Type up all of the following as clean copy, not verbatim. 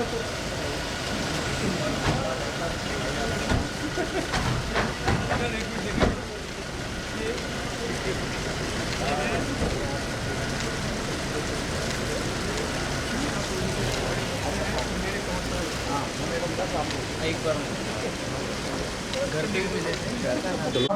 एक बार घर पे भी मिले थे। जल्दी आ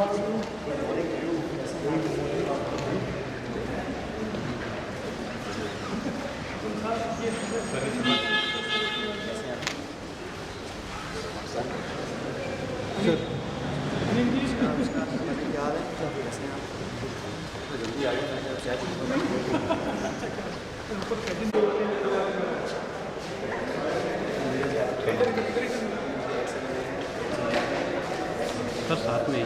सर साथ में ही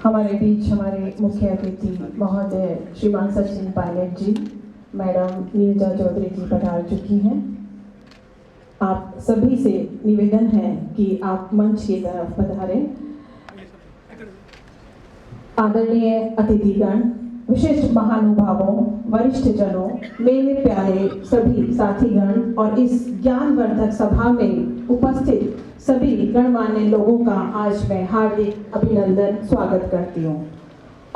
हमारे बीच हमारे मुख्य अतिथि महोदय श्रीमान सचिन पायलट जी, मैडम नीरजा चौधरी जी पधार चुकी हैं। आप सभी से निवेदन है कि आप मंच की तरफ पधारें। आदरणीय अतिथिगण, विशिष्ट महानुभावों, वरिष्ठ जनों, मेरे प्यारे सभी साथीगण और इस ज्ञानवर्धक सभा में उपस्थित सभी गणमान्य लोगों का आज मैं हार्दिक अभिनंदन स्वागत करती हूँ।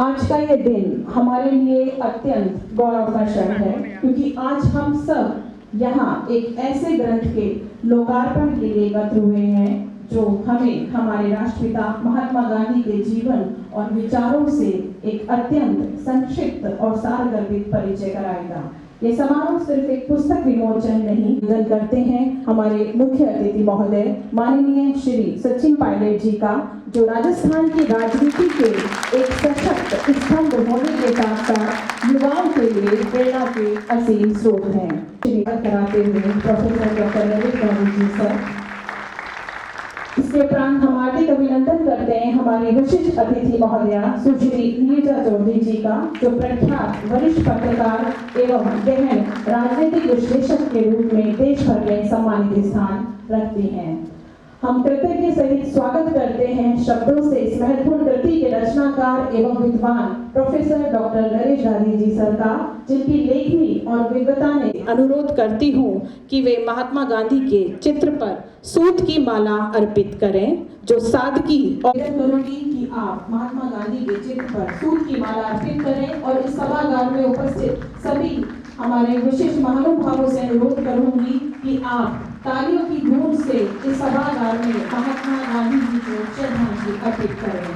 आज का ये दिन हमारे लिए अत्यंत गौरव का क्षण है, क्योंकि आज हम सब यहाँ एक ऐसे ग्रंथ के लोकार्पण के लिए एकत्र हुए हैं जो हमें हमारे राष्ट्रपिता महात्मा गांधी के जीवन और विचारों से एक अत्यंत संक्षिप्त और सारगर्भित परिचय कराएगा। ये समारोह सिर्फ एक पुस्तक विमोचन नहीं, निवेदन करते हैं हमारे मुख्य अतिथि महोदय माननीय श्री सचिन पायलट जी का, जो राजस्थान की राजनीति के एक सशक्त स्तंभ होने के साथ साथ युवाओं के लिए प्रेरणा के असीम स्रोत हैं। कराते हुए professor doctor Lalit Gandhi ji sir. इसके उपरांत हम हार्दिक अभिनंदन करते हैं हमारे विशिष्ट अतिथि महोदया सुश्री नीरजा चौधरी जी का, जो प्रख्यात वरिष्ठ पत्रकार एवं गहन राजनीतिक विश्लेषक के रूप में देश भर में सम्मानित स्थान रखती हैं। हम कृतज्ञ सहित स्वागत करते हैं शब्दों से इस महत्वपूर्ण कृति के रचनाकार एवं विद्वान professor doctor Naresh Gandhi ji sir का, जिनकी लेखनी और विद्वता ने अनुरोध करती हूँ कि वे महात्मा गांधी के चित्र पर सूत की माला अर्पित करें, जो सादगी और करूंगी कि आप महात्मा गांधी के चित्र पर सूत की माला अर्पित करें और इस सभागार में उपस्थित सभी हमारे विशिष्ट महानुभावों से अनुरोध करूंगी कि आप तालियों की गूंज से इस सभागार में महात्मा गांधी जी को श्रद्धांजलि अर्पित करें।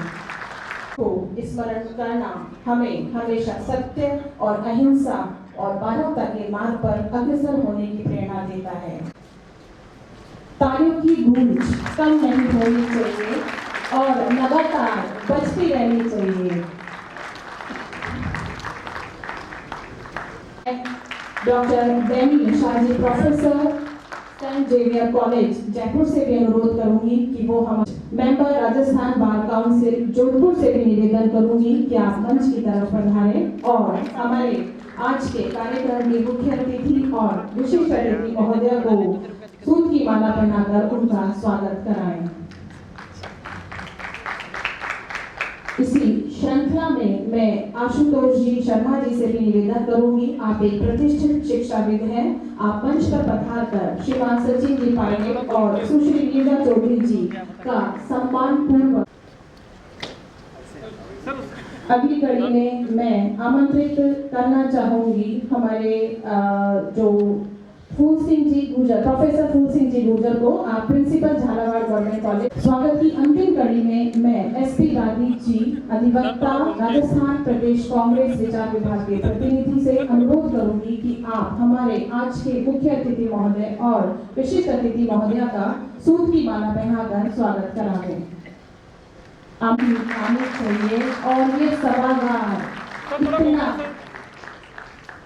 को स्मरण करना हमें हमेशा सत्य और अहिंसा और मानवता के मार्ग पर अग्रसर होने की प्रेरणा देता है। तालियों की गूंज कम नहीं होनी चाहिए और लगातार बजती रहनी चाहिए। Doctor Beni Shahji professor Saint Xavier College Jaipur से भी अनुरोध करूंगी कि वो हम member Rajasthan bar council Jodhpur से भी निवेदन करूंगी कि आप मंच की तरफ पधारें और हमारे आज के कार्यक्रम के मुख्य अतिथि और विशिष्ट अतिथि महोदय को सूत की माला पहनाकर उनका स्वागत कराएं। इसी श्रृंखला में मैं आशुतोष जी शर्मा जी से भी निवेदन करूंगी, आप एक प्रतिष्ठित शिक्षाविद हैं, आप मंच पर पधार कर श्रीमान सचिन जी पायलट और सुश्री नीरजा चौधरी जी का सम्मान पूर्वक अगली कड़ी में मैं आमंत्रित करना चाहूंगी हमारे जो फूल सिंह जी गुर्जर, प्रोफेसर फूल सिंह जी गुर्जर को प्रिंसिपल झालावाड़ गवर्नमेंट कॉलेज। स्वागत की अंतिम कड़ी में मैं एसपी गांधी जी, अधिवक्ता, राजस्थान प्रदेश कांग्रेस विचार विभाग के प्रतिनिधि से अनुरोध करूंगी कि आप हमारे आज के मुख्य अतिथि महोदय और विशिष्ट अतिथि महोदया का सूत की माला पहनाकर स्वागत करावें। आने चाहिए और ये सभागार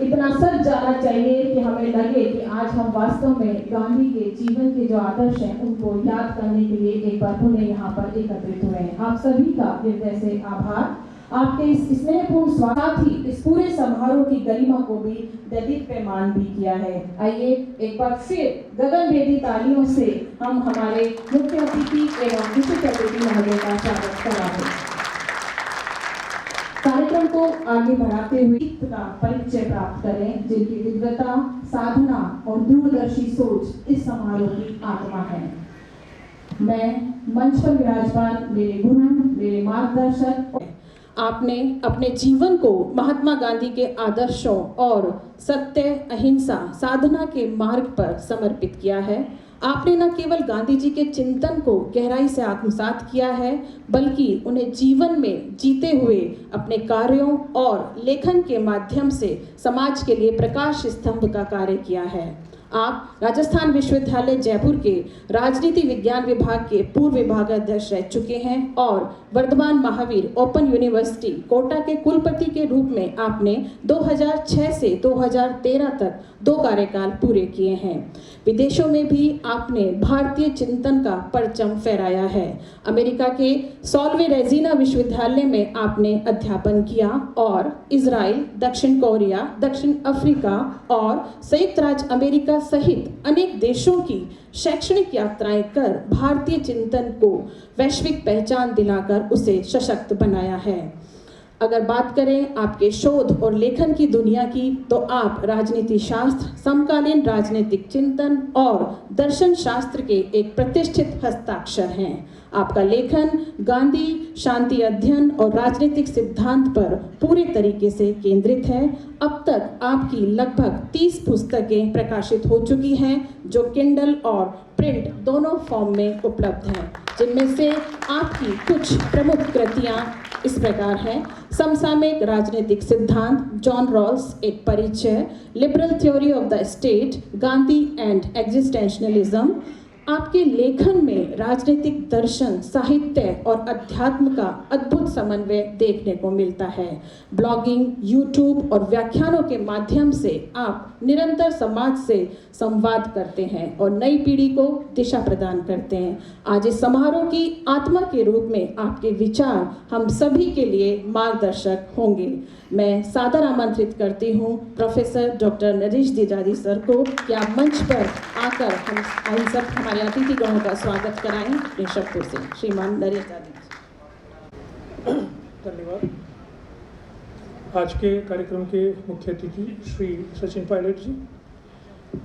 इतना सच जाना चाहिए कि हमें लगे कि आज हम वास्तव में गांधी के जीवन के जो आदर्श हैं उनको याद करने के लिए एक बार पुनः यहाँ पर एकत्रित हुए हैं। आप सभी का हृदय से आभार। आपके इस स्नेहपूर्ण स्वागत ही इस पूरे समारोह की गरिमा को भी दैदीप्यमान भी किया है। आइए एक बार फिर गगनभेदी तालियों से हम हमारे मुख्य अतिथि एवं विशिष्ट अतिथि महोदय का स्वागत कराते। कार्यक्रम को आगे बढ़ाते हुए का परिचय प्राप्त करें, जिनकी विद्वता, साधना और दूरदर्शी सोच इस समारोह की आत्मा है। मैं मंच पर विराजमान मेरे गुरु, मेरे मार्गदर्शक, आपने अपने जीवन को महात्मा गांधी के आदर्शों और सत्य, अहिंसा, साधना के मार्ग पर समर्पित किया है। आपने न केवल गांधी जी के चिंतन को गहराई से आत्मसात किया है, बल्कि उन्हें जीवन में जीते हुए अपने कार्यों और लेखन के माध्यम से समाज के लिए प्रकाश स्तंभ का कार्य किया है। आप राजस्थान विश्वविद्यालय जयपुर के राजनीति विज्ञान विभाग के पूर्व विभागाध्यक्ष रह चुके हैं और वर्धमान महावीर ओपन यूनिवर्सिटी कोटा के कुलपति के रूप में आपने 2006 से 2013 तक 2 कार्यकाल पूरे किए हैं। विदेशों में भी आपने भारतीय चिंतन का परचम फहराया है। अमेरिका के सॉल्वे रेजिना विश्वविद्यालय में आपने अध्यापन किया और इजराइल, दक्षिण कोरिया, दक्षिण अफ्रीका और संयुक्त राज्य अमेरिका सहित अनेक देशों की शैक्षणिक यात्राएं कर भारतीय चिंतन को वैश्विक पहचान दिलाकर उसे सशक्त बनाया है। अगर बात करें आपके शोध और लेखन की दुनिया की, तो आप राजनीति शास्त्र, समकालीन राजनीतिक चिंतन और दर्शन शास्त्र के एक प्रतिष्ठित हस्ताक्षर हैं। आपका लेखन गांधी, शांति अध्ययन और राजनीतिक सिद्धांत पर पूरे तरीके से केंद्रित है। अब तक आपकी लगभग 30 पुस्तकें प्रकाशित हो चुकी हैं, जो किंडल और प्रिंट दोनों फॉर्म में उपलब्ध हैं, जिनमें से आपकी कुछ प्रमुख कृतियां इस प्रकार हैं: समसामयिक राजनीतिक सिद्धांत, जॉन रॉल्स एक परिचय, liberal theory of the state, Gandhi and existentialism. आपके लेखन में राजनीतिक दर्शन, साहित्य और अध्यात्म का अद्भुत समन्वय देखने को मिलता है। ब्लॉगिंग, यूट्यूब और व्याख्यानों के माध्यम से आप निरंतर समाज से संवाद करते हैं और नई पीढ़ी को दिशा प्रदान करते हैं। आज इस समारोह की आत्मा के रूप में आपके विचार हम सभी के लिए मार्गदर्शक होंगे। मैं सादर आमंत्रित करती हूँ प्रोफेसर डॉक्टर नरेश द्विजादी सर को कि आप मंच पर आकर हम सब हमारे अतिथिगणों का स्वागत कराएं। अपने शब्दों से श्रीमान नरेश द्विजादी। धन्यवाद। आज के कार्यक्रम के मुख्य अतिथि श्री सचिन पायलट जी,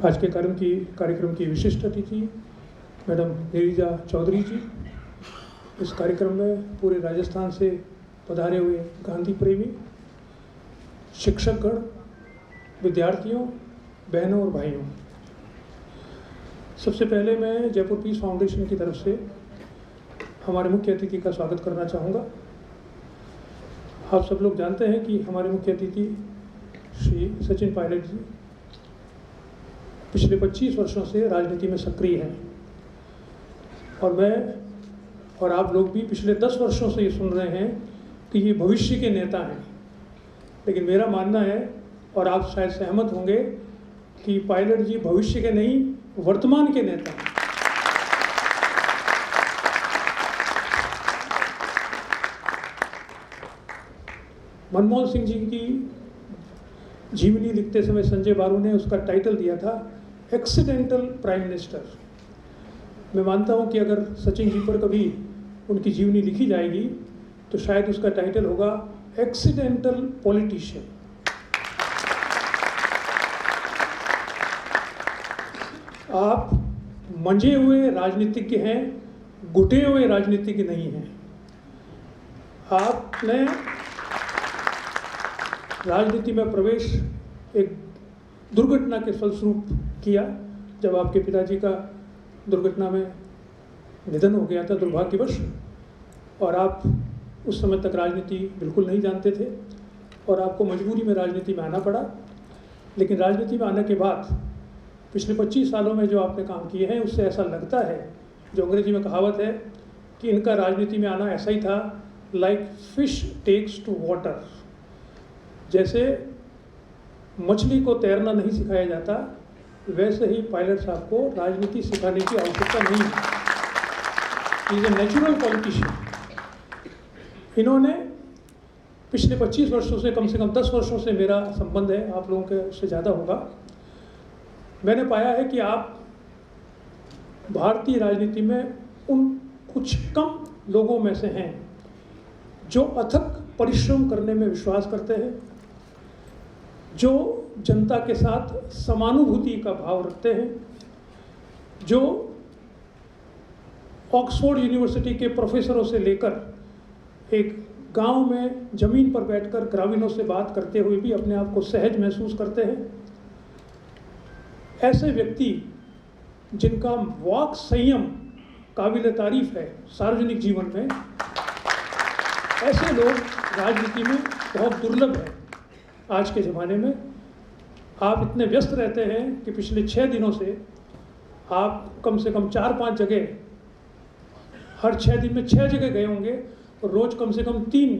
आज के कार्यक्रम की विशिष्ट अतिथि मैडम नीरजा चौधरी जी, इस कार्यक्रम में पूरे राजस्थान से पधारे हुए गांधी प्रेमी, शिक्षकगण, विद्यार्थियों, बहनों और भाइयों, सबसे पहले मैं जयपुर पीस फाउंडेशन की तरफ से हमारे मुख्य अतिथि का स्वागत करना चाहूँगा। आप सब लोग जानते हैं कि हमारे मुख्य अतिथि श्री सचिन पायलट जी पिछले 25 वर्षों से राजनीति में सक्रिय हैं और मैं और आप लोग भी पिछले 10 वर्षों से ये सुन रहे हैं कि ये भविष्य के नेता हैं। लेकिन मेरा मानना है, और आप शायद सहमत होंगे, कि पायलट जी भविष्य के नहीं, वर्तमान के नेता हैं। मनमोहन सिंह जी की जीवनी लिखते समय संजय बारू ने उसका टाइटल दिया था एक्सीडेंटल प्राइम मिनिस्टर। मैं मानता हूं कि अगर सचिन जी पर कभी उनकी जीवनी लिखी जाएगी तो शायद उसका टाइटल होगा एक्सीडेंटल पॉलिटिशियन। आप मंझे हुए राजनीतिज्ञ हैं, घुटे हुए राजनीतिज्ञ नहीं हैं। आपने राजनीति में प्रवेश एक दुर्घटना के फलस्वरूप किया जब आपके पिताजी का दुर्घटना में निधन हो गया था दुर्भाग्यवश, और आप उस समय तक राजनीति बिल्कुल नहीं जानते थे और आपको मजबूरी में राजनीति में आना पड़ा। लेकिन राजनीति में आने के बाद पिछले 25 सालों में जो आपने काम किए हैं, उससे ऐसा लगता है, जो अंग्रेजी में कहावत है कि इनका राजनीति में आना ऐसा ही था, like fish takes to water. जैसे मछली को तैरना नहीं सिखाया जाता, वैसे ही पायलट साहब को राजनीति सिखाने की आवश्यकता नहीं है। Is a natural politician. इन्होंने पिछले 25 वर्षों से, कम 10 वर्षों से मेरा संबंध है, आप लोगों के उससे ज़्यादा होगा। मैंने पाया है कि आप भारतीय राजनीति में उन कुछ कम लोगों में से हैं जो अथक परिश्रम करने में विश्वास करते हैं, जो जनता के साथ समानुभूति का भाव रखते हैं, जो ऑक्सफोर्ड यूनिवर्सिटी के प्रोफेसरों से लेकर एक गांव में ज़मीन पर बैठकर ग्रामीणों से बात करते हुए भी अपने आप को सहज महसूस करते हैं। ऐसे व्यक्ति जिनका वाक संयम काबिल तारीफ है सार्वजनिक जीवन में, ऐसे लोग राजनीति में बहुत दुर्लभ हैं आज के ज़माने में। आप इतने व्यस्त रहते हैं कि पिछले 6 दिनों से आप कम से कम 4-5 जगह, हर 6 दिन में 6 जगह गए होंगे और रोज़ कम से कम 3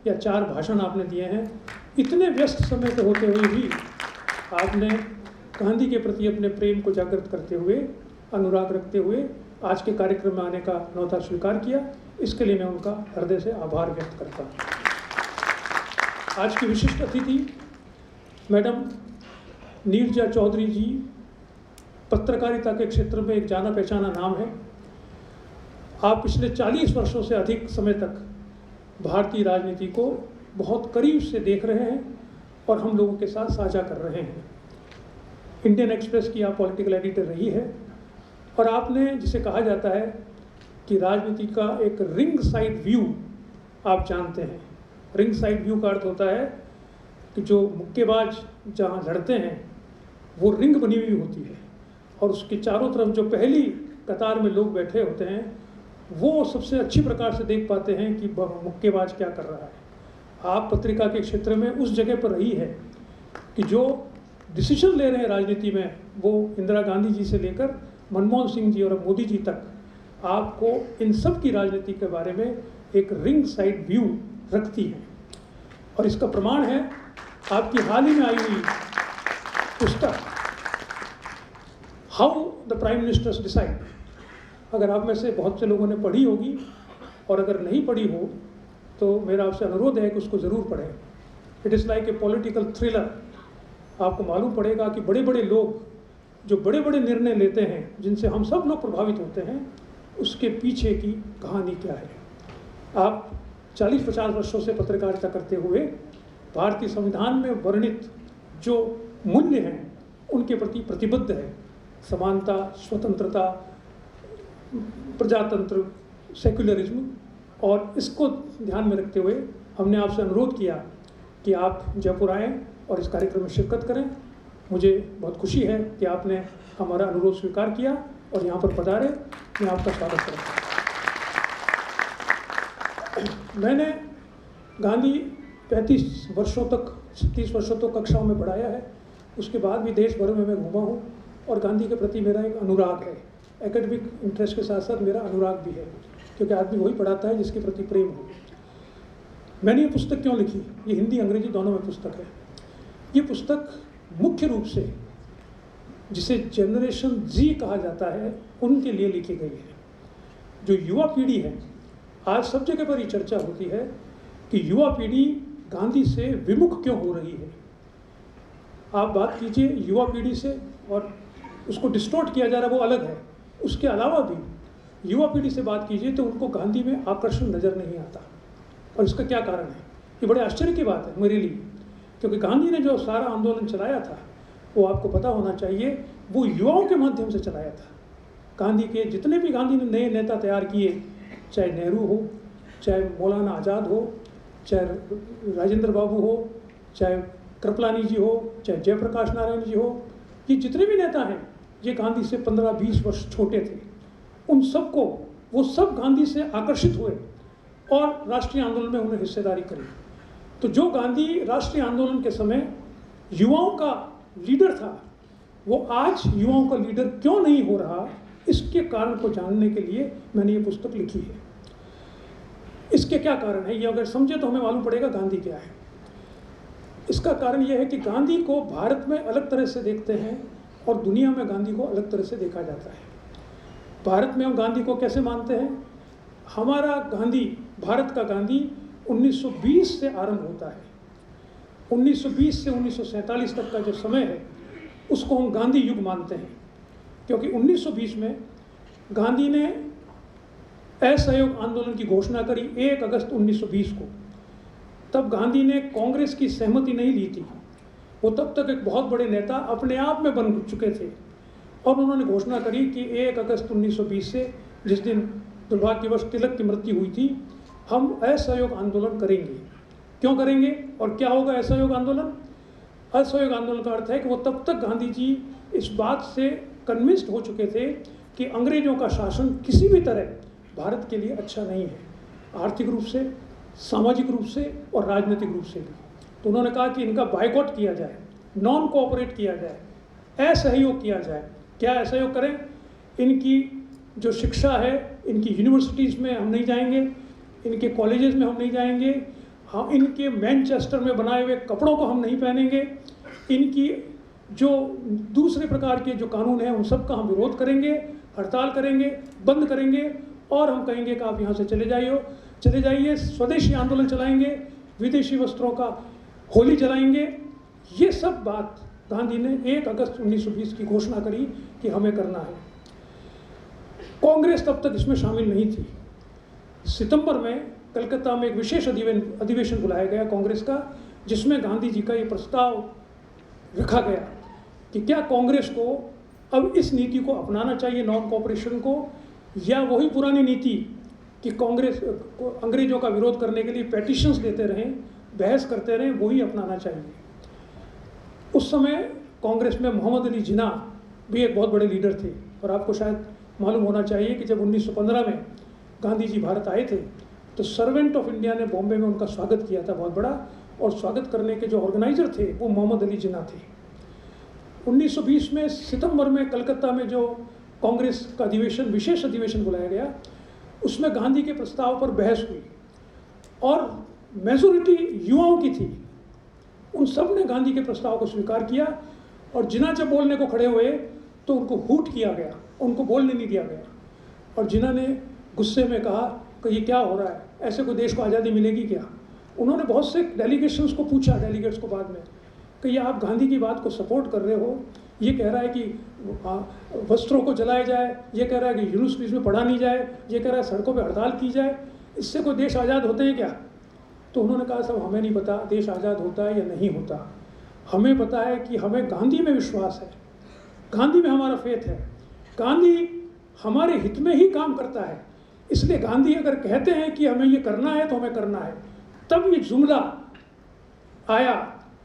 या 4 भाषण आपने दिए हैं। इतने व्यस्त समय के होते हुए भी आपने गांधी के प्रति अपने प्रेम को जागृत करते हुए, अनुराग रखते हुए आज के कार्यक्रम में आने का न्योता स्वीकार किया। इसके लिए मैं उनका हृदय से आभार व्यक्त करता हूँ। आज की विशिष्ट अतिथि मैडम नीरजा चौधरी जी, पत्रकारिता के क्षेत्र में एक जाना पहचाना नाम है। आप पिछले 40 वर्षों से अधिक समय तक भारतीय राजनीति को बहुत करीब से देख रहे हैं और हम लोगों के साथ साझा कर रहे हैं। इंडियन एक्सप्रेस की आप पॉलिटिकल एडिटर रही है और आपने, जिसे कहा जाता है कि राजनीति का एक रिंग साइड व्यू आप जानते हैं। रिंग साइड व्यू का अर्थ होता है कि जो मुक्केबाज जहाँ लड़ते हैं वो रिंग बनी हुई होती है और उसके चारों तरफ जो पहली कतार में लोग बैठे होते हैं वो सबसे अच्छी प्रकार से देख पाते हैं कि मुक्केबाज क्या कर रहा है। आप पत्रिका के क्षेत्र में उस जगह पर रही है कि जो डिसीजन ले रहे हैं राजनीति में, वो इंदिरा गांधी जी से लेकर मनमोहन सिंह जी और मोदी जी तक, आपको इन सब की राजनीति के बारे में एक रिंग साइड व्यू रखती है। और इसका प्रमाण है आपकी हाल ही में आई हुई पुस्तक how the prime ministers decide. अगर आप में से बहुत से लोगों ने पढ़ी होगी और अगर नहीं पढ़ी हो तो मेरा आपसे अनुरोध है कि उसको ज़रूर पढ़ें। It is like a political thriller. आपको मालूम पड़ेगा कि बड़े बड़े लोग जो बड़े बड़े निर्णय लेते हैं, जिनसे हम सब लोग प्रभावित होते हैं, उसके पीछे की कहानी क्या है। आप 40-50 वर्षों से पत्रकारिता करते हुए भारतीय संविधान में वर्णित जो मूल्य हैं उनके प्रति प्रतिबद्ध है। समानता, स्वतंत्रता, प्रजातंत्र, सेक्युलरिज्म, और इसको ध्यान में रखते हुए हमने आपसे अनुरोध किया कि आप जयपुर आएँ और इस कार्यक्रम में शिरकत करें। मुझे बहुत खुशी है कि आपने हमारा अनुरोध स्वीकार किया और यहाँ पर पधारे। मैं आपका स्वागत करता हूँ। मैंने गांधी 35 वर्षों तक, 30 वर्षों तक कक्षाओं में पढ़ाया है। उसके बाद भी देश भर में मैं घूमा हूँ और गांधी के प्रति मेरा एक अनुराग है। एकेडमिक इंटरेस्ट के साथ साथ मेरा अनुराग भी है, क्योंकि आदमी वही पढ़ाता है जिसके प्रति प्रेम हो। मैंने ये पुस्तक क्यों लिखी? ये हिंदी अंग्रेजी दोनों में पुस्तक है। ये पुस्तक मुख्य रूप से जिसे जनरेशन जी कहा जाता है उनके लिए लिखी गई है। जो युवा पीढ़ी है, आज सब जगह पर ये चर्चा होती है कि युवा पीढ़ी गांधी से विमुख क्यों हो रही है। आप बात कीजिए युवा पीढ़ी से और उसको डिस्टोर्ट किया जा रहा है, वो अलग है। उसके अलावा भी युवा पीढ़ी से बात कीजिए तो उनको गांधी में आकर्षण नज़र नहीं आता। और इसका क्या कारण है? ये बड़े आश्चर्य की बात है मेरे लिए, क्योंकि गांधी ने जो सारा आंदोलन चलाया था वो आपको पता होना चाहिए, वो युवाओं के माध्यम से चलाया था। गांधी के जितने भी गांधी ने नए नेता तैयार किए, चाहे नेहरू हो, चाहे मौलाना आज़ाद हो, चाहे राजेंद्र बाबू हो, चाहे कृपलानी जी हो, चाहे जयप्रकाश नारायण जी हो, ये जितने भी नेता हैं, ये गांधी से 15-20 वर्ष छोटे थे, उन सबको वो सब गांधी से आकर्षित हुए और राष्ट्रीय आंदोलन में उन्हें हिस्सेदारी करी। तो जो गांधी राष्ट्रीय आंदोलन के समय युवाओं का लीडर था, वो आज युवाओं का लीडर क्यों नहीं हो रहा, इसके कारण को जानने के लिए मैंने ये पुस्तक लिखी है। इसके क्या कारण है, ये अगर समझे तो हमें मालूम पड़ेगा गांधी क्या है। इसका कारण यह है कि गांधी को भारत में अलग तरह से देखते हैं और दुनिया में गांधी को अलग तरह से देखा जाता है। भारत में हम गांधी को कैसे मानते हैं? हमारा गांधी, भारत का गांधी 1920 से आरंभ होता है। 1920 से 1947 तक का जो समय है उसको हम गांधी युग मानते हैं, क्योंकि 1920 में गांधी ने असहयोग आंदोलन की घोषणा करी 1 अगस्त 1920 को। तब गांधी ने कांग्रेस की सहमति नहीं ली थी, वो तब तक एक बहुत बड़े नेता अपने आप में बन चुके थे, और उन्होंने घोषणा करी कि 1 अगस्त 1920 से, जिस दिन दुर्भाग्यवश तिलक की मृत्यु हुई थी, हम असहयोग आंदोलन करेंगे। क्यों करेंगे और क्या होगा असहयोग आंदोलन? असहयोग आंदोलन का अर्थ है कि वो तब तक गांधी जी इस बात से कन्विंस्ड हो चुके थे कि अंग्रेजों का शासन किसी भी तरह भारत के लिए अच्छा नहीं है, आर्थिक रूप से, सामाजिक रूप से और राजनीतिक रूप से भी। तो उन्होंने कहा कि इनका बायकॉट किया जाए, नॉन कोऑपरेट किया जाए, असहयोग किया जाए। क्या असहयोग करें? इनकी जो शिक्षा है, इनकी यूनिवर्सिटीज़ में हम नहीं जाएंगे, इनके कॉलेजेस में हम नहीं जाएंगे, हम इनके मैनचेस्टर में बनाए हुए कपड़ों को हम नहीं पहनेंगे, इनकी जो दूसरे प्रकार के जो कानून हैं उन सब का हम विरोध करेंगे, हड़ताल करेंगे, बंद करेंगे, और हम कहेंगे कि आप यहाँ से चले जाइए, स्वदेशी आंदोलन चलाएंगे, विदेशी वस्त्रों का होली जलाएंगे। ये सब बात गांधी ने 1 अगस्त 1920 की घोषणा करी कि हमें करना है। कांग्रेस तब तक इसमें शामिल नहीं थी। सितंबर में कलकत्ता में एक विशेष अधिवेशन बुलाया गया कांग्रेस का, जिसमें गांधी जी का ये प्रस्ताव रखा गया कि क्या कांग्रेस को अब इस नीति को अपनाना चाहिए, नॉन कोऑपरेशन को, या वही पुरानी नीति कि कांग्रेस को अंग्रेजों का विरोध करने के लिए पेटिशंस देते रहें, बहस करते रहें, वही अपनाना चाहिए। उस समय कांग्रेस में मोहम्मद अली जिन्ना भी एक बहुत बड़े लीडर थे, और आपको शायद मालूम होना चाहिए कि जब 1915 में गांधी जी भारत आए थे तो सर्वेंट ऑफ इंडिया ने बॉम्बे में उनका स्वागत किया था बहुत बड़ा, और स्वागत करने के जो ऑर्गेनाइजर थे वो मोहम्मद अली जिन्ना थे। 1920 में सितंबर में कलकत्ता में जो कांग्रेस का अधिवेशन, विशेष अधिवेशन बुलाया गया, उसमें गांधी के प्रस्ताव पर बहस हुई और मेजोरिटी युवाओं की थी। उन सब ने गांधी के प्रस्ताव को स्वीकार किया, और जिन्ना जब बोलने को खड़े हुए तो उनको हूट किया गया, उनको बोलने नहीं दिया गया, और जिन्ना ने गुस्से में कहा कि ये क्या हो रहा है, ऐसे कोई देश को आज़ादी मिलेगी क्या? उन्होंने बहुत से डेलीगेशंस को पूछा, डेलीगेट्स को बाद में, कि ये आप गांधी की बात को सपोर्ट कर रहे हो, ये कह रहा है कि वस्त्रों को जलाया जाए, ये कह रहा है कि यूनिवर्सिटीज़ में पढ़ा नहीं जाए, ये कह रहा है सड़कों पर हड़ताल की जाए, इससे कोई देश आज़ाद होते हैं क्या? तो उन्होंने कहा साहब हमें नहीं पता देश आज़ाद होता है या नहीं होता, हमें पता है कि हमें गांधी में विश्वास है, गांधी में हमारा फेथ है, गांधी हमारे हित में ही काम करता है, इसलिए गांधी अगर कहते हैं कि हमें ये करना है तो हमें करना है। तब ये जुमला आया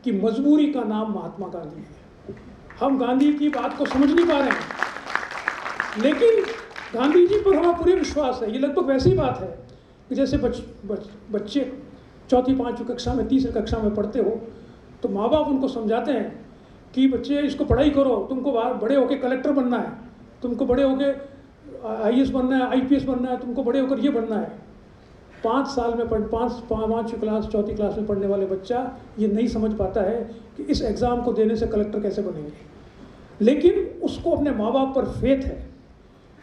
कि मजबूरी का नाम महात्मा गांधी है। हम गांधी की बात को समझ नहीं पा रहे हैं, लेकिन गांधी जी पर हमारा पूरे विश्वास है। ये लगभग वैसी बात है कि जैसे बच्चे 4वीं 5वीं कक्षा में, 3री कक्षा में पढ़ते हो, तो माँ बाप उनको समझाते हैं कि बच्चे इसको पढ़ाई करो, तुमको बड़े होकर कलेक्टर बनना है, तुमको बड़े होकर IAS बनना है, IPS बनना है, तुमको बड़े होकर ये बनना है। 5 साल में 5वीं क्लास 4वीं क्लास में पढ़ने वाले बच्चा ये नहीं समझ पाता है कि इस एग्ज़ाम को देने से कलेक्टर कैसे बनेंगे, लेकिन उसको अपने माँ बाप पर फेथ है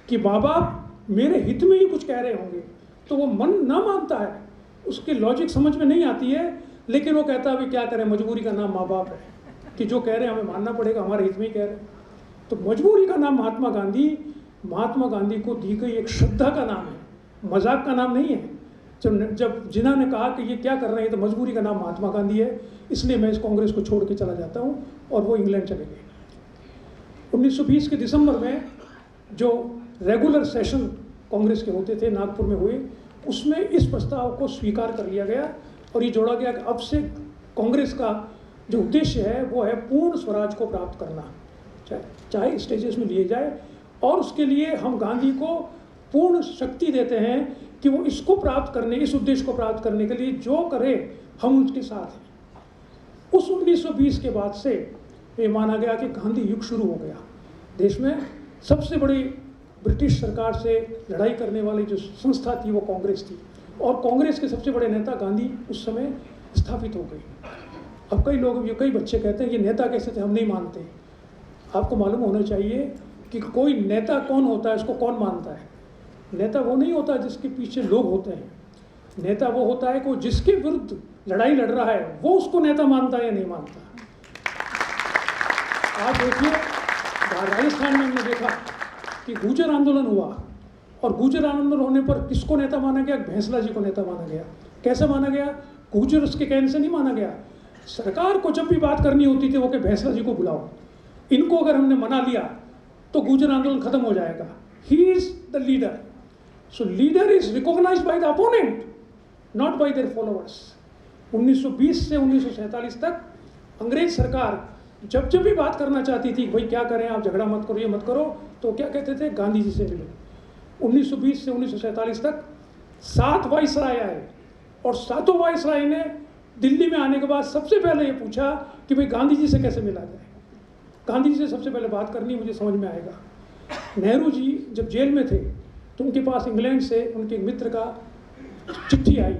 कि माँ बाप मेरे हित में ही कुछ कह रहे होंगे, तो वो मन ना मानता है, उसकी लॉजिक समझ में नहीं आती है, लेकिन वो कहता है अभी क्या करें, मजबूरी का नाम माँ बाप है कि जो कह रहे हैं हमें मानना पड़ेगा, हमारे हित में ही कह रहे हैं। तो मजबूरी का नाम महात्मा गांधी को दी गई एक श्रद्धा का नाम है, मजाक का नाम नहीं है। जब जिन्ना ने कहा कि ये क्या कर रहे हैं, तो मजबूरी का नाम महात्मा गांधी है, इसलिए मैं इस कांग्रेस को छोड़ के चला जाता हूँ, और वो इंग्लैंड चले गए। 1920 के दिसंबर में जो रेगुलर सेशन कांग्रेस के होते थे नागपुर में हुए, उसमें इस प्रस्ताव को स्वीकार कर लिया गया, और ये जोड़ा गया कि अब से कांग्रेस का जो उद्देश्य है वो है पूर्ण स्वराज को प्राप्त करना, चाहे स्टेजेस में लिए जाए, और उसके लिए हम गांधी को पूर्ण शक्ति देते हैं कि वो इसको प्राप्त करने, इस उद्देश्य को प्राप्त करने के लिए जो करे हम उसके साथ हैं। उस 1920 के बाद से ये माना गया कि गांधी युग शुरू हो गया। देश में सबसे बड़ी ब्रिटिश सरकार से लड़ाई करने वाली जो संस्था थी वो कांग्रेस थी, और कांग्रेस के सबसे बड़े नेता गांधी उस समय स्थापित हो गए। अब कई बच्चे कहते हैं ये नेता कैसे थे, हम नहीं मानते। आपको मालूम होना चाहिए कि कोई नेता कौन होता है, उसको कौन मानता है। नेता वो नहीं होता जिसके पीछे लोग होते हैं, नेता वो होता है कि जिसके विरुद्ध लड़ाई लड़ रहा है वो उसको नेता मानता है या नहीं मानता। आप देखिए, राजस्थान में हमने देखा कि गुर्जर आंदोलन हुआ, और गुर्जर आंदोलन होने पर किसको नेता माना गया? भैंसला जी को नेता माना गया। कैसे माना गया? गुर्जर उसके कहने से नहीं माना गया। सरकार को जब भी बात करनी होती थी वो कि भैंसला जी को बुलाओ, इनको अगर हमने मना लिया तो गुर्जर आंदोलन खत्म हो जाएगा। He is the leader, so leader is recognised by the opponent, not by their followers. 1920 से 1947 तक अंग्रेज सरकार जब भी बात करना चाहती थी, भाई क्या करें, आप झगड़ा मत करो, ये मत करो, तो क्या कहते थे? गांधी जी से मिलो। 1920 से 1947 तक 7 वाइसराय आए, और 7 वाइसराय ने दिल्ली में आने के बाद सबसे पहले ये पूछा कि भाई गांधी जी से कैसे मिला जाए। गांधी जी से सबसे पहले बात करनी, मुझे समझ में आएगा। नेहरू जी जब जेल में थे तो उनके पास इंग्लैंड से उनके एक मित्र का चिट्ठी आई।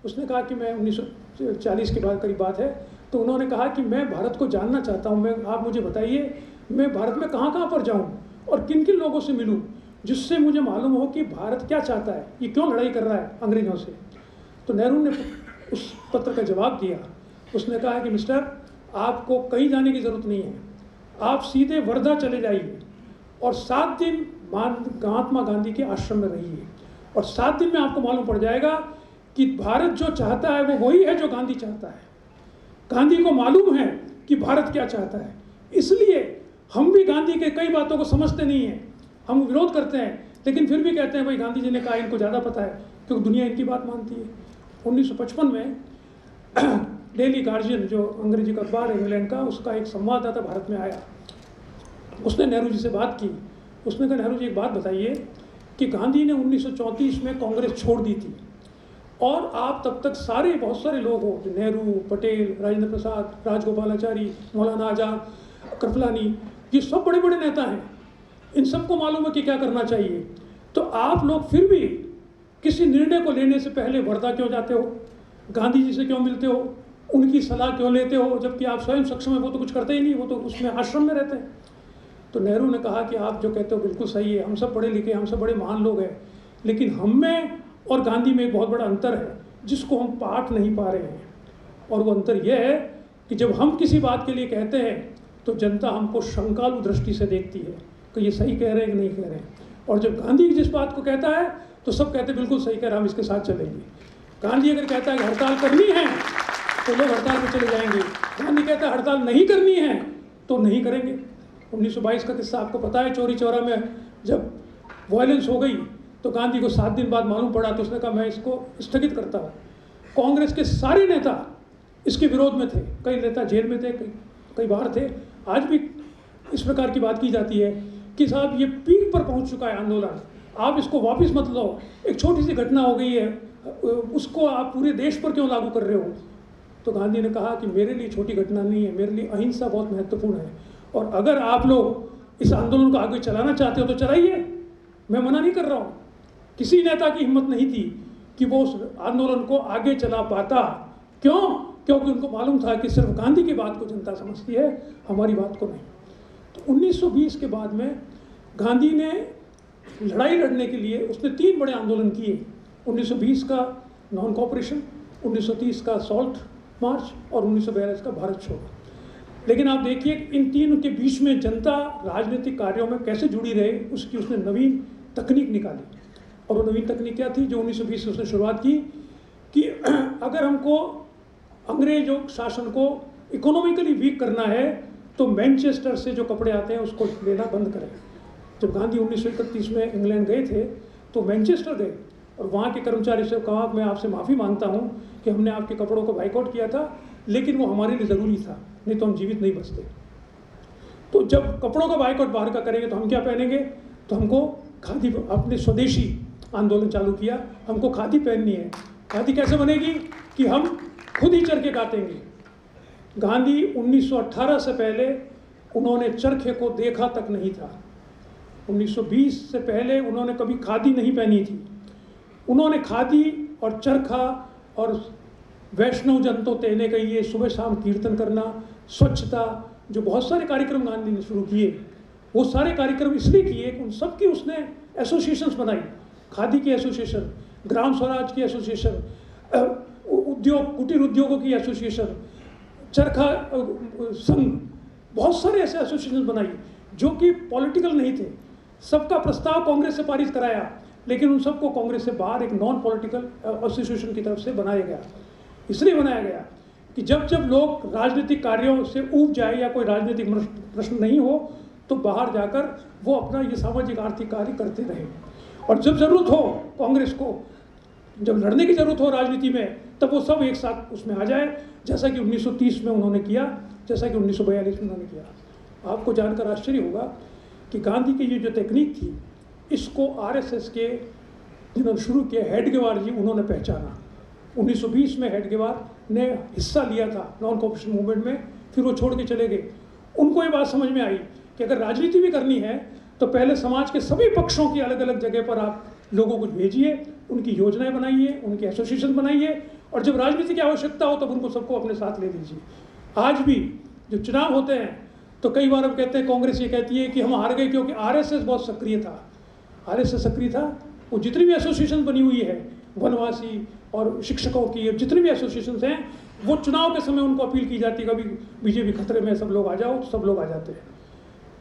उसने कहा कि मैं 1940 के बाद करीब बात है, तो उन्होंने कहा कि मैं भारत को जानना चाहता हूँ, आप मुझे बताइए मैं भारत में कहाँ पर जाऊँ और किन किन लोगों से मिलूँ, जिससे मुझे मालूम हो कि भारत क्या चाहता है, ये क्यों लड़ाई कर रहा है अंग्रेज़ों से। तो नेहरू ने उस पत्र का जवाब दिया। उसने कहा कि मिस्टर, आपको कहीं जाने की ज़रूरत नहीं है, आप सीधे वर्धा चले जाइए और 7 दिन महात्मा गांधी के आश्रम में रहिए, और 7 दिन में आपको मालूम पड़ जाएगा कि भारत जो चाहता है वो वही है जो गांधी चाहता है। गांधी को मालूम है कि भारत क्या चाहता है, इसलिए हम भी गांधी के कई बातों को समझते नहीं हैं, हम विरोध करते हैं, लेकिन फिर भी कहते हैं भाई गांधी जी ने कहा, इनको ज़्यादा पता है, क्योंकि दुनिया इनकी बात मानती है। 1955 में डेली गार्जियन जो अंग्रेजी का अखबार है इंग्लैंड का, उसका एक संवाददाता भारत में आया। उसने नेहरू जी से बात की। उसने कहा, नेहरू जी एक बात बताइए कि गांधी ने 1934 में कांग्रेस छोड़ दी थी, और आप तब तक बहुत सारे लोग हो, नेहरू, पटेल, राजेंद्र प्रसाद, राजगोपालाचारी, मौलाना आजाद, कृपलानी, ये सब बड़े बड़े नेता हैं, इन सबको मालूम है कि क्या करना चाहिए, तो आप लोग फिर भी किसी निर्णय को लेने से पहले वर्धा क्यों जाते हो, गांधी जी से क्यों मिलते हो, उनकी सलाह क्यों लेते हो, जबकि आप स्वयं सक्षम है, वो तो कुछ करते ही नहीं, वो तो उसमें आश्रम में रहते हैं। तो नेहरू ने कहा कि आप जो कहते हो बिल्कुल सही है, हम सब पढ़े लिखे, हम सब बड़े महान लोग हैं, लेकिन हम में और गांधी में एक बहुत बड़ा अंतर है जिसको हम पाट नहीं पा रहे हैं, और वो अंतर यह है कि जब हम किसी बात के लिए कहते हैं तो जनता हमको शंकालु दृष्टि से देखती है कि ये सही कह रहे हैं कि नहीं कह रहे हैं, और जब गांधी जिस बात को कहता है तो सब कहते हैं बिल्कुल सही कह रहा है, हम इसके साथ चलेंगे। गांधी अगर कहता है कि हड़ताल करनी है तो लोग हड़ताल पर चले जाएंगे, गांधी कहता है हड़ताल नहीं करनी है तो नहीं करेंगे। 1922 का किस्सा आपको पता है, चौरी चौरा में जब वायलेंस हो गई तो गांधी को 7 दिन बाद मालूम पड़ा, तो उसने कहा मैं इसको स्थगित करता हूँ। कांग्रेस के सारे नेता इसके विरोध में थे, कई नेता जेल में थे, कई बाहर थे। आज भी इस प्रकार की बात की जाती है कि साहब ये पीक पर पहुंच चुका है आंदोलन, आप इसको वापस मत लो, एक छोटी सी घटना हो गई है उसको आप पूरे देश पर क्यों लागू कर रहे हो। तो गांधी ने कहा कि मेरे लिए छोटी घटना नहीं है, मेरे लिए अहिंसा बहुत महत्वपूर्ण है, और अगर आप लोग इस आंदोलन को आगे चलाना चाहते हो तो चलाइए, मैं मना नहीं कर रहा हूँ। किसी नेता की हिम्मत नहीं थी कि वो उस आंदोलन को आगे चला पाता। क्यों? क्योंकि उनको मालूम था कि सिर्फ गांधी की बात को जनता समझती है, हमारी बात को नहीं। तो 1920 के बाद में गांधी ने लड़ाई लड़ने के लिए उसने 3 बड़े आंदोलन किए। 1920 का नॉन कोऑपरेशन, 1930 का सॉल्ट मार्च और 1942 का भारत छोड़ो। लेकिन आप देखिए इन 3 के बीच में जनता राजनीतिक कार्यों में कैसे जुड़ी रहे, उसकी उसने नवीन तकनीक निकाली। और वो नवीन तकनीक क्या थी जो 1920 से उसने शुरुआत की कि अगर हमको अंग्रेजों शासन को इकोनॉमिकली वीक करना है तो मैनचेस्टर से जो कपड़े आते हैं उसको लेना बंद करें। जब गांधी 1931 में इंग्लैंड गए थे तो मैनचेस्टर गए और वहाँ के कर्मचारी से कहा मैं आपसे माफ़ी मांगता हूँ कि हमने आपके कपड़ों को बाइकआउट किया था, लेकिन वो हमारे लिए ज़रूरी था, नहीं तो हम जीवित नहीं बचते। तो जब कपड़ों का बाइकआउट बाहर का करेंगे तो हम क्या पहनेंगे? तो हमको खादी, अपने स्वदेशी आंदोलन चालू किया, हमको खादी पहननी है। खादी कैसे बनेगी? कि हम खुद ही चरखे काटेंगे। गांधी 1918 से पहले उन्होंने चरखे को देखा तक नहीं था। 1920 से पहले उन्होंने कभी खादी नहीं पहनी थी। उन्होंने खादी और चरखा और वैष्णव जन तो तेने कहिए, सुबह शाम कीर्तन करना, स्वच्छता, जो बहुत सारे कार्यक्रम गांधी ने शुरू किए, वो सारे कार्यक्रम इसलिए किए कि उन सब की उसने एसोसिएशंस बनाई। खादी की एसोसिएशन, ग्राम स्वराज की एसोसिएशन, उद्योग, कुटीर उद्योगों की एसोसिएशन, चरखा संघ, बहुत सारे ऐसे एसोसिएशन बनाई जो कि पॉलिटिकल नहीं थे। सबका प्रस्ताव कांग्रेस से पारित कराया, लेकिन उन सबको कांग्रेस से बाहर एक नॉन पॉलिटिकल एसोसिएशन की तरफ से बनाया गया। इसलिए बनाया गया कि जब जब लोग राजनीतिक कार्यों से ऊब जाए या कोई राजनीतिक प्रश्न नहीं हो तो बाहर जाकर वो अपना ये सामाजिक आर्थिक कार्य करते रहे। और जब जरूरत हो कांग्रेस को, जब लड़ने की जरूरत हो राजनीति में, तब वो सब एक साथ उसमें आ जाए, जैसा कि 1930 में उन्होंने किया, जैसा कि 1942 में उन्होंने किया। आपको जानकर आश्चर्य होगा कि गांधी की ये जो टेक्निक थी, इसको आरएसएस के जिन्होंने शुरू किया, हेडगेवार जी, उन्होंने पहचाना। 1920 में हेडगेवार ने हिस्सा लिया था नॉन कॉपरेशन मूवमेंट में, फिर वो छोड़ के चले गए। उनको ये बात समझ में आई कि अगर राजनीति भी करनी है तो पहले समाज के सभी पक्षों की अलग अलग जगह पर आप लोगों को भेजिए, उनकी योजनाएं बनाइए, उनकी एसोसिएशन बनाइए, और जब राजनीति की आवश्यकता हो तब उनको सबको अपने साथ ले लीजिए। आज भी जो चुनाव होते हैं तो कई बार हम कहते हैं, कांग्रेस ये कहती है कि हम हार गए क्योंकि आरएसएस बहुत सक्रिय था। आरएसएस सक्रिय था, वो जितनी भी एसोसिएशन बनी हुई है, वनवासी और शिक्षकों की, जितनी भी एसोसिएशन हैं, वो चुनाव के समय उनको अपील की जाती है, कभी बीजेपी खतरे में, सब लोग आ जाओ, तो सब लोग आ जाते हैं।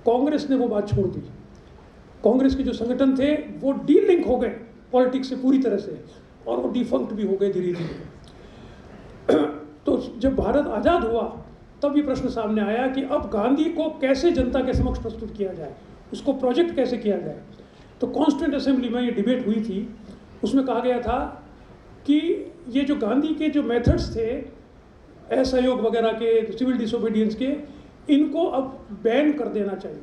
कांग्रेस ने वो बात छोड़ दी। कांग्रेस के जो संगठन थे वो डी लिंक हो गए पॉलिटिक्स से पूरी तरह से, और वो डिफंक्ट भी हो गए धीरे धीरे। तो जब भारत आज़ाद हुआ तब ये प्रश्न सामने आया कि अब गांधी को कैसे जनता के समक्ष प्रस्तुत किया जाए, उसको प्रोजेक्ट कैसे किया जाए। तो कॉन्स्टिट्यूंट असेंबली में ये डिबेट हुई थी, उसमें कहा गया था कि ये जो गांधी के जो मेथड्स थे, असहयोग वगैरह के, सिविल डिसोबीडियंस के, इनको अब बैन कर देना चाहिए,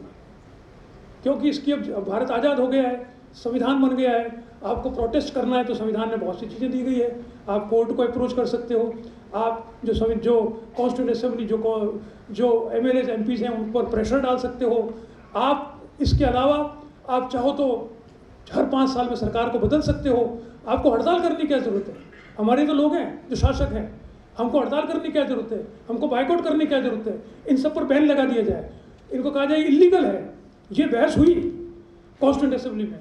क्योंकि इसकी अब भारत आज़ाद हो गया है, संविधान बन गया है। आपको प्रोटेस्ट करना है तो संविधान में बहुत सी चीज़ें दी गई है, आप कोर्ट को अप्रोच कर सकते हो, आप जो कॉन्स्टिट्यूंट असेंबली जो एमएलए एमपीज हैं उन पर प्रेशर डाल सकते हो। आप इसके अलावा आप चाहो तो हर 5 साल में सरकार को बदल सकते हो। आपको हड़ताल करने की क्या ज़रूरत है? हमारे तो लोग हैं जो शासक हैं, हमको हड़ताल करने की क्या ज़रूरत है? हमको बाइकआउट करने की क्या ज़रूरत है? इन सब पर बैन लगा दिया जाए, इनको कहा जाए इलीगल है। ये बहस हुई कॉन्स्टिट्यूंट असेंबली में,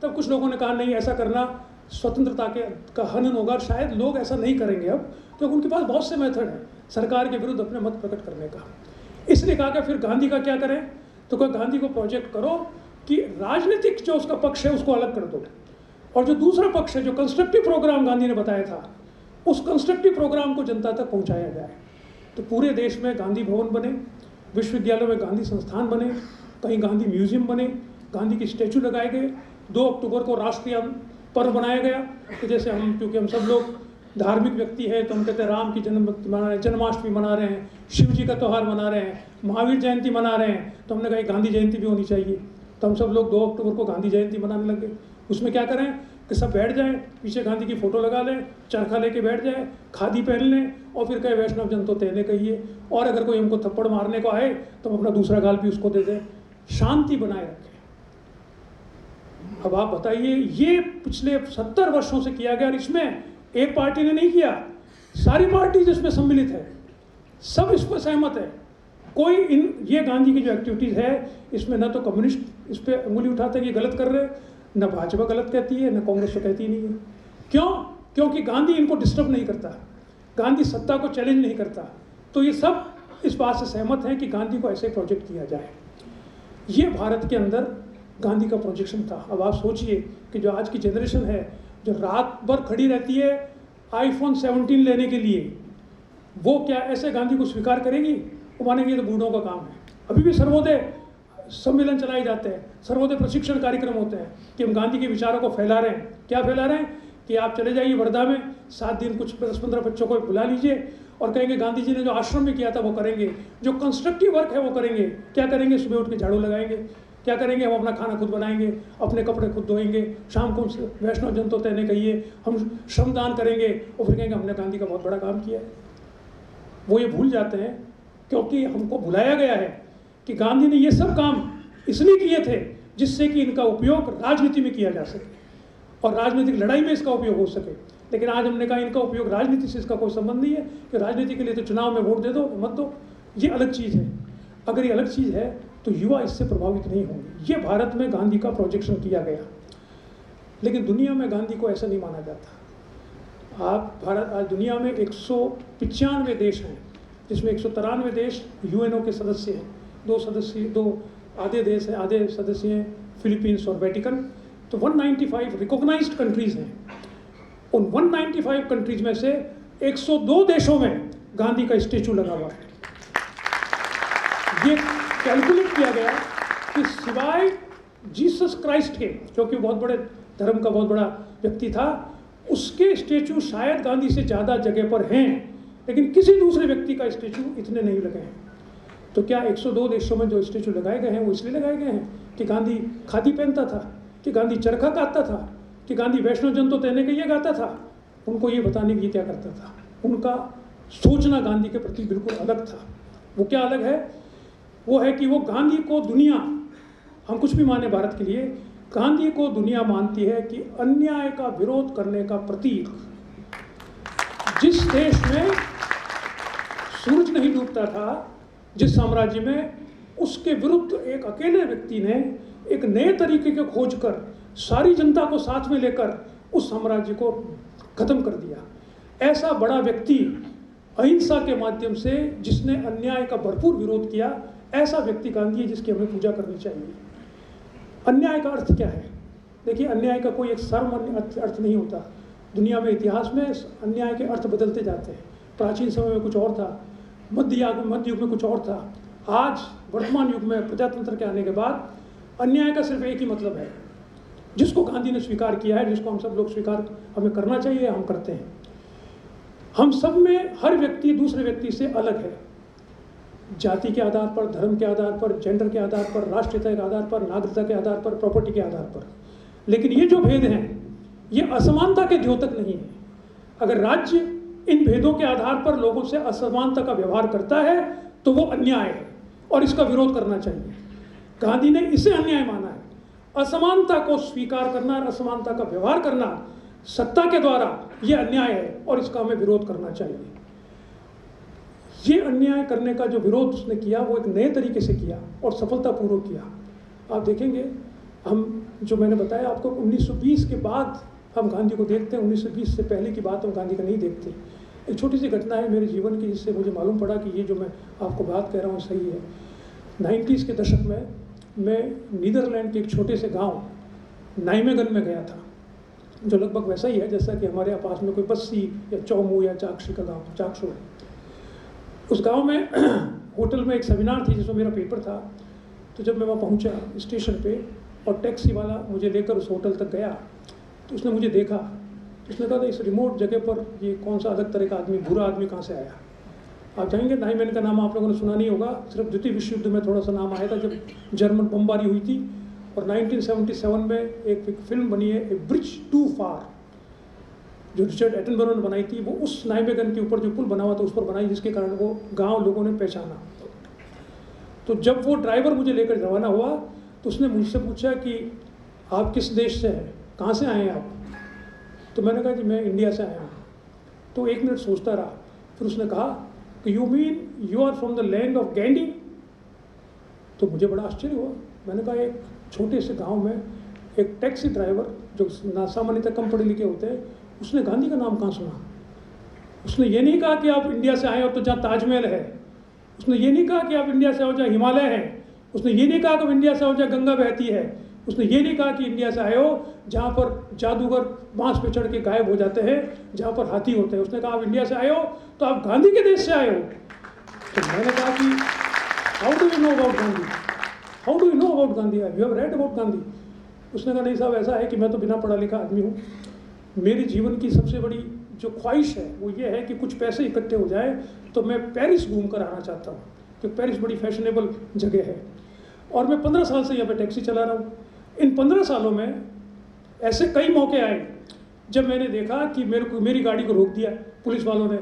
तब कुछ लोगों ने कहा नहीं, ऐसा करना स्वतंत्रता का हनन होगा, शायद लोग ऐसा नहीं करेंगे अब, क्योंकि उनके पास बहुत से मेथड हैं सरकार के विरुद्ध अपने मत प्रकट करने का। इसलिए कहा कि फिर गांधी का क्या करें, तो कहा गांधी को प्रोजेक्ट करो कि राजनीतिक जो उसका पक्ष है उसको अलग कर दो, और जो दूसरा पक्ष है, जो कंस्ट्रक्टिव प्रोग्राम गांधी ने बताया था, उस कंस्ट्रक्टिव प्रोग्राम को जनता तक पहुंचाया जाए। तो पूरे देश में गांधी भवन बने, विश्वविद्यालयों में गांधी संस्थान बने, कहीं गांधी म्यूजियम बने, गांधी की स्टैचू लगाए गए। 2 अक्टूबर को राष्ट्रीय पर्व बनाया गया, तो जैसे क्योंकि हम सब लोग धार्मिक व्यक्ति हैं तो हम कहते हैं राम की जन्माष्टमी मना रहे हैं, शिव जी का त्यौहार मना रहे हैं, महावीर जयंती मना रहे हैं, तो हमने कहा गांधी जयंती भी होनी चाहिए। तो हम सब लोग 2 अक्टूबर को गांधी जयंती मनाने लगे। उसमें क्या करें कि सब बैठ जाएं, पीछे गांधी की फ़ोटो लगा लें, चरखा लेके बैठ जाएं, खादी पहन लें, और फिर कहे वैष्णव जन तो तेने कहिए, और अगर कोई हमको थप्पड़ मारने को आए तो हम अपना दूसरा गाल भी उसको दे दें। शांति बनाए रखें। अब आप बताइए, ये पिछले 70 वर्षों से किया गया, और इसमें एक पार्टी ने नहीं किया, सारी पार्टी जिसमें सम्मिलित है, सब इस पर सहमत है। कोई ये गांधी की जो एक्टिविटीज़ है, इसमें न तो कम्युनिस्ट इस पर उंगली उठाते कि गलत कर रहे, न भाजपा गलत कहती है, न कांग्रेस तो कहती नहीं है। क्यों? क्योंकि गांधी इनको डिस्टर्ब नहीं करता, गांधी सत्ता को चैलेंज नहीं करता। तो ये सब इस बात से सहमत हैं कि गांधी को ऐसे प्रोजेक्ट किया जाए। ये भारत के अंदर गांधी का प्रोजेक्शन था। अब आप सोचिए कि जो आज की जनरेशन है, जो रात भर खड़ी रहती है आईफोन 17 लेने के लिए, वो क्या ऐसे गांधी को स्वीकार करेगी? वो मानेंगे तो बूढ़ों का काम है। अभी भी सर्वोदय सम्मेलन चलाए जाते हैं, सर्वोदय प्रशिक्षण कार्यक्रम होते हैं कि हम गांधी के विचारों को फैला रहे हैं। क्या फैला रहे हैं कि आप चले जाइए वर्धा में, 7 दिन कुछ 10-15 बच्चों को बुला लीजिए और कहेंगे गांधी जी ने जो आश्रम में किया था वो करेंगे, जो कंस्ट्रक्टिव वर्क है वो करेंगे। क्या करेंगे? सुबह उठ के झाड़ू लगाएंगे। क्या करेंगे? हम अपना खाना खुद बनाएंगे, अपने कपड़े खुद धोएंगे, शाम को वैष्णव जन तो तैने कहिए, हम श्रमदान करेंगे और फिर कहेंगे हमने गांधी का बहुत बड़ा काम किया है। वो ये भूल जाते हैं क्योंकि हमको भुलाया गया है कि गांधी ने ये सब काम इसलिए किए थे जिससे कि इनका उपयोग राजनीति में किया जा सके और राजनीतिक लड़ाई में इसका उपयोग हो सके। लेकिन आज हमने कहा इनका उपयोग राजनीति से इसका कोई संबंध नहीं है कि राजनीति के लिए तो चुनाव में वोट दे दो, मत दो, ये अलग चीज़ है। अगर ये अलग चीज़ है तो युवा इससे प्रभावित नहीं होंगे। ये भारत में गांधी का प्रोजेक्शन किया गया, लेकिन दुनिया में गांधी को ऐसा नहीं माना जाता। आप भारत आज दुनिया में 195 देश हैं, जिसमें 193 देश यूएनओ के सदस्य हैं, दो आधे देश हैं, आधे सदस्य हैं फिलीपींस और वेटिकन। तो 195 रिकॉग्नाइज्ड कंट्रीज़ हैं। उन 195 कंट्रीज में से 102 देशों में गांधी का स्टेचू लगा हुआ है। ये कैलकुलेट किया गया कि सिवाय जीसस क्राइस्ट के, जो कि बहुत बड़े धर्म का बहुत बड़ा व्यक्ति था, उसके स्टेचू शायद गांधी से ज़्यादा जगह पर हैं, लेकिन किसी दूसरे व्यक्ति का स्टेचू इतने नहीं लगे हैं। तो क्या 102 देशों में जो स्टेचू लगाए गए हैं वो इसलिए लगाए गए हैं कि गांधी खादी पहनता था, कि गांधी चरखा काटता था, कि गांधी वैष्णव जन तो तैने कहिए गाता था? उनको ये बताने की क्या करता था। उनका सोचना गांधी के प्रति बिल्कुल अलग था। वो क्या अलग है? वो है कि वो गांधी को दुनिया, हम कुछ भी माने भारत के लिए, गांधी को दुनिया मानती है कि अन्याय का विरोध करने का प्रतीक। जिस देश में सूरज नहीं डूबता था, जिस साम्राज्य में, उसके विरुद्ध एक अकेले व्यक्ति ने एक नए तरीके की खोज कर सारी जनता को साथ में लेकर उस साम्राज्य को खत्म कर दिया। ऐसा बड़ा व्यक्ति अहिंसा के माध्यम से जिसने अन्याय का भरपूर विरोध किया, ऐसा व्यक्ति गांधी है जिसकी हमें पूजा करनी चाहिए। अन्याय का अर्थ क्या है? देखिए, अन्याय का कोई एक सामान्य अर्थ नहीं होता। दुनिया में, इतिहास में अन्याय के अर्थ बदलते जाते हैं। प्राचीन समय में कुछ और था, मध्य युग में कुछ और था। आज वर्तमान युग में प्रजातंत्र के आने के बाद अन्याय का सिर्फ एक ही मतलब है, जिसको गांधी ने स्वीकार किया है, जिसको हम सब लोग स्वीकार हमें करना चाहिए, हम करते हैं। हम सब में हर व्यक्ति दूसरे व्यक्ति से अलग है, जाति के आधार पर, धर्म के आधार पर, जेंडर के आधार पर, राष्ट्रीयता के आधार पर, नागरिकता के आधार पर, प्रॉपर्टी के आधार पर। लेकिन ये जो भेद हैं, ये असमानता के द्योतक नहीं है। अगर राज्य इन भेदों के आधार पर लोगों से असमानता का व्यवहार करता है तो वो अन्याय है और इसका विरोध करना चाहिए। गांधी ने इसे अन्याय माना है। असमानता को स्वीकार करना, असमानता का व्यवहार करना सत्ता के द्वारा, ये अन्याय है और इसका हमें विरोध करना चाहिए। ये अन्याय करने का जो विरोध उसने किया वो एक नए तरीके से किया और सफलतापूर्वक किया। आप देखेंगे, हम जो मैंने बताया आपको, 1920 के बाद हम गांधी को देखते हैं, 1920 से पहले की बात हम गांधी का नहीं देखते। एक छोटी सी घटना है मेरे जीवन की, जिससे मुझे मालूम पड़ा कि ये जो मैं आपको बात कह रहा हूँ सही है। 90s के दशक में मैं नीदरलैंड के एक छोटे से गांव नाइमेगन में गया था, जो लगभग वैसा ही है जैसा कि हमारे यहाँ पास में कोई बस्सी या चौमू या चाकशी का गाँव, चाकशो है। उस गांव में होटल में एक सेमिनार थी जिसमें मेरा पेपर था। तो जब मैं वहाँ पहुँचा स्टेशन पे और टैक्सी वाला मुझे लेकर उस होटल तक गया, तो उसने मुझे देखा। उसने कहा था, इस रिमोट जगह पर ये कौन सा अलग तरह का आदमी, बुरा आदमी कहाँ से आया? आप जाएंगे, नाइमैन का नाम आप लोगों ने सुना नहीं होगा, सिर्फ द्वितीय विश्व युद्ध में थोड़ा सा नाम आया था जब जर्मन बमबारी हुई थी। और 1977 में एक फिल्म बनी है, ए ब्रिज टू फार, जो रिचर्ड एटनबरो ने बनाई थी। वो उस नाइमेगन के ऊपर जो पुल बना हुआ था उस पर बनाई, जिसके कारण वो गाँव लोगों ने पहचाना। तो जब वो ड्राइवर मुझे लेकर रवाना हुआ तो उसने मुझसे पूछा कि आप किस देश से हैं, कहाँ से आए हैं आप? तो मैंने कहा कि मैं इंडिया से आया हूँ। तो 1 मिनट सोचता रहा, फिर उसने कहा कि you mean you are from the land of Gandhi? तो मुझे बड़ा आश्चर्य हुआ। मैंने कहा, एक छोटे से गांव में एक टैक्सी ड्राइवर जो सामान्यतः कम पढ़े लिखे होते हैं, उसने गांधी का नाम कहाँ सुना? उसने ये नहीं कहा कि आप इंडिया से आए हो तो जहाँ ताजमहल है, उसने ये नहीं कहा कि आप इंडिया से आओ जहाँ हिमालय है, उसने ये नहीं कहा कि आप इंडिया से आओ जहाँ गंगा बहती है, उसने ये नहीं कहा कि इंडिया से आए हो जहाँ पर जादूगर बांस पे चढ़ के गायब हो जाते हैं, जहाँ पर हाथी होते हैं। उसने कहा आप इंडिया से आए हो तो आप गांधी के देश से आए हो। तो मैंने कहा कि how do you know about Gandhi, how do you know about Gandhi, you have read about Gandhi? उसने कहा, नहीं साहब, ऐसा है कि मैं तो बिना पढ़ा लिखा आदमी हूँ। मेरे जीवन की सबसे बड़ी जो ख्वाहिश है वो ये है कि कुछ पैसे इकट्ठे हो जाए तो मैं पेरिस घूम कर आना चाहता हूँ, क्योंकि पेरिस बड़ी फैशनेबल जगह है। और मैं 15 साल से यहाँ पे टैक्सी चला रहा हूँ। इन 15 सालों में ऐसे कई मौके आए जब मैंने देखा कि मेरी गाड़ी को रोक दिया पुलिस वालों ने,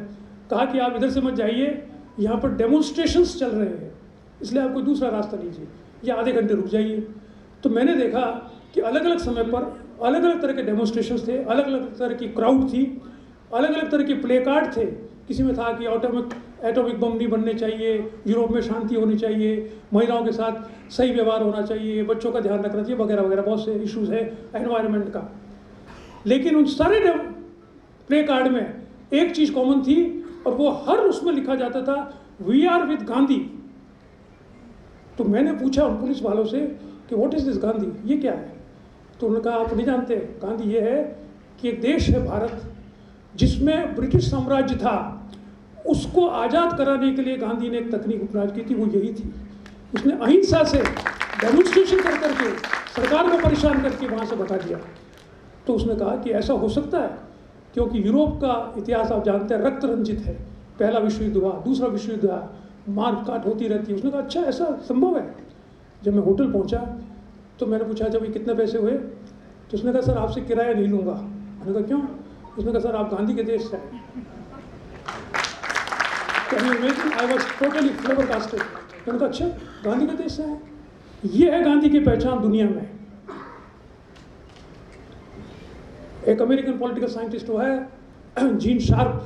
कहा कि आप इधर से मत जाइए, यहाँ पर डेमोन्स्ट्रेशंस चल रहे हैं, इसलिए आप कोई दूसरा रास्ता लीजिए या आधे घंटे रुक जाइए। तो मैंने देखा कि अलग अलग समय पर अलग अलग तरह के डेमोन्स्ट्रेशंस थे, अलग अलग तरह की क्राउड थी, अलग अलग तरह के प्ले कार्ड थे। किसी में था कि एटॉमिक बम नहीं बनने चाहिए, यूरोप में शांति होनी चाहिए, महिलाओं के साथ सही व्यवहार होना चाहिए, बच्चों का ध्यान रखना चाहिए, वगैरह वगैरह बहुत से इश्यूज है एनवायरनमेंट का। लेकिन उन सारे प्ले कार्ड में एक चीज़ कॉमन थी, और वो हर उसमें लिखा जाता था वी आर विद गांधी। तो मैंने पूछा उन पुलिस वालों से कि व्हाट इज़ दिस गांधी, ये क्या है? तो उन्होंने कहा आप नहीं जानते, गांधी ये है कि एक देश है भारत जिसमें ब्रिटिश साम्राज्य था, उसको आज़ाद कराने के लिए गांधी ने एक तकनीक अपनाज की थी, वो यही थी। उसने अहिंसा से डेमोन्स्ट्रेशन कर करके सरकार को परेशान करके वहाँ से भगा दिया। तो उसने कहा कि ऐसा हो सकता है, क्योंकि यूरोप का इतिहास आप जानते हैं रक्त रंजित है, पहला विश्व युद्ध हुआ, दूसरा विश्व युद्ध हुआ, मार काट होती रहती है। उसने कहा अच्छा ऐसा संभव है। जब मैं होटल पहुंचा तो मैंने पूछा जब ये कितने पैसे हुए? तो उसने कहा सर आपसे किराया नहीं लूँगा। मैंने कहा क्यों? उसने कहा सर आप गांधी के देश से आए। I was totally flabbergasted. मैंने कहा अच्छा गांधी के देश से आए, ये है गांधी की पहचान दुनिया में। एक अमेरिकन पॉलिटिकल साइंटिस्ट हुआ है जीन शार्प,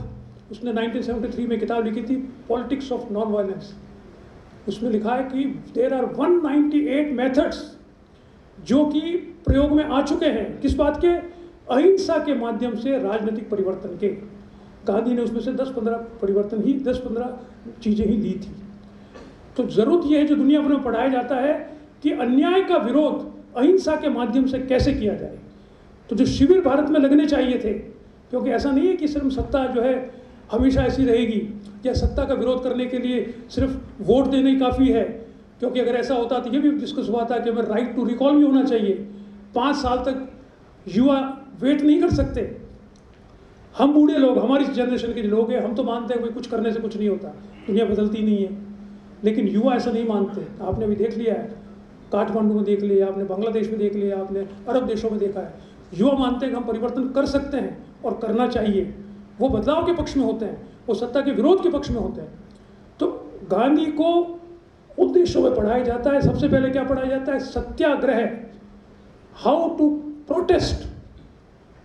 उसने 1973 में किताब लिखी थी पॉलिटिक्स ऑफ नॉन वायलेंस। उसमें लिखा है कि देयर आर 198 मेथड्स जो कि प्रयोग में आ चुके हैं, किस बात के? अहिंसा के माध्यम से राजनीतिक परिवर्तन के। गांधी ने उसमें से 10-15 चीज़ें ही ली थी। तो ज़रूरत यह है जो दुनिया भर में पढ़ाया जाता है कि अन्याय का विरोध अहिंसा के माध्यम से कैसे किया जाए। तो जो शिविर भारत में लगने चाहिए थे, क्योंकि ऐसा नहीं है कि सिर्फ सत्ता जो है हमेशा ऐसी रहेगी, या सत्ता का विरोध करने के लिए सिर्फ वोट देना ही काफ़ी है। क्योंकि अगर ऐसा होता तो ये भी डिस्कस हुआ था कि हमें राइट टू रिकॉल भी होना चाहिए। 5 साल तक युवा वेट नहीं कर सकते। हम बूढ़े लोग, हमारी जनरेशन के लोग हैं, हम तो मानते हैं भाई कुछ करने से कुछ नहीं होता, दुनिया बदलती नहीं है। लेकिन युवा ऐसा नहीं मानते। आपने अभी देख लिया है, काठमांडू में देख लिया आपने, बांग्लादेश में देख लिया आपने, अरब देशों में देखा है। युवा मानते हैं कि हम परिवर्तन कर सकते हैं और करना चाहिए। वो बदलाव के पक्ष में होते हैं, वो सत्ता के विरोध के पक्ष में होते हैं। तो गांधी को उद्देश्यों में पढ़ाया जाता है। सबसे पहले क्या पढ़ाया जाता है? सत्याग्रह, हाउ टू प्रोटेस्ट,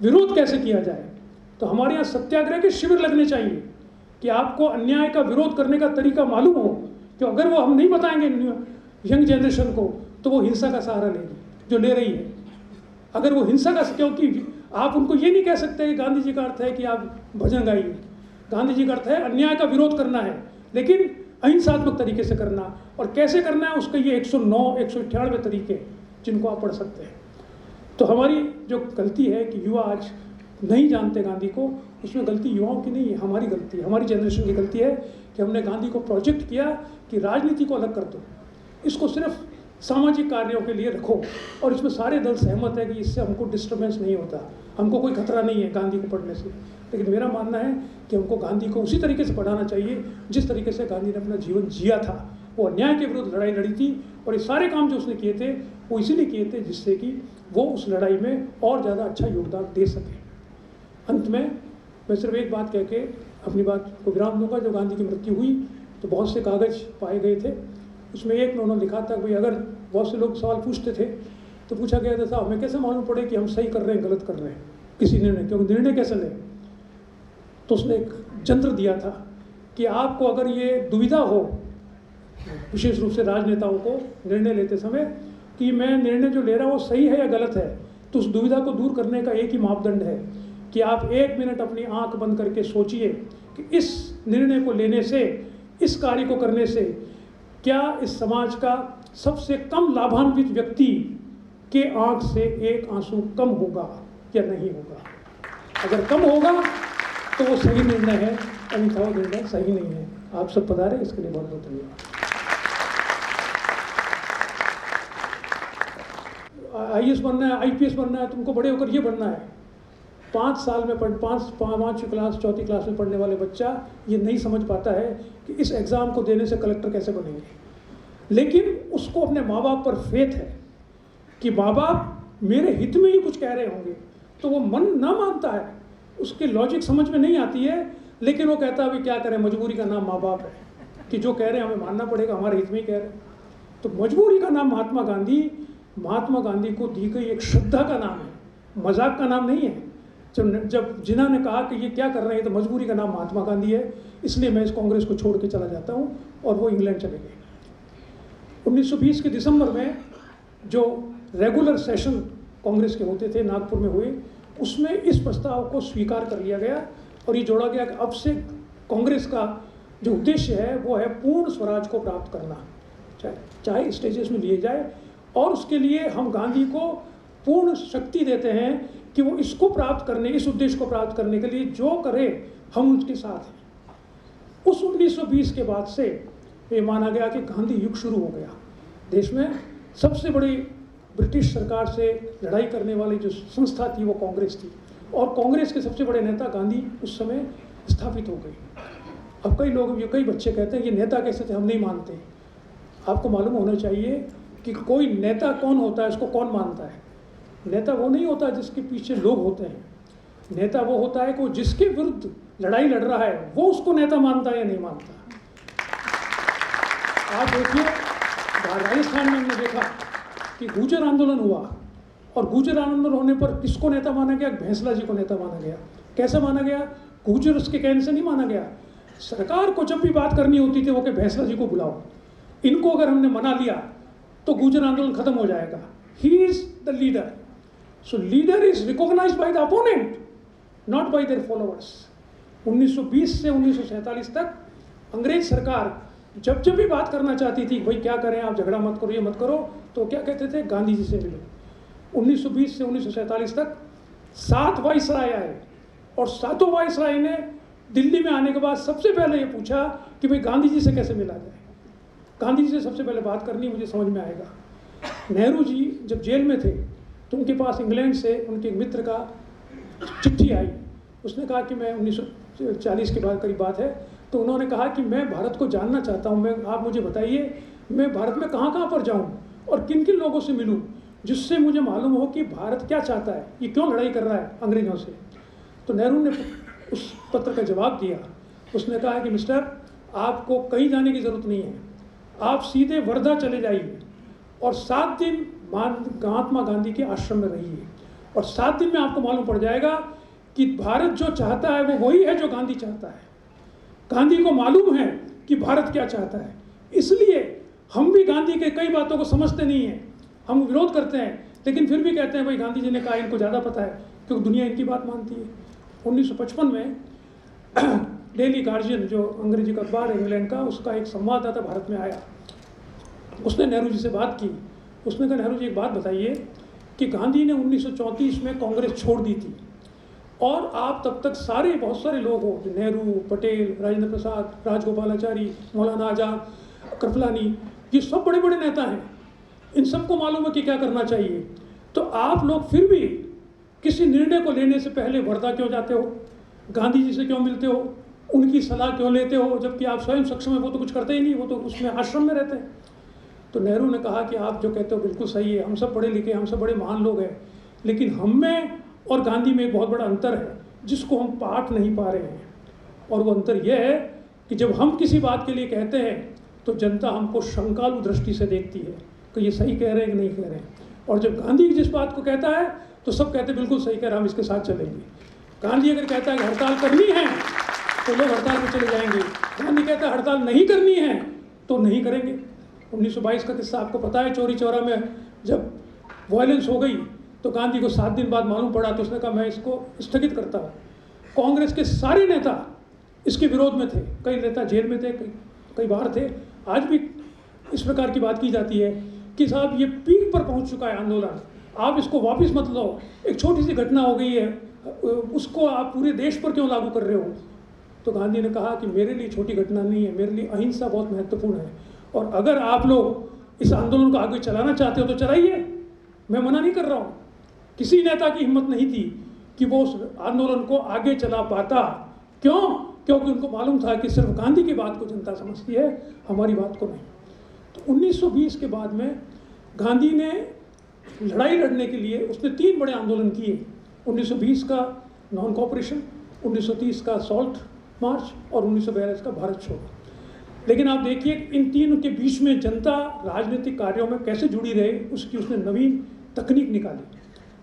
विरोध कैसे किया जाए। तो हमारे यहाँ सत्याग्रह के शिविर लगने चाहिए कि आपको अन्याय का विरोध करने का तरीका मालूम हो। कि अगर वो हम नहीं बताएंगे यंग जनरेशन को, तो वो हिंसा का सहारा लेगी, जो ले रही है। अगर वो हिंसा का, क्योंकि आप उनको ये नहीं कह सकते कि गांधी जी का अर्थ है कि आप भजन गाइए। गांधी जी का अर्थ है अन्याय का विरोध करना है, लेकिन अहिंसात्मक तरीके से करना। और कैसे करना है उसके ये 198 तरीके जिनको आप पढ़ सकते हैं। तो हमारी जो गलती है कि युवा आज नहीं जानते गांधी को, उसमें गलती युवाओं की नहीं है, हमारी गलती है, हमारी जनरेशन की गलती है कि हमने गांधी को प्रोजेक्ट किया कि राजनीति को अलग कर दो, इसको सिर्फ सामाजिक कार्यों के लिए रखो। और इसमें सारे दल सहमत है कि इससे हमको डिस्टर्बेंस नहीं होता, हमको कोई खतरा नहीं है गांधी को पढ़ने से। लेकिन मेरा मानना है कि हमको गांधी को उसी तरीके से पढ़ाना चाहिए जिस तरीके से गांधी ने अपना जीवन जिया था। वो अन्याय के विरुद्ध लड़ाई लड़ी थी, और ये सारे काम जो उसने किए थे वो इसीलिए किए थे जिससे कि वो उस लड़ाई में और ज़्यादा अच्छा योगदान दे सके। अंत में मैं सिर्फ एक बात कह के अपनी बात को विराम दूंगा। जब गांधी की मृत्यु हुई तो बहुत से कागज़ पाए गए थे। उसमें एक में उन्होंने लिखा था भाई, अगर बहुत से लोग सवाल पूछते थे तो पूछा गया था साहब हमें कैसे मालूम पड़े कि हम सही कर रहे हैं गलत कर रहे हैं किसी निर्णय, क्योंकि निर्णय कैसे लें। तो उसने एक यंत्र दिया था कि आपको अगर ये दुविधा हो, विशेष रूप से राजनेताओं को निर्णय लेते समय, कि मैं निर्णय जो ले रहा हूँ सही है या गलत है, तो उस दुविधा को दूर करने का एक ही मापदंड है कि आप 1 मिनट अपनी आंख बंद करके सोचिए कि इस निर्णय को लेने से, इस कार्य को करने से क्या इस समाज का सबसे कम लाभान्वित व्यक्ति के आंख से एक आंसू कम होगा या नहीं होगा। अगर कम होगा तो वो सही निर्णय है, अन्यथा वो निर्णय सही नहीं है। आप सब पधारे, इसके लिए बहुत बहुत धन्यवाद। IAS बनना है, IPS बनना है, तुमको बड़े होकर ये बनना है, पाँचवीं क्लास चौथी क्लास में पढ़ने वाले बच्चा ये नहीं समझ पाता है कि इस एग्ज़ाम को देने से कलेक्टर कैसे बनेंगे, लेकिन उसको अपने माँ बाप पर फेथ है कि माँ बाप मेरे हित में ही कुछ कह रहे होंगे, तो वो मन ना मानता है, उसकी लॉजिक समझ में नहीं आती है, लेकिन वो कहता है अभी क्या करें, मजबूरी का नाम माँ बाप है कि जो कह रहे हैं हमें मानना पड़ेगा, हमारे हित में ही कह रहे हैं। तो मजबूरी का नाम महात्मा गांधी को दी गई एक श्रद्धा का नाम है, मजाक का नाम नहीं है। जब जिन्हा ने कहा कि ये क्या कर रहे हैं, तो मजबूरी का नाम महात्मा गांधी है, इसलिए मैं इस कांग्रेस को छोड़ के चला जाता हूँ, और वो इंग्लैंड चले गए। 1920 के दिसंबर में जो रेगुलर सेशन कांग्रेस के होते थे नागपुर में हुए, उसमें इस प्रस्ताव को स्वीकार कर लिया गया और ये जोड़ा गया कि अब से कांग्रेस का जो उद्देश्य है वो है पूर्ण स्वराज को प्राप्त करना, चाहे स्टेजेस में लिए जाए, और उसके लिए हम गांधी को पूर्ण शक्ति देते हैं कि वो इसको प्राप्त करने, इस उद्देश्य को प्राप्त करने के लिए जो करे हम उसके साथ हैं। उस 1920 के बाद से ये माना गया कि गांधी युग शुरू हो गया। देश में सबसे बड़ी ब्रिटिश सरकार से लड़ाई करने वाली जो संस्था थी वो कांग्रेस थी, और कांग्रेस के सबसे बड़े नेता गांधी उस समय स्थापित हो गए। अब कई बच्चे कहते हैं कि नेता कैसे थे, हम नहीं मानते। आपको मालूम होना चाहिए कि कोई नेता कौन होता है, उसको कौन मानता है। नेता वो नहीं होता जिसके पीछे लोग होते हैं, नेता वो होता है कि जिसके विरुद्ध लड़ाई लड़ रहा है वो उसको नेता मानता है या नहीं मानता। आप देखिए, राजस्थान में हमने देखा कि गुर्जर आंदोलन हुआ, और गुर्जर आंदोलन होने पर किसको नेता माना गया? भैंसला जी को नेता माना गया। कैसे माना गया? गुर्जर उसके कहने से नहीं माना गया। सरकार को जब भी बात करनी होती थी वो कि भैंसला जी को बुलाओ, इनको अगर हमने मना लिया तो गुर्जर आंदोलन खत्म हो जाएगा। He is the leader, so leader is recognised by the opponent, not by their followers. 1920 से 1947 तक अंग्रेज सरकार जब भी बात करना चाहती थी, भाई क्या करें, आप झगड़ा मत करो, ये मत करो, तो क्या कहते थे? गांधी जी से मिलो। 1920 से 1947 तक 7 वाइसराय आए, और 7 वाइसराय ने दिल्ली में आने के बाद सबसे पहले ये पूछा कि भाई गांधी जी से कैसे मिला जाए। गांधी जी से सबसे पहले बात करनी, मुझे समझ में आएगा। नेहरू जी जब जेल में थे तो उनके पास इंग्लैंड से उनके एक मित्र का चिट्ठी आई। उसने कहा कि मैं 1940 के बाद करीब बात है, तो उन्होंने कहा कि मैं भारत को जानना चाहता हूँ, आप मुझे बताइए मैं भारत में कहाँ पर जाऊँ और किन किन लोगों से मिलूँ, जिससे मुझे मालूम हो कि भारत क्या चाहता है, ये क्यों लड़ाई कर रहा है अंग्रेज़ों से। तो नेहरू ने उस पत्र का जवाब दिया। उसने कहा कि मिस्टर, आपको कहीं जाने की ज़रूरत नहीं है, आप सीधे वर्धा चले जाइए और 7 दिन महात्मा गांधी के आश्रम में रहिए, और 7 दिन में आपको मालूम पड़ जाएगा कि भारत जो चाहता है वो वही है जो गांधी चाहता है। गांधी को मालूम है कि भारत क्या चाहता है, इसलिए हम भी गांधी के कई बातों को समझते नहीं हैं, हम विरोध करते हैं, लेकिन फिर भी कहते हैं भाई गांधी जी ने कहा, इनको ज़्यादा पता है, क्योंकि दुनिया इनकी बात मानती है। 1955 में डेली गार्जियन जो अंग्रेजी का अखबार है इंग्लैंड का, उसका एक संवाददाता भारत में आया। उसने नेहरू जी से बात की। उसने कहा, नेहरू जी एक बात बताइए कि गांधी ने 1934 में कांग्रेस छोड़ दी थी, और आप तब तक बहुत सारे लोग हो, नेहरू, पटेल, राजेंद्र प्रसाद, राजगोपालाचारी, मौलाना आजाद, कृपलानी, ये सब बड़े बड़े नेता हैं, इन सबको मालूम है कि क्या करना चाहिए, तो आप लोग फिर भी किसी निर्णय को लेने से पहले वर्धा क्यों जाते हो, गांधी जी से क्यों मिलते हो, उनकी सलाह क्यों लेते हो, जबकि आप स्वयं सक्षम है, वो तो कुछ करते ही नहीं, वो तो उसमें आश्रम में रहते हैं। तो नेहरू ने कहा कि आप जो कहते हो बिल्कुल सही है, हम सब पढ़े लिखे, हम सब बड़े महान लोग हैं, लेकिन हम में और गांधी में एक बहुत बड़ा अंतर है जिसको हम पाट नहीं पा रहे हैं, और वो अंतर यह है कि जब हम किसी बात के लिए कहते हैं तो जनता हमको शंकालु दृष्टि से देखती है कि ये सही कह रहे हैं कि नहीं कह रहे हैं, और जब गांधी जिस बात को कहता है तो सब कहते हैं बिल्कुल सही कह रहा, हम इसके साथ चलेंगे। गांधी अगर कहता है कि हड़ताल करनी है तो लोग हड़ताल में चले जाएंगे, गांधी कहता है हड़ताल नहीं करनी है तो नहीं करेंगे। 1922 का किस्सा आपको पता है, चौरी चौरा में जब वायलेंस हो गई तो गांधी को 7 दिन बाद मालूम पड़ा, तो उसने कहा मैं इसको स्थगित करता हूँ। कांग्रेस के सारे नेता इसके विरोध में थे, कई नेता जेल में थे, कई बाहर थे। आज भी इस प्रकार की बात की जाती है कि साहब ये पीक पर पहुंच चुका है आंदोलन, आप इसको वापस मत लो, एक छोटी सी घटना हो गई है उसको आप पूरे देश पर क्यों लागू कर रहे हो। तो गांधी ने कहा कि मेरे लिए छोटी घटना नहीं है, मेरे लिए अहिंसा बहुत महत्वपूर्ण है, और अगर आप लोग इस आंदोलन को आगे चलाना चाहते हो तो चलाइए, मैं मना नहीं कर रहा हूँ। किसी नेता की हिम्मत नहीं थी कि वो उस आंदोलन को आगे चला पाता। क्यों? क्योंकि उनको मालूम था कि सिर्फ गांधी की बात को जनता समझती है, हमारी बात को नहीं। तो 1920 के बाद में गांधी ने लड़ाई लड़ने के लिए उसने 3 बड़े आंदोलन किए। 1920 का नॉन कोऑपरेशन, 1930 का सॉल्ट मार्च और 1942 का भारत छोड़ो। लेकिन आप देखिए इन 3 के बीच में जनता राजनीतिक कार्यों में कैसे जुड़ी रहे, उसकी उसने नवीन तकनीक निकाली।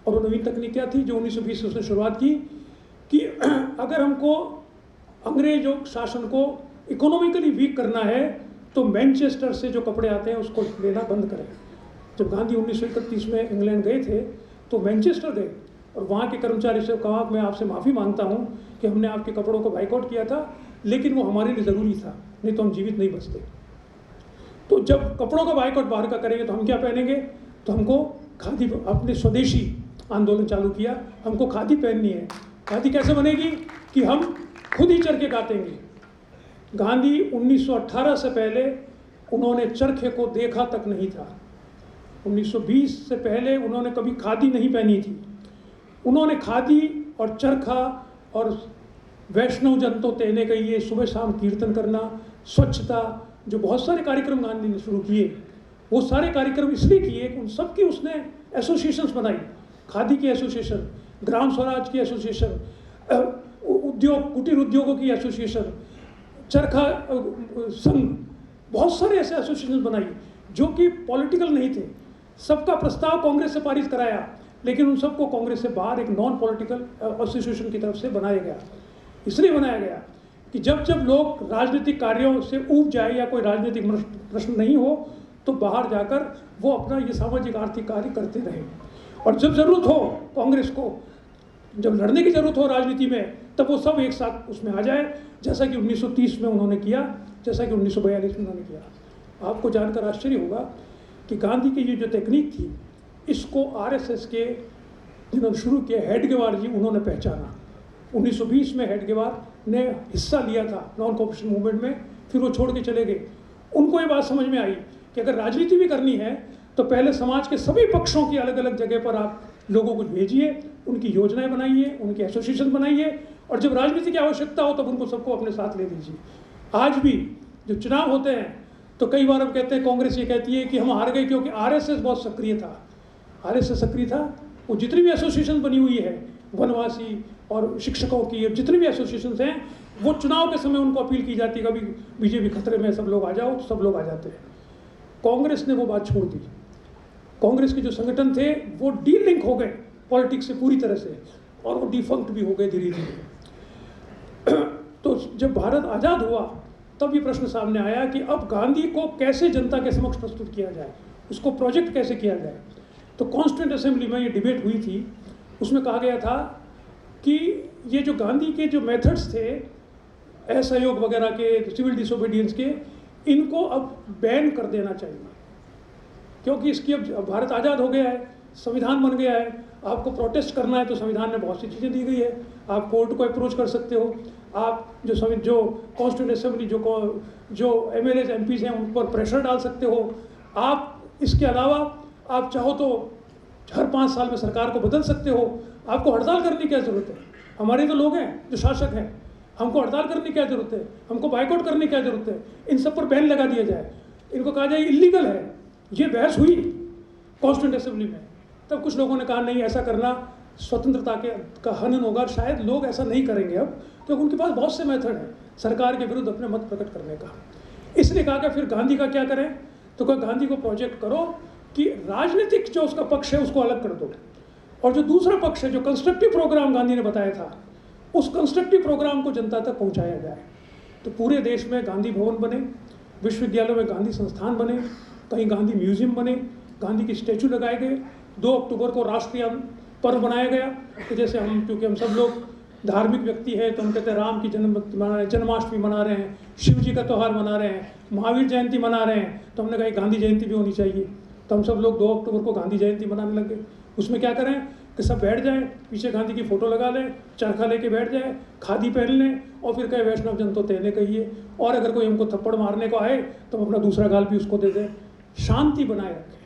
और वो नवीन तकनीक क्या थी जो 1920 से उसने शुरुआत की कि अगर हमको अंग्रेजों शासन को इकोनॉमिकली वीक करना है तो मैनचेस्टर से जो कपड़े आते हैं उसको लेना बंद करें। जब गांधी 1931 में इंग्लैंड गए थे तो मैनचेस्टर गए और वहाँ के कर्मचारी से कहा मैं आपसे माफ़ी मांगता हूँ कि हमने आपके कपड़ों को बाइकआउट किया था, लेकिन वो हमारे लिए ज़रूरी था, नहीं तो हम जीवित नहीं बचते। तो जब कपड़ों का बाइकआउट बाहर का करेंगे तो हम क्या पहनेंगे? तो हमको खादी, अपने स्वदेशी आंदोलन चालू किया, हमको खादी पहननी है। खादी कैसे बनेगी? कि हम खुद ही चरखे काटेंगे। गांधी 1918 से पहले उन्होंने चरखे को देखा तक नहीं था। 1920 से पहले उन्होंने कभी खादी नहीं पहनी थी। उन्होंने खादी और चरखा और वैष्णव जन तो तेने का ये सुबह शाम कीर्तन करना, स्वच्छता, जो बहुत सारे कार्यक्रम गांधी ने शुरू किए, वो सारे कार्यक्रम इसलिए किए कि उन सब की उसने एसोसिएशंस बनाई। खादी की एसोसिएशन, ग्राम स्वराज की एसोसिएशन, उद्योग, कुटीर उद्योगों की एसोसिएशन, चरखा संघ, बहुत सारे ऐसे एसोसिएशन बनाई जो कि पॉलिटिकल नहीं थे। सबका प्रस्ताव कांग्रेस से पारित कराया, लेकिन उन सबको कांग्रेस से बाहर एक नॉन पॉलिटिकल एसोसिएशन की तरफ से बनाया गया। इसलिए बनाया गया कि जब जब लोग राजनीतिक कार्यों से ऊब जाए या कोई राजनीतिक प्रश्न नहीं हो तो बाहर जाकर वो अपना ये सामाजिक आर्थिक कार्य करते रहें। और जब जरूरत हो कांग्रेस को, जब लड़ने की जरूरत हो राजनीति में, तब वो सब एक साथ उसमें आ जाए, जैसा कि 1930 में उन्होंने किया, जैसा कि 1942 में उन्होंने किया। आपको जानकर आश्चर्य होगा कि गांधी की ये जो तकनीक थी, इसको आरएसएस के जिन्होंने शुरू किया, हेडगेवार जी, उन्होंने पहचाना। 1920 में हेडगेवार ने हिस्सा लिया था नॉन कोऑपरेशन मूवमेंट में, फिर वो छोड़ के चले गए। उनको ये बात समझ में आई कि अगर राजनीति भी करनी है तो पहले समाज के सभी पक्षों की अलग अलग जगह पर आप लोगों को भेजिए, उनकी योजनाएं बनाइए, उनकी एसोसिएशन बनाइए, और जब राजनीति की आवश्यकता हो तब उनको सबको अपने साथ ले लीजिए। आज भी जो चुनाव होते हैं तो कई बार हम कहते हैं, कांग्रेस ये कहती है कि हम हार गए क्योंकि आरएसएस बहुत सक्रिय था। आरएसएस सक्रिय था, वो जितनी भी एसोसिएशन बनी हुई है, वनवासी और शिक्षकों की, जितनी भी एसोसिएशन हैं, वो चुनाव के समय उनको अपील की जाती है, कभी बीजेपी खतरे में, सब लोग आ जाओ, तो सब लोग आ जाते हैं। कांग्रेस ने वो बात छोड़ दी। कांग्रेस के जो संगठन थे वो डीलिंक हो गए पॉलिटिक्स से पूरी तरह से, और वो डिफंक्ट भी हो गए धीरे धीरे। तो जब भारत आज़ाद हुआ तब ये प्रश्न सामने आया कि अब गांधी को कैसे जनता के समक्ष प्रस्तुत किया जाए, उसको प्रोजेक्ट कैसे किया जाए। तो कॉन्स्टिट्यूंट असेंबली में ये डिबेट हुई थी, उसमें कहा गया था कि ये जो गांधी के जो मेथड्स थे असहयोग वगैरह के, सिविल डिसोबीडियंस के, इनको अब बैन कर देना चाहिए, क्योंकि इसकी अब भारत आज़ाद हो गया है, संविधान बन गया है। आपको प्रोटेस्ट करना है तो संविधान में बहुत सी चीज़ें दी गई है, आप कोर्ट को अप्रोच कर सकते हो, आप जो कॉन्स्टिट्यूंट असेंबली जो एमएलए एमपीज हैं उन पर प्रेशर डाल सकते हो। आप इसके अलावा आप चाहो तो हर 5 साल में सरकार को बदल सकते हो। आपको हड़ताल करने की क्या ज़रूरत है? हमारे तो लोग हैं जो शासक हैं, हमको हड़ताल करने की क्या ज़रूरत है? हमको बाइकआउट करने की क्या ज़रूरत है? इन सब पर बैन लगा दिया जाए, इनको कहा जाए इलीगल है। ये बहस हुई कॉन्स्टिट्यूंट असेंबली में, तब कुछ लोगों ने कहा नहीं, ऐसा करना स्वतंत्रता का हनन होगा। शायद लोग ऐसा नहीं करेंगे अब, क्योंकि उनके पास बहुत से मेथड हैं सरकार के विरुद्ध अपने मत प्रकट करने का। इसलिए कहा कि फिर गांधी का क्या करें, तो कहा गांधी को प्रोजेक्ट करो कि राजनीतिक जो उसका पक्ष है उसको अलग कर दो, और जो दूसरा पक्ष है, जो कंस्ट्रक्टिव प्रोग्राम गांधी ने बताया था, उस कंस्ट्रक्टिव प्रोग्राम को जनता तक पहुंचाया जाए। तो पूरे देश में गांधी भवन बने, विश्वविद्यालयों में गांधी संस्थान बने, कहीं गांधी म्यूजियम बने, गांधी की स्टैचू लगाए गए। 2 अक्टूबर को राष्ट्रीय पर्व बनाया गया। तो जैसे हम, क्योंकि हम सब लोग धार्मिक व्यक्ति हैं, तो हम कहते हैं राम की जन्माष्टमी मना रहे हैं, शिव जी का त्यौहार मना रहे हैं, महावीर जयंती मना रहे हैं, तो हमने कहा गांधी जयंती भी होनी चाहिए। तो हम सब लोग 2 अक्टूबर को गांधी जयंती मनाने लगे। उसमें क्या करें कि सब बैठ जाएं, पीछे गांधी की फ़ोटो लगा लें, चरखा लेके बैठ जाए, खादी पहन लें, और फिर कहे वैष्णव जन तो तेने कहिए, और अगर कोई हमको थप्पड़ मारने को आए तो हम अपना दूसरा गाल भी उसको दे दें। शांति बनाए रखें।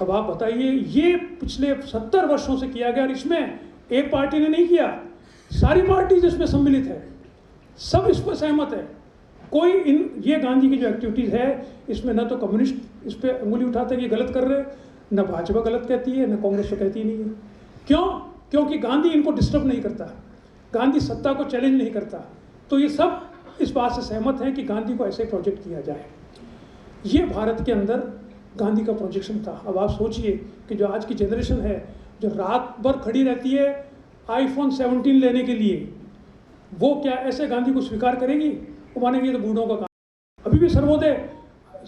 अब आप बताइए, ये पिछले 70 वर्षों से किया गया और इसमें एक पार्टी ने नहीं किया, सारी पार्टी जिसमें सम्मिलित है सब इस पर सहमत है। कोई ये गांधी की जो एक्टिविटीज़ है इसमें न तो कम्युनिस्ट इस पर उंगली उठाते हैं कि गलत कर रहे, न भाजपा गलत कहती है, न कांग्रेस तो कहती नहीं है। क्यों? क्योंकि गांधी इनको डिस्टर्ब नहीं करता, गांधी सत्ता को चैलेंज नहीं करता। तो ये सब इस बात से सहमत हैं कि गांधी को ऐसे प्रोजेक्ट किया जाए। ये भारत के अंदर गांधी का प्रोजेक्शन था। अब आप सोचिए कि जो आज की जनरेशन है जो रात भर खड़ी रहती है iPhone 17 लेने के लिए, वो क्या ऐसे गांधी को स्वीकार करेगी? वो मानेंगे तो बूढ़ों का काम। अभी भी सर्वोदय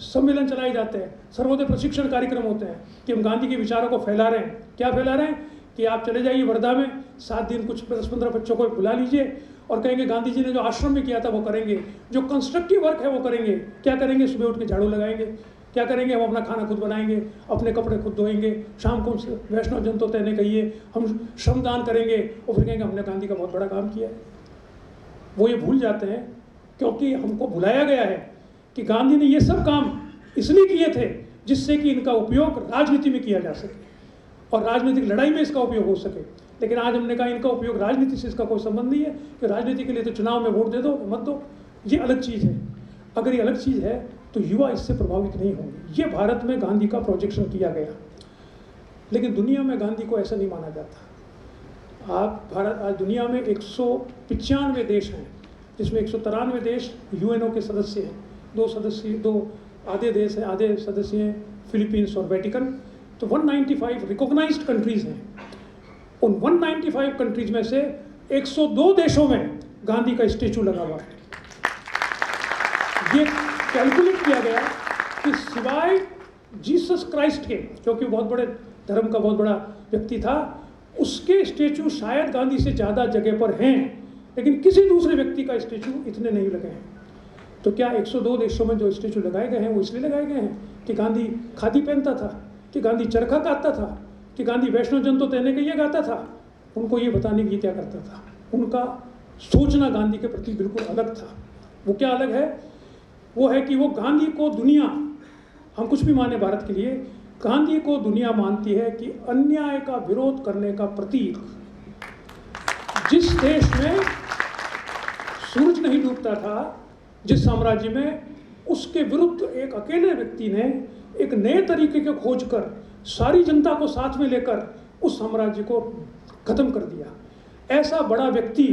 सम्मेलन चलाए जाते हैं, सर्वोदय प्रशिक्षण कार्यक्रम होते हैं कि हम गांधी के विचारों को फैला रहे हैं। क्या फैला रहे हैं कि आप चले जाइए वर्धा में 7 दिन कुछ 10-15 बच्चों को बुला लीजिए और कहेंगे गांधी जी ने जो आश्रम में किया था वो करेंगे, जो कंस्ट्रक्टिव वर्क है वो करेंगे। क्या करेंगे? सुबह उठ के झाड़ू लगाएंगे। क्या करेंगे? हम अपना खाना खुद बनाएंगे, अपने कपड़े खुद धोएंगे, शाम को वैष्णव जन तो तैने कहिए, हम श्रमदान करेंगे और फिर कहेंगे हमने गांधी का बहुत बड़ा काम किया है। वो ये भूल जाते हैं क्योंकि हमको भुलाया गया है कि गांधी ने ये सब काम इसलिए किए थे जिससे कि इनका उपयोग राजनीति में किया जा सके और राजनीतिक लड़ाई में इसका उपयोग हो सके। लेकिन आज हमने कहा इनका उपयोग राजनीति से इसका कोई संबंध नहीं है कि राजनीति के लिए तो चुनाव में वोट दे दो, मत दो, ये अलग चीज़ है। अगर ये अलग चीज़ है तो युवा इससे प्रभावित नहीं होंगे। ये भारत में गांधी का प्रोजेक्शन किया गया, लेकिन दुनिया में गांधी को ऐसा नहीं माना जाता। आज दुनिया में 195 देश हैं, जिसमें 193 देश UNO के सदस्य हैं, 2 आधे देश हैं, आधे सदस्य हैं फिलीपींस और वेटिकन। तो 195 रिकॉग्नाइज्ड कंट्रीज हैं। उन 195 कंट्रीज में से 102 देशों में गांधी का स्टेचू लगा हुआ है। ये कैलकुलेट किया गया कि सिवाय जीसस क्राइस्ट के, क्योंकि बहुत बड़े धर्म का बहुत बड़ा व्यक्ति था, उसके स्टेचू शायद गांधी से ज़्यादा जगह पर हैं, लेकिन किसी दूसरे व्यक्ति का स्टेचू इतने नहीं लगे हैं। तो क्या 102 देशों में जो स्टेचू लगाए गए हैं वो इसलिए लगाए गए हैं कि गांधी खादी पहनता था, कि गांधी चरखा काटता था, कि गांधी वैष्णव जन तो तैने के ये गाता था? उनको ये बताने की क्या करता था। उनका सोचना गांधी के प्रति बिल्कुल अलग था। वो क्या अलग है? वो है कि वो गांधी को दुनिया, हम कुछ भी माने भारत के लिए, गांधी को दुनिया मानती है कि अन्याय का विरोध करने का प्रतीक। जिस देश में सूरज नहीं डूबता था, जिस साम्राज्य में, उसके विरुद्ध एक अकेले व्यक्ति ने एक नए तरीके को खोज कर सारी जनता को साथ में लेकर उस साम्राज्य को खत्म कर दिया। ऐसा बड़ा व्यक्ति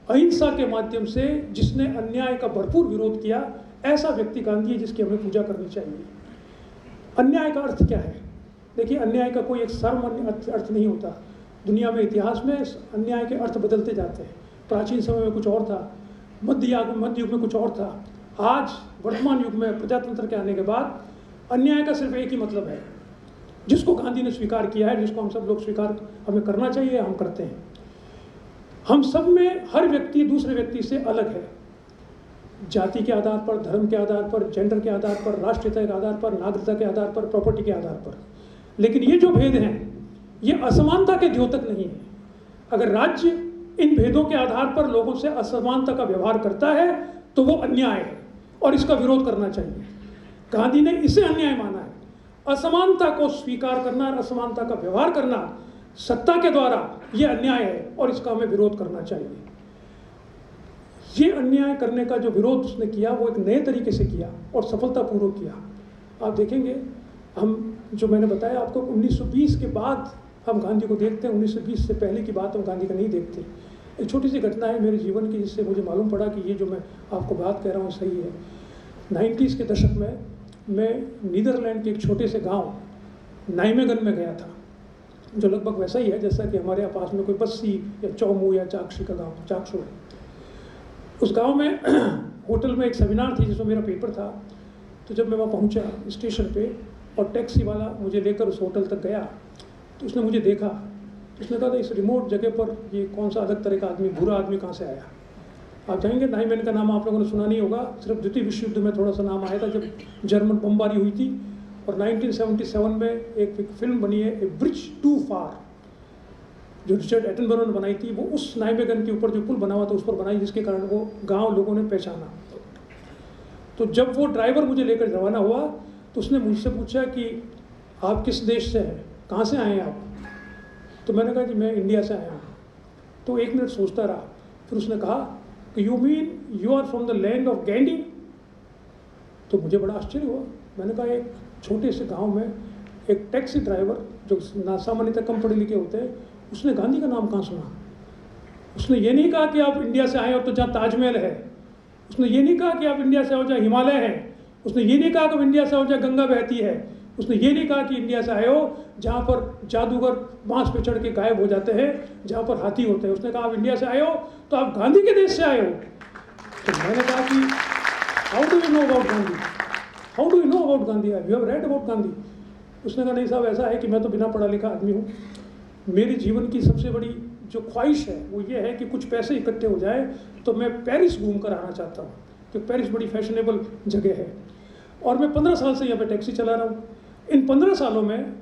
अहिंसा के माध्यम से जिसने अन्याय का भरपूर विरोध किया, ऐसा व्यक्ति गांधी है जिसकी हमें पूजा करनी चाहिए। अन्याय का अर्थ क्या है? देखिए, अन्याय का कोई एक सर्वमान्य अर्थ नहीं होता। दुनिया में इतिहास में अन्याय के अर्थ बदलते जाते हैं। प्राचीन समय में कुछ और था, मध्य युग में कुछ और था, आज वर्तमान युग में प्रजातंत्र के आने के बाद अन्याय का सिर्फ एक ही मतलब है, जिसको गांधी ने स्वीकार किया है, जिसको हम सब लोग स्वीकार हमें करना चाहिए, हम करते हैं। हम सब में हर व्यक्ति दूसरे व्यक्ति से अलग है, जाति के आधार पर, धर्म के आधार पर, जेंडर के आधार पर, राष्ट्रीयता के आधार पर, नागरिकता के आधार पर, प्रॉपर्टी के आधार पर। लेकिन ये जो भेद हैं ये असमानता के द्योतक नहीं है। अगर राज्य इन भेदों के आधार पर लोगों से असमानता का व्यवहार करता है तो वो अन्याय है और इसका विरोध करना चाहिए। गांधी ने इसे अन्याय माना है। असमानता को स्वीकार करना और असमानता का व्यवहार करना सत्ता के द्वारा ये अन्याय है और इसका हमें विरोध करना चाहिए। ये अन्याय करने का जो विरोध उसने किया वो एक नए तरीके से किया और सफलतापूर्वक किया। आप देखेंगे, हम जो मैंने बताया आपको, 1920 के बाद हम गांधी को देखते हैं, 1920 से पहले की बात हम गांधी का नहीं देखते। एक छोटी सी घटना है मेरे जीवन की जिससे मुझे मालूम पड़ा कि ये जो मैं आपको बात कह रहा हूँ सही है। 90s के दशक में मैं नीदरलैंड के एक छोटे से गांव नाइमेगन में गया था, जो लगभग वैसा ही है जैसा कि हमारे पास में कोई बस्सी या चौमू या चाकशी का गाँव चाकसू है। उस गाँव में होटल में एक सेमिनार थी जिसमें मेरा पेपर था। तो जब मैं वहाँ पहुँचा स्टेशन पे और टैक्सी वाला मुझे लेकर उस होटल तक गया तो उसने मुझे देखा, उसने कहा था इस रिमोट जगह पर ये कौन सा अलग तरह का आदमी, बुरा आदमी कहाँ से आया। आप जानेंगे, नाइमेन का नाम आप लोगों ने सुना नहीं होगा, सिर्फ द्वितीय विश्व युद्ध में थोड़ा सा नाम आया था जब जर्मन बमबारी हुई थी। और 1977 में एक फिल्म बनी है ए ब्रिज टू फार, जो रिचर्ड एटनबरो ने बनाई थी। वो उस नाइमेगन के ऊपर जो पुल बना हुआ था उस पर बनाई, जिसके कारण वो गाँव लोगों ने पहचाना। तो जब वो ड्राइवर मुझे लेकर रवाना हुआ तो उसने मुझसे पूछा कि आप किस देश से हैं, कहाँ से आए हैं आप? तो मैंने कहा कि मैं इंडिया से आया हूँ। तो 1 मिनट सोचता रहा, फिर उसने कहा कि you mean you are from the land of Gandhi? तो मुझे बड़ा आश्चर्य हुआ। मैंने कहा एक छोटे से गांव में एक टैक्सी ड्राइवर जो सामान्यतः कम पढ़े लिखे होते हैं, उसने गांधी का नाम कहाँ सुना? उसने ये नहीं कहा कि आप इंडिया से आए हो तो जहाँ ताजमहल है, उसने ये नहीं कहा कि आप इंडिया से आओ जहाँ हिमालय है, उसने ये नहीं कहा कि आप इंडिया से आओ जहाँ गंगा बहती है, उसने ये नहीं कहा कि इंडिया से आए हो जहाँ पर जादूगर बांस पे चढ़ के गायब हो जाते हैं, जहाँ पर हाथी होते हैं। उसने कहा आप इंडिया से आए हो तो आप गांधी के देश से आए हो। तो मैंने कहा कि how do you know about Gandhi, how do you know about Gandhi, you have read about Gandhi? उसने कहा नहीं साहब, ऐसा है कि मैं तो बिना पढ़ा लिखा आदमी हूँ, मेरे जीवन की सबसे बड़ी जो ख्वाहिश है वो ये है कि कुछ पैसे इकट्ठे हो जाए तो मैं पेरिस घूम कर आना चाहता हूँ, क्योंकि पेरिस बड़ी फैशनेबल जगह है। और मैं 15 साल से यहाँ पे टैक्सी चला रहा हूँ। इन 15 सालों में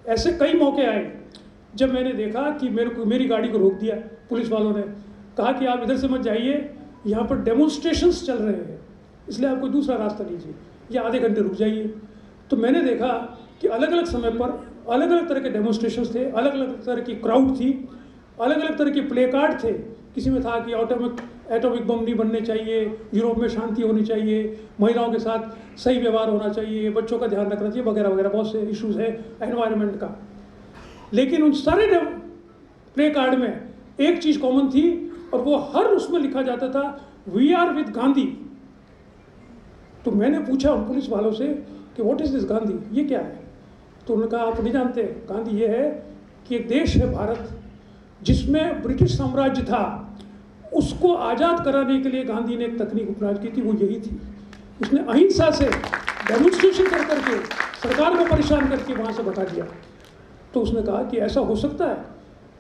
ऐसे कई मौके आए जब मैंने देखा कि मेरी गाड़ी को रोक दिया पुलिस वालों ने, कहा कि आप इधर से मत जाइए, यहाँ पर डेमोन्स्ट्रेशंस चल रहे हैं, इसलिए आप कोई दूसरा रास्ता लीजिए या आधे घंटे रुक जाइए। तो मैंने देखा कि अलग अलग समय पर अलग अलग तरह के डेमोन्स्ट्रेशंस थे, अलग अलग तरह की क्राउड थी, अलग अलग तरह के प्ले कार्ड थे। किसी में था कि एटॉमिक बम नहीं बनने चाहिए, यूरोप में शांति होनी चाहिए, महिलाओं के साथ सही व्यवहार होना चाहिए, बच्चों का ध्यान रखना चाहिए, वगैरह वगैरह बहुत से इश्यूज है एनवायरनमेंट का। लेकिन उन सारे प्ले कार्ड में एक चीज़ कॉमन थी, और वो हर उसमें लिखा जाता था वी आर विद गांधी। तो मैंने पूछा उन पुलिस वालों से कि व्हाट इज़ दिस गांधी, ये क्या है? तो उन्होंने कहा आप नहीं जानते, गांधी ये है कि एक देश है भारत जिसमें ब्रिटिश साम्राज्य था, उसको आज़ाद कराने के लिए गांधी ने एक तकनीक अपनाज की थी, वो यही थी। उसने अहिंसा से डेमोन्स्ट्रेशन कर करके सरकार को परेशान करके वहाँ से भगा दिया। तो उसने कहा कि ऐसा हो सकता है,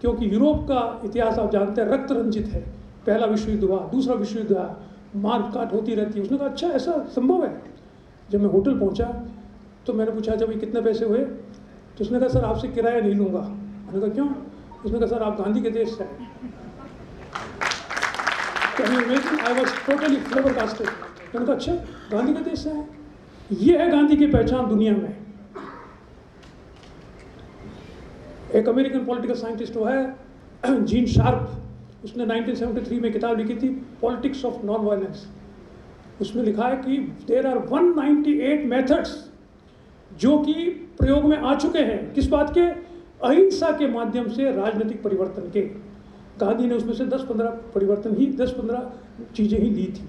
क्योंकि यूरोप का इतिहास आप जानते हैं रक्त रंजित है, पहला विश्व युद्ध हुआ, दूसरा विश्व युद्ध हुआ, मार काट होती रहती है। उसने कहा अच्छा ऐसा संभव है। जब मैं होटल पहुँचा तो मैंने पूछा जब ये कितने पैसे हुए? तो उसने कहा सर आपसे किराया नहीं लूँगा। मैंने कहा क्यों? उसने कहा सर आप गांधी के देश से आए। I was totally flabbergasted. मैंने कहा अच्छा गांधी के देश से आए, ये है गांधी की पहचान दुनिया में। एक अमेरिकन पॉलिटिकल साइंटिस्ट वो है जीन शार्प, उसने 1973 में किताब लिखी थी पॉलिटिक्स ऑफ नॉन वायलेंस। उसमें लिखा है कि देयर आर 198 मेथड्स जो कि प्रयोग में आ चुके हैं, किस बात के? अहिंसा के माध्यम से राजनीतिक परिवर्तन के। गांधी ने उसमें से 10-15 परिवर्तन ही 10-15 चीज़ें ही दी थी।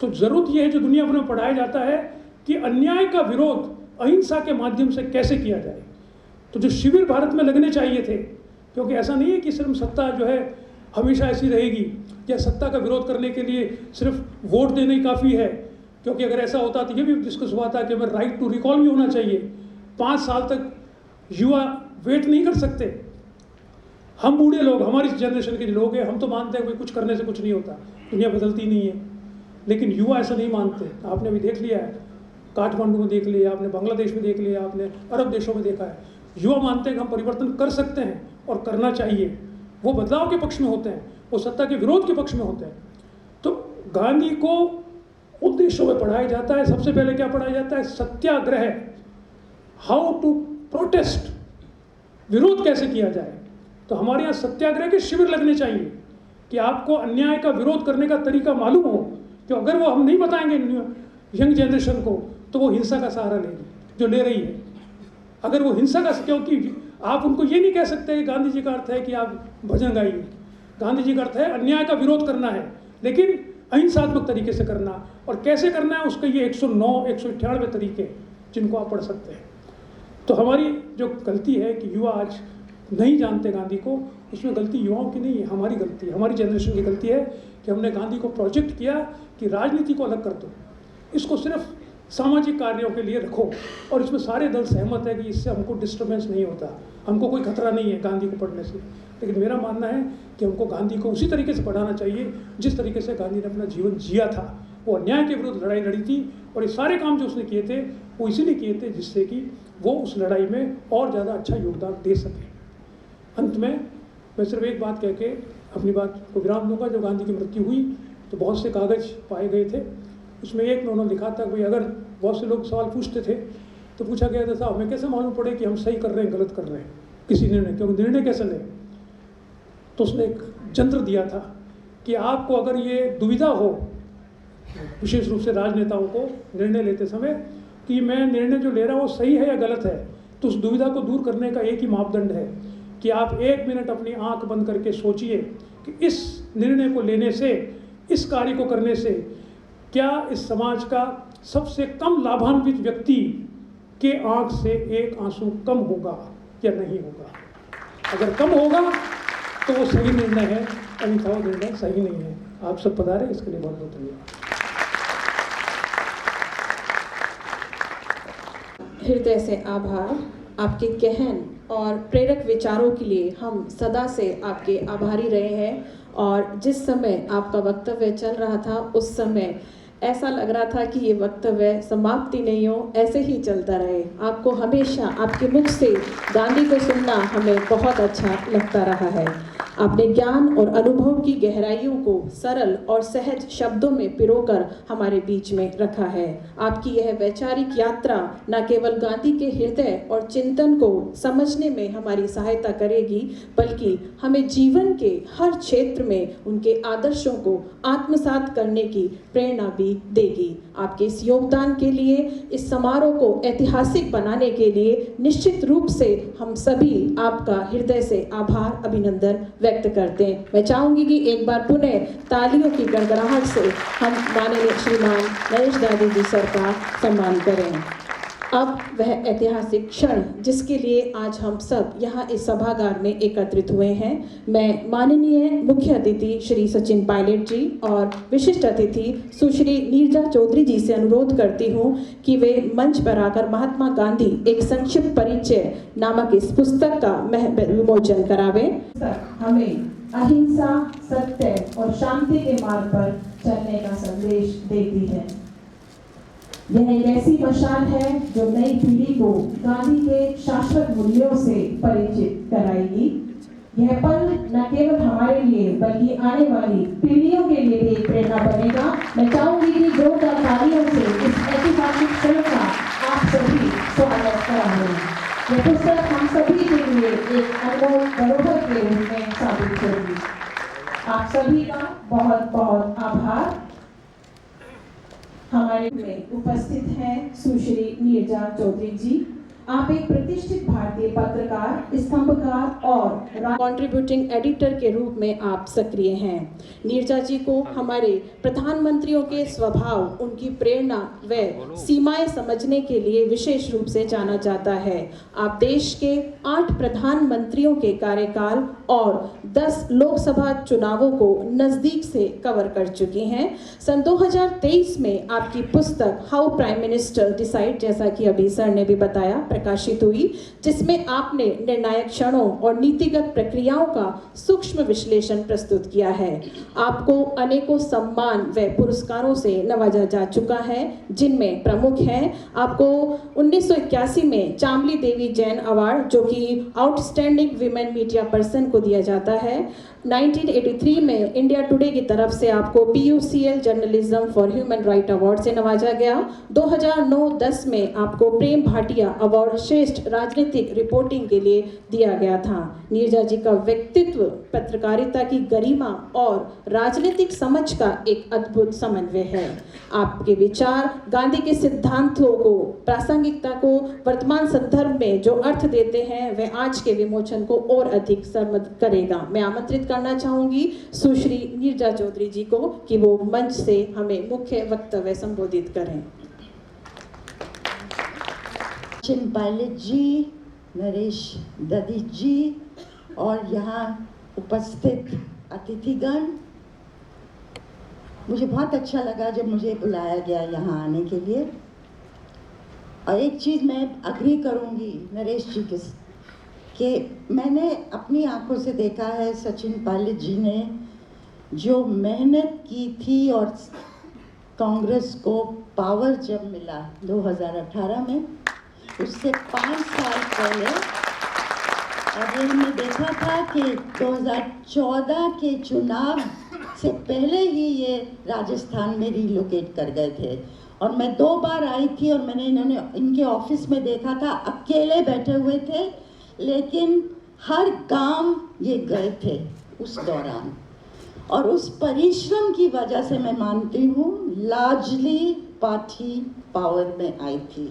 तो ज़रूरत यह है जो दुनिया भर में पढ़ाया जाता है कि अन्याय का विरोध अहिंसा के माध्यम से कैसे किया जाए। तो जो शिविर भारत में लगने चाहिए थे, क्योंकि ऐसा नहीं है कि सिर्फ सत्ता जो है हमेशा ऐसी रहेगी, या सत्ता का विरोध करने के लिए सिर्फ वोट देना ही काफ़ी है। क्योंकि अगर ऐसा होता तो ये भी डिस्कस हुआ था कि हमें राइट टू रिकॉल भी होना चाहिए। 5 साल तक युवा वेट नहीं कर सकते। हम बूढ़े लोग, हमारी जनरेशन के लोग हैं, हम तो मानते हैं कि कुछ करने से कुछ नहीं होता, दुनिया बदलती नहीं है। लेकिन युवा ऐसा नहीं मानते। आपने अभी देख लिया है, काठमांडू में देख लिया आपने, बांग्लादेश में देख लिया आपने, अरब देशों में देखा है। युवा मानते हैं कि हम परिवर्तन कर सकते हैं और करना चाहिए। वो बदलाव के पक्ष में होते हैं, वो सत्ता के विरोध के पक्ष में होते हैं। तो गांधी को उद्देश्यों में पढ़ाया जाता है। सबसे पहले क्या पढ़ाया जाता है? सत्याग्रह, हाउ टू प्रोटेस्ट, विरोध कैसे किया जाए। तो हमारे यहाँ सत्याग्रह के शिविर लगने चाहिए कि आपको अन्याय का विरोध करने का तरीका मालूम हो। कि अगर वो हम नहीं बताएंगे यंग जनरेशन को तो वो हिंसा का सहारा लेगी, जो ले रही है। अगर वो हिंसा का, क्योंकि आप उनको ये नहीं कह सकते कि गांधी जी का अर्थ है कि आप भजन गाइए। गांधी जी का अर्थ है अन्याय का विरोध करना है, लेकिन अहिंसात्मक तरीके से करना। और कैसे करना है उसके ये 109-198 तरीके जिनको आप पढ़ सकते हैं। तो हमारी जो गलती है कि युवा आज नहीं जानते गांधी को, उसमें गलती युवाओं की नहीं है, हमारी गलती है, हमारी जनरेशन की गलती है कि हमने गांधी को प्रोजेक्ट किया कि राजनीति को अलग कर दो, इसको सिर्फ सामाजिक कार्यों के लिए रखो। और इसमें सारे दल सहमत है कि इससे हमको डिस्टर्बेंस नहीं होता, हमको कोई खतरा नहीं है गांधी को पढ़ने से। लेकिन मेरा मानना है कि हमको गांधी को उसी तरीके से पढ़ाना चाहिए जिस तरीके से गांधी ने अपना जीवन जिया था। वो अन्याय के विरुद्ध लड़ाई लड़ी थी, और ये सारे काम जो उसने किए थे वो इसीलिए किए थे जिससे कि वो उस लड़ाई में और ज़्यादा अच्छा योगदान दे सके। अंत में मैं सिर्फ एक बात कह के अपनी बात को विराम दूंगा। जब गांधी की मृत्यु हुई तो बहुत से कागज़ पाए गए थे। उसमें एक में उन्होंने लिखा था, भाई अगर बहुत से लोग सवाल पूछते थे तो पूछा गया था साहब हमें कैसे मालूम पड़े कि हम सही कर रहे हैं गलत कर रहे हैं किसी निर्णय, क्योंकि निर्णय कैसे लें। तो उसने एक यंत्र दिया था कि आपको अगर ये दुविधा हो, विशेष रूप से राजनेताओं को निर्णय लेते समय, कि मैं निर्णय जो ले रहा हूँ वो सही है या गलत है, तो उस दुविधा को दूर करने का एक ही मापदंड है कि आप 1 मिनट अपनी आंख बंद करके सोचिए कि इस निर्णय को लेने से, इस कार्य को करने से क्या इस समाज का सबसे कम लाभान्वित व्यक्ति के आंख से एक आंसू कम होगा या नहीं होगा। अगर कम होगा तो वो सही निर्णय है, अन्यथा वो निर्णय सही नहीं है। आप सब पधारे, इसके लिए बहुत बहुत धन्यवाद। हृदय से आभार। आपके गहन और प्रेरक विचारों के लिए हम सदा से आपके आभारी रहे हैं। और जिस समय आपका वक्तव्य चल रहा था उस समय ऐसा लग रहा था कि ये वक्तव्य समाप्ति नहीं हो, ऐसे ही चलता रहे। आपको हमेशा आपके मुख से गांधी को सुनना हमें बहुत अच्छा लगता रहा है। आपने ज्ञान और अनुभव की गहराइयों को सरल और सहज शब्दों में पिरोकर हमारे बीच में रखा है। आपकी यह वैचारिक यात्रा न केवल गांधी के हृदय और चिंतन को समझने में हमारी सहायता करेगी, बल्कि हमें जीवन के हर क्षेत्र में उनके आदर्शों को आत्मसात करने की प्रेरणा भी देगी। आपके इस योगदान के लिए, इस समारोह को ऐतिहासिक बनाने के लिए निश्चित रूप से हम सभी आपका हृदय से आभार, अभिनंदन व्यक्त करते हैं। मैं चाहूंगी कि एक बार पुनः तालियों की गड़गड़ाहट से हम माननीय श्रीमान नरेश दादी जी सर का सम्मान करें। अब वह ऐतिहासिक क्षण जिसके लिए आज हम सब यहाँ इस सभागार में एकत्रित हुए हैं, मैं माननीय मुख्य अतिथि श्री सचिन पायलट जी और विशिष्ट अतिथि सुश्री नीरजा चौधरी जी से अनुरोध करती हूँ कि वे मंच पर आकर महात्मा गांधी एक संक्षिप्त परिचय नामक इस पुस्तक का विमोचन करावे। हमें अहिंसा, सत्य और शांति के मार्ग पर चलने का संदेश देती है। यह एक ऐसी मशाल है जो नई पीढ़ी को गांधी के शाश्वत मूल्यों से परिचित कराएगी। यह पल न केवल हमारे लिए बल्कि आने वाली पीढ़ियों के लिए भी प्रेरणा बनेगा। मैं चाहूंगी कि जोरदार तालियों से इस ऐतिहासिक क्षण का आप सभी स्वागत कराएं। यह पुस्तक हम सभी के लिए एक अनमोल धरोहर के रूप में साबित होगी। आप सभी का बहुत बहुत आभार। हमारे में उपस्थित हैं सुश्री नीरजा चौधरी जी। आप एक प्रतिष्ठित भारतीय पत्रकार, स्तंभकार और कंट्रीब्यूटिंग एडिटर के रूप में आप सक्रिय हैं। नीरजा जी को हमारे प्रधानमंत्रियों के स्वभाव, उनकी प्रेरणा व सीमाएं समझने के लिए विशेष रूप से जाना जाता है। आप देश के 8 प्रधानमंत्रियों के कार्यकाल और 10 लोकसभा चुनावों को नजदीक से कवर कर चुकी हैं। सन 2023 में आपकी पुस्तक हाउ प्राइम मिनिस्टर डिसाइड, जैसा कि अभी सर ने भी बताया, प्रकाशित हुई, जिसमें आपने निर्णायक क्षणों और नीतिगत प्रक्रियाओं का सूक्ष्म विश्लेषण प्रस्तुत किया है। आपको अनेकों सम्मान व पुरस्कारों से नवाजा जा चुका है, जिनमें प्रमुख हैं आपको 1981 में चामली देवी जैन अवार्ड, जो कि आउटस्टैंडिंग विमेन मीडिया पर्सन को दिया जाता है। 1983 में इंडिया टुडे की तरफ से आपको PUCL journalism for human right award से नवाजा गया। 2009-10 में आपको प्रेम भाटिया अवार्ड श्रेष्ठ राजनीतिक रिपोर्टिंग के लिए दिया गया था। नीरजा जी का व्यक्तित्व पत्रकारिता की गरिमा और राजनीतिक समझ का एक अद्भुत समन्वय है। आपके विचार गांधी के सिद्धांतों को, प्रासंगिकता को वर्तमान संदर्भ में जो अर्थ देते हैं, वह आज के विमोचन को और अधिक समृद्ध करेगा। मैं आमंत्रित करना चाहूंगी सुश्री नीरजा चौधरी जी को कि वो मंच से हमें मुख्य वक्तव्य संबोधित करें। सचिन पायलट जी, नरेश दादी जी और यहाँ उपस्थित अतिथिगण, मुझे बहुत अच्छा लगा जब मुझे बुलाया गया यहाँ आने के लिए। और एक चीज़ मैं अग्री करूँगी नरेश जी के कि मैंने अपनी आंखों से देखा है सचिन पायलट जी ने जो मेहनत की थी और कांग्रेस को पावर जब मिला 2018 में, उससे 5 साल पहले, और ये हमने देखा था कि 2014 के चुनाव से पहले ही ये राजस्थान में रिलोकेट कर गए थे और मैं 2 बार आई थी और मैंने इनके ऑफिस में देखा था, अकेले बैठे हुए थे, लेकिन हर गांव ये गए थे उस दौरान। और उस परिश्रम की वजह से मैं मानती हूँ लार्जली पार्टी पावर में आई थी।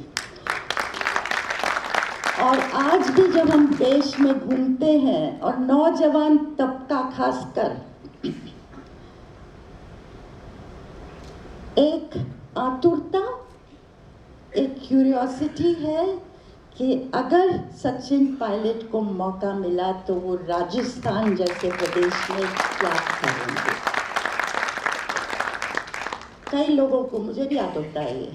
और आज भी जब हम देश में घूमते हैं और नौजवान तबका खासकर एक आतुरता, एक क्यूरियोसिटी है कि अगर सचिन पायलट को मौका मिला तो वो राजस्थान जैसे प्रदेश में क्या करेंगे। कई लोगों को, मुझे भी आतुरता है ये,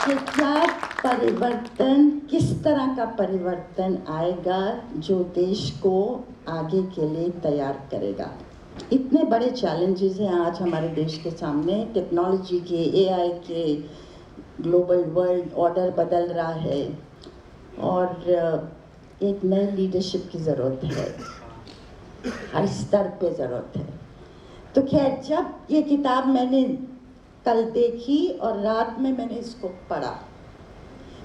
कि क्या परिवर्तन, किस तरह का परिवर्तन आएगा जो देश को आगे के लिए तैयार करेगा। इतने बड़े चैलेंजेस हैं आज हमारे देश के सामने, टेक्नोलॉजी के, एआई के, ग्लोबल वर्ल्ड ऑर्डर बदल रहा है और एक नई लीडरशिप की ज़रूरत है, हर स्तर पे ज़रूरत है। तो खैर, जब ये किताब मैंने कल देखी और रात में मैंने इसको पढ़ा,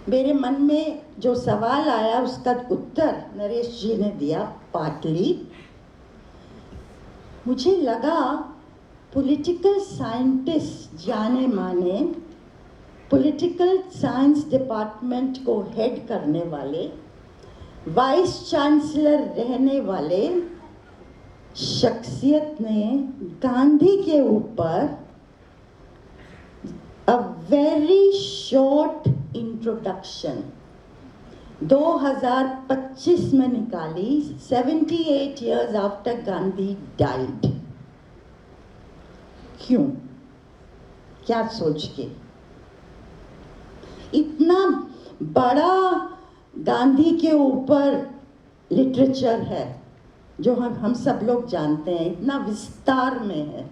मेरे मन में जो सवाल आया उसका उत्तर नरेश जी ने दिया पार्टली। मुझे लगा पॉलिटिकल साइंटिस्ट, जाने माने पॉलिटिकल साइंस डिपार्टमेंट को हेड करने वाले, वाइस चांसलर रहने वाले शख्सियत ने गांधी के ऊपर अ वेरी शॉर्ट इंट्रोडक्शन 2025 में निकाली, 78 years आफ्टर गांधी डाइड। क्यों, क्या सोच के? इतना बड़ा गांधी के ऊपर लिटरेचर है जो हम सब लोग जानते हैं, इतना विस्तार में है,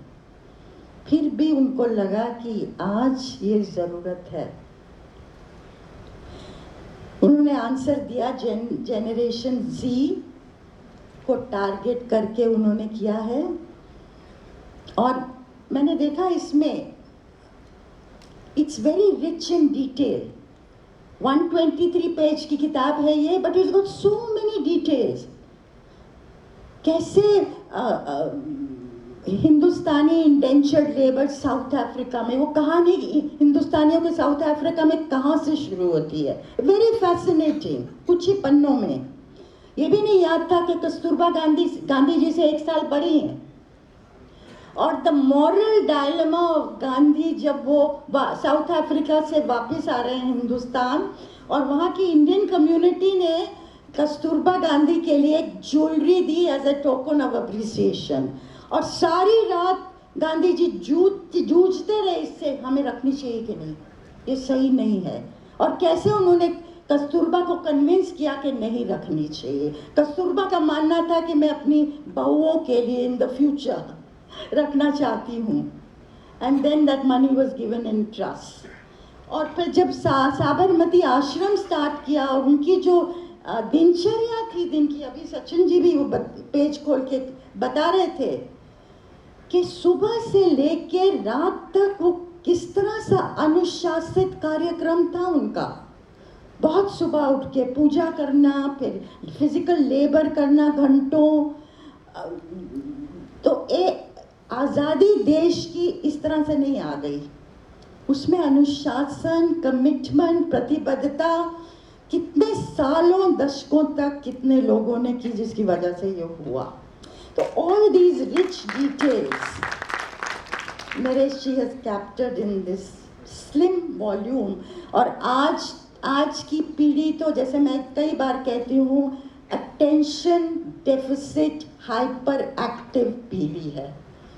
फिर भी उनको लगा कि आज ये ज़रूरत है। उन्होंने आंसर दिया, जेनरेशन जी को टारगेट करके उन्होंने किया है। और मैंने देखा इसमें it's very rich in detail. 123 page की किताब है ये, but it's got so many details. कैसे हिंदुस्तानी इंडेंचर्ड लेबर साउथ अफ्रीका में, वो कहानी हिंदुस्तानियों के साउथ अफ्रीका में कहाँ से शुरू होती है, वेरी फैसिनेटिंग। कुछ ही पन्नों में ये भी नहीं याद था कि कस्तूरबा गांधी जी से 1 साल बड़ी हैं। और the moral dilemma of Gandhi, जब वो साउथ अफ्रीका से वापस आ रहे हैं हिंदुस्तान, और वहाँ की इंडियन कम्युनिटी ने कस्तूरबा गांधी के लिए एक ज्वेलरी दी as a token of appreciation. और सारी रात गांधी जी जूझते रहे इससे, हमें रखनी चाहिए कि नहीं, ये सही नहीं है। और कैसे उन्होंने कस्तूरबा को कन्विंस किया कि नहीं रखनी चाहिए। कस्तूरबा का मानना था कि मैं अपनी बहुओं के लिए इन द फ्यूचर रखना चाहती हूँ। And then that money was given in trust. और फिर जब साबरमती आश्रम स्टार्ट किया, और उनकी जो दिनचर्या थी दिन की, अभी सचिन जी भी वो पेज खोल के बता रहे थे कि सुबह से लेके रात तक वो किस तरह सा अनुशासित कार्यक्रम था उनका। बहुत सुबह उठ के पूजा करना, फिर फिजिकल लेबर करना घंटों। तो आज़ादी देश की इस तरह से नहीं आ गई, उसमें अनुशासन, कमिटमेंट, प्रतिबद्धता कितने सालों दशकों तक कितने लोगों ने की, जिसकी वजह से ये हुआ। तो all these rich details Naresh ji has captured in this slim volume. और आज की पीढ़ी तो, जैसे मैं कई बार कहती हूँ, अटेंशन डेफिसिट हाइपर एक्टिव पीढ़ी है।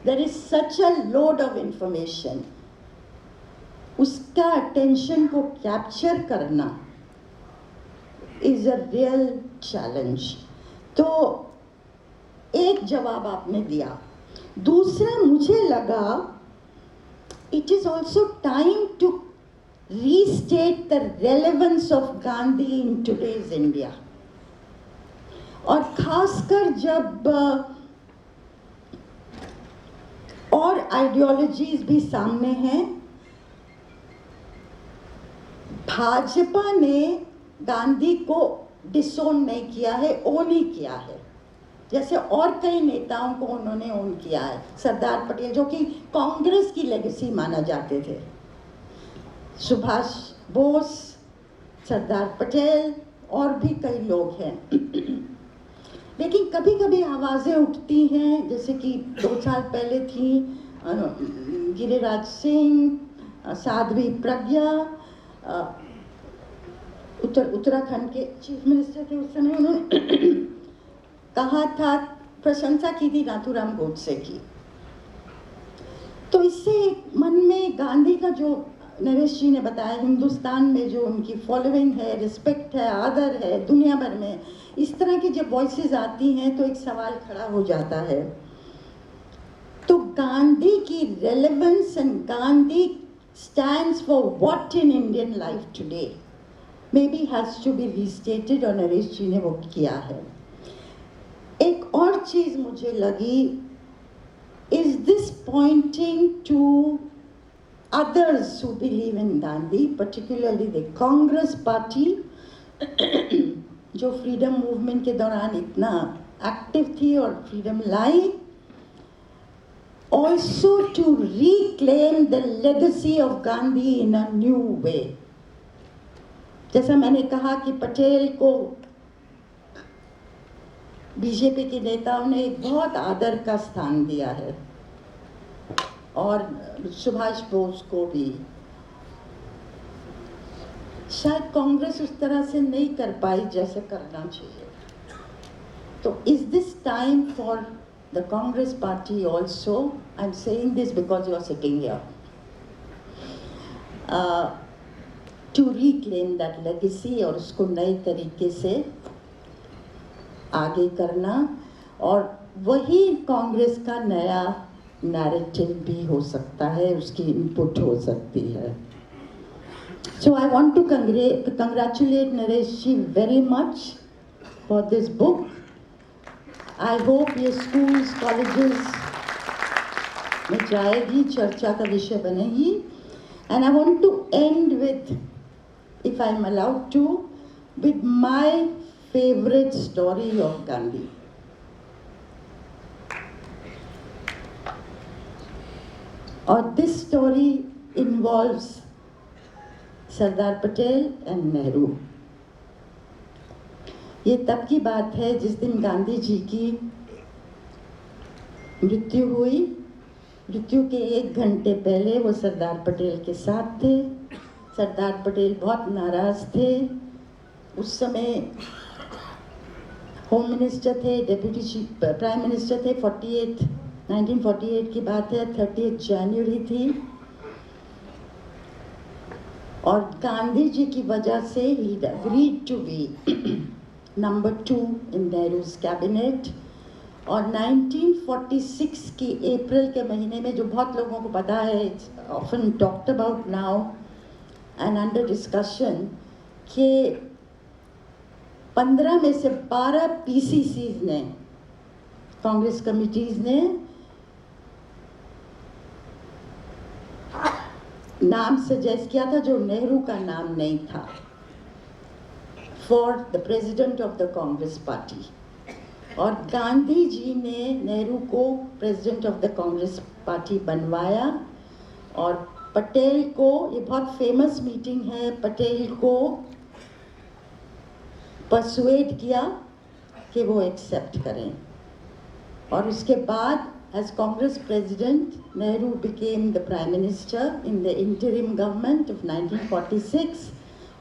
There is such a load of information, उसका अटेंशन को कैप्चर करना इज अ रियल चैलेंज। तो एक जवाब आपने दिया। दूसरा, मुझे लगा it is also time to restate the relevance of Gandhi in today's India. और खासकर जब और आइडियोलॉजीज भी सामने हैं, भाजपा ने गांधी को डिसोन नहीं किया है, ओन ही किया है, जैसे और कई नेताओं को उन्होंने ओन किया है। सरदार पटेल जो कि कांग्रेस की लेगेसी माना जाते थे, सुभाष बोस, सरदार पटेल और भी कई लोग हैं। लेकिन कभी कभी आवाज़ें उठती हैं, जैसे कि 2 साल पहले थी गिरिराज सिंह, साध्वी प्रज्ञा, उत्तराखंड के चीफ मिनिस्टर थे उस समय, उन्होंने कहा था, प्रशंसा की थी नाथूराम गोडसे की। तो इससे मन में गांधी का जो नरेश जी ने बताया, हिंदुस्तान में जो उनकी फॉलोइंग है, रिस्पेक्ट है, आदर है, दुनिया भर में इस तरह की जब वॉइसेस आती हैं तो एक सवाल खड़ा हो जाता है। तो गांधी की relevance and Gandhi stands for what in Indian life today maybe has to be restated, और नरेश जी ने वो किया है। एक और चीज मुझे लगी, is this pointing to others who believe in Gandhi, particularly the Congress party, जो फ्रीडम मूवमेंट के दौरान इतना एक्टिव थी और freedom lie, also to reclaim the legacy of Gandhi in a new way। जैसा मैंने कहा कि पटेल को बीजेपी के नेताओं ने एक बहुत आदर का स्थान दिया है, और सुभाष बोस को भी। शायद कांग्रेस उस तरह से नहीं कर पाई जैसे करना चाहिए। तो is this time for the Congress party also, I am saying this because you are sitting here, to reclaim that legacy और उसको नए तरीके से आगे करना, और वही कांग्रेस का नया नैरेटिव भी हो सकता है, उसकी इनपुट हो सकती है। So I want to congratulate Naresh ji very much for this book. I hope ये schools, colleges में जाएगी, चर्चा का विषय बनेगी। And I want to end with, if I am allowed to, with my favorite story of Gandhi. और this story involves Sardar Patel and Nehru. ये तब की बात है जिस दिन गांधी जी की मृत्यु हुई। मृत्यु के 1 घंटे पहले वो सरदार पटेल के साथ थे। सरदार पटेल बहुत नाराज थे। उस समय होम मिनिस्टर थे, डेप्यूटी प्राइम मिनिस्टर थे। 1948 की बात है, 30 जनवरी थी, और गांधी जी की वजह से ही agreed to be number 2 in Nehru's cabinet. और 1946 की अप्रैल के महीने में, जो बहुत लोगों को पता है, it's often talked about now and under discussion, कि 15 में से 12 PCCs ने, कांग्रेस कमिटीज ने नाम सजेस्ट किया था जो नेहरू का नाम नहीं था, for the president of the Congress party. और गांधी जी ने नेहरू को president of the Congress party बनवाया, और पटेल को, ये बहुत फेमस मीटिंग है, पटेल को परसुएड किया कि वो एक्सेप्ट करें। और उसके बाद as Congress President, Nehru became the Prime Minister in the interim government of 1946,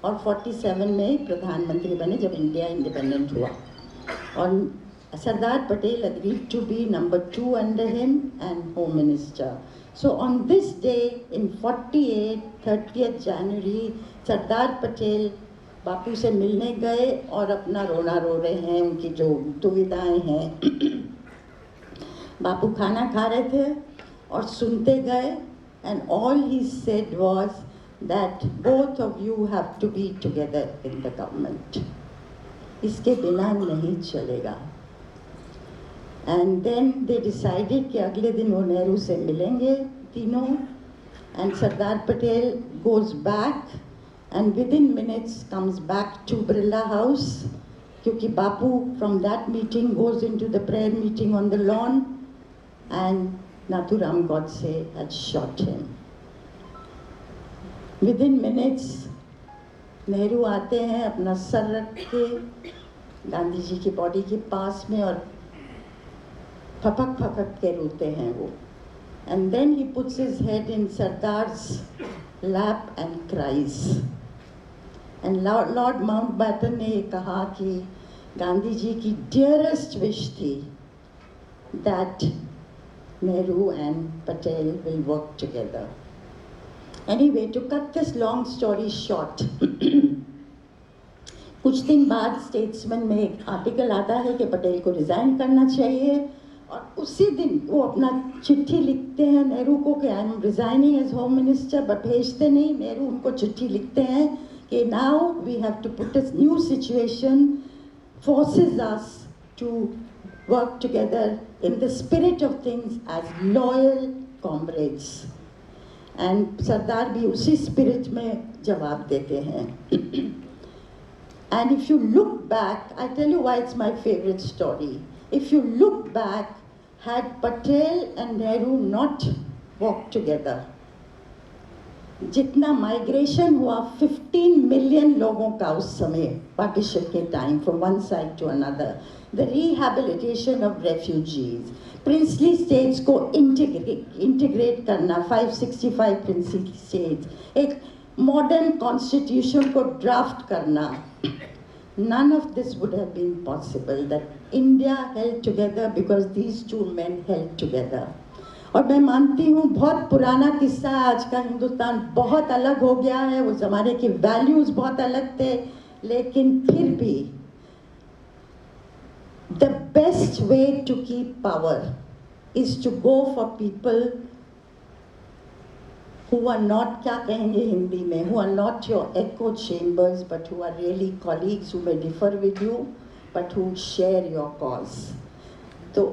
और 47 में प्रधानमंत्री बने जब इंडिया इंडिपेंडेंट हुआ। और Sardar Patel agreed to be number 2 under him and Home Minister. So on this day in 48, 30th January, Sardar Patel बापू से मिलने गए और अपना रोना रो रहे हैं, उनकी जो दुविधाएं हैं। बापू खाना खा रहे थे और सुनते गए, and all he said was that both of you have to be together in the government, इसके बिना नहीं चलेगा। एंड देन दे डिसाइडेड कि अगले दिन वो नेहरू से मिलेंगे तीनों, and Sardar Patel goes back and within minutes comes back to Birla House, क्योंकि बापू from that meeting goes into the prayer meeting on the lawn, and Nathuram Godse had shot him. Within minutes Nehru आते हैं अपना सर रख के गांधी जी की body के पास में और फपक फपक के रोते हैं वो. And then he puts his head in Sardar's lap and cries. And Lord Mountbatten ने ये कहा कि गांधी जी की dearest wish थी that Nehru and Patel will work together. Anyway, to cut this long story short, कुछ दिन बाद स्टेट्समैन में एक आर्टिकल आता है कि पटेल को रिज़ाइन करना चाहिए, और उसी दिन वो अपना चिट्ठी लिखते हैं नेहरू को कि I am resigning as home minister, but भेजते नहीं. नेहरू उनको चिट्ठी लिखते हैं कि now we have to put a new situation forces us to work together in the spirit of things as loyal comrades. And Sardar भी उसी स्पिरिट में जवाब देते हैं. And if you look back, I tell you why it's my favorite story. If you look back, had Patel and Nehru not walked together, जितना migration हुआ 15 million लोगों का उस समय पार्टीशन के time from one side to another, the rehabilitation of refugees, princely states को integrate करना, 565 princely states, एक मॉडर्न कॉन्स्टिट्यूशन को ड्राफ्ट करना, none of this would have been possible. That India held together because these two men held together. और मैं मानती हूँ बहुत पुराना किस्सा है, आज का हिंदुस्तान बहुत अलग हो गया है, उस ज़माने के वैल्यूज़ बहुत अलग थे, लेकिन फिर भी the best way to keep power is to go for people who are not, क्या कहेंगे हिंदी में, who are not your echo chambers, but who are really colleagues who may differ with you, but who share your cause. तो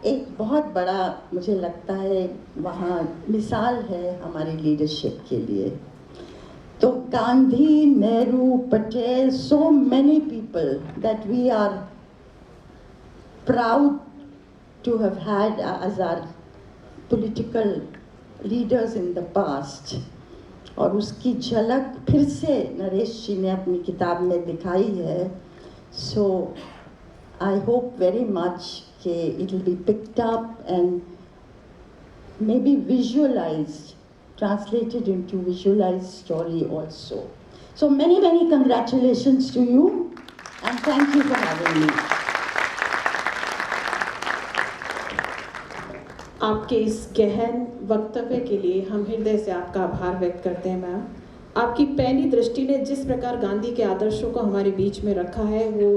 एक बहुत बड़ा मुझे लगता है वहाँ मिसाल है हमारी लीडरशिप के लिए. तो Gandhi, Nehru, Patel, so many people that we are proud to have had as our political leaders in the past. और उसकी झलक फिर से नरेश जी ने अपनी किताब में दिखाई है. So I hope very much कि it will be picked up and maybe visualized, translated into visualized story also. So many congratulations to you and thank you for having me. आपके इस गहन वक्तव्य के लिए हम हृदय से आपका आभार व्यक्त करते हैं मैम. आपकी पहली दृष्टि ने जिस प्रकार गांधी के आदर्शों को हमारे बीच में रखा है वो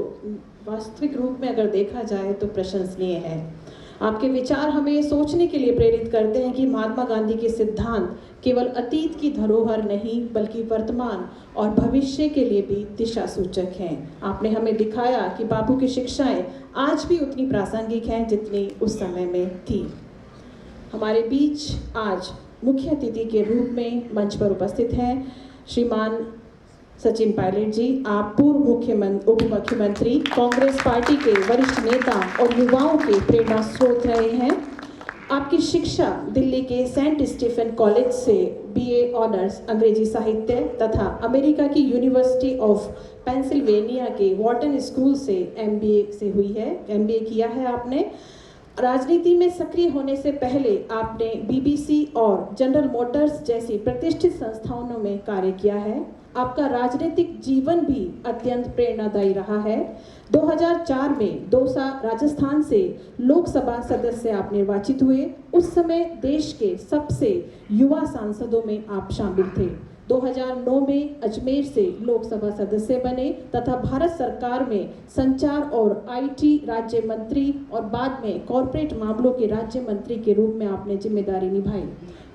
वास्तविक रूप में अगर देखा जाए तो प्रशंसनीय है. आपके विचार हमें सोचने के लिए प्रेरित करते हैं कि महात्मा गांधी के सिद्धांत केवल अतीत की धरोहर नहीं बल्कि वर्तमान और भविष्य के लिए भी दिशा सूचक हैं. आपने हमें दिखाया कि बापू की शिक्षाएं आज भी उतनी प्रासंगिक हैं जितनी उस समय में थी. हमारे बीच आज मुख्य अतिथि के रूप में मंच पर उपस्थित हैं श्रीमान सचिन पायलट जी. आप पूर्व उप मुख्यमंत्री, कांग्रेस पार्टी के वरिष्ठ नेता और युवाओं के प्रेरणा स्रोत रहे हैं. आपकी शिक्षा दिल्ली के सेंट स्टीफन कॉलेज से BA ऑनर्स अंग्रेजी साहित्य तथा अमेरिका की यूनिवर्सिटी ऑफ पेंसिल्वेनिया के वॉर्टन स्कूल से MBA से हुई है, MBA किया है आपने. राजनीति में सक्रिय होने से पहले आपने BBC और जनरल मोटर्स जैसी प्रतिष्ठित संस्थानों में कार्य किया है. आपका राजनीतिक जीवन भी अत्यंत प्रेरणादायी रहा है. 2004 में दौसा राजस्थान से लोकसभा सदस्य आप निर्वाचित हुए. उस समय देश के सबसे युवा सांसदों में आप शामिल थे. 2009 में अजमेर से लोकसभा सदस्य बने तथा भारत सरकार में संचार और IT राज्य मंत्री और बाद में कॉरपोरेट मामलों के राज्य मंत्री के रूप में आपने जिम्मेदारी निभाई.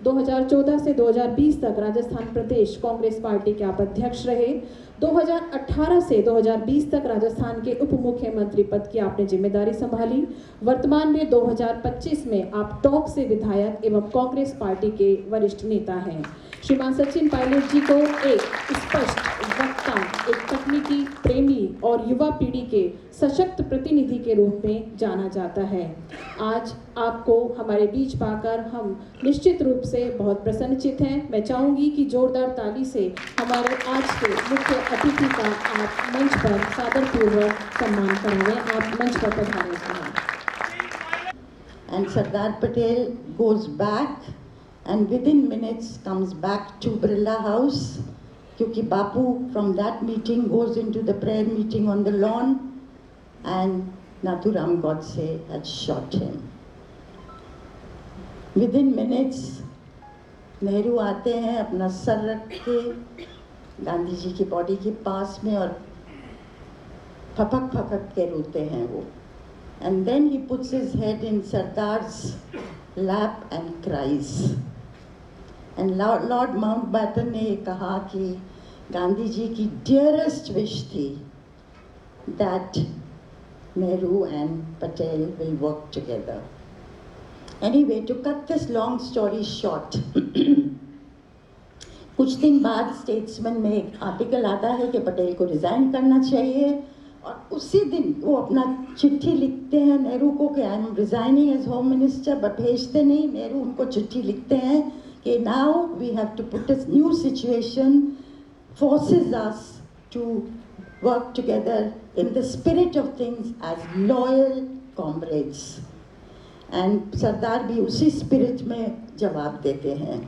2014 से 2020 तक राजस्थान प्रदेश कांग्रेस पार्टी के आप अध्यक्ष रहे. 2018 से 2020 तक राजस्थान के उप मुख्यमंत्री पद की आपने जिम्मेदारी संभाली। वर्तमान में 2025 में आप टोंक से विधायक एवं कांग्रेस पार्टी के वरिष्ठ नेता हैं। श्रीमान सचिन पायलट जी को एक स्पष्ट वक्ता, एक तकनीकी प्रेमी और युवा पीढ़ी के सशक्त प्रतिनिधि के रूप में जाना जाता है। आज आपको हमारे बीच पाकर हम निश्चित रूप से बहुत प्रसन्नचित हैं। मैं चाहूंगी कि जोरदार ताली से हमारे आज के मुख्य अतिथि का आप मंच पर सादरपूर्वक सम्मान कराएं। आप मंच पर पधारें। And Sardar Patel goes back and within minutes comes back to Birla House, क्योंकि बापू from that meeting goes into the prayer meeting on the lawn and Nathuram Godse had shot him. Within minutes Nehru आते हैं, अपना sir रख के गांधी जी की body के पास में और फपक फपक के रोते हैं वो। And then he puts his head in Sardar's lap and cries. And Lord Mountbatten ने ये कहा कि गांधी जी की dearest wish थी that Nehru and Patel will work together. Anyway, to cut this long story short, कुछ दिन बाद स्टेट्समैन में एक आर्टिकल आता है कि पटेल को रिज़ाइन करना चाहिए और उसी दिन वो अपना चिट्ठी लिखते हैं नेहरू को कि I am resigning as home minister, but भेजते नहीं। नेहरू उनको चिट्ठी लिखते हैं कि now we have to put a new situation forces us to work together in the spirit of things as loyal comrades. And Sardar भी उसी स्पिरिट में जवाब देते हैं।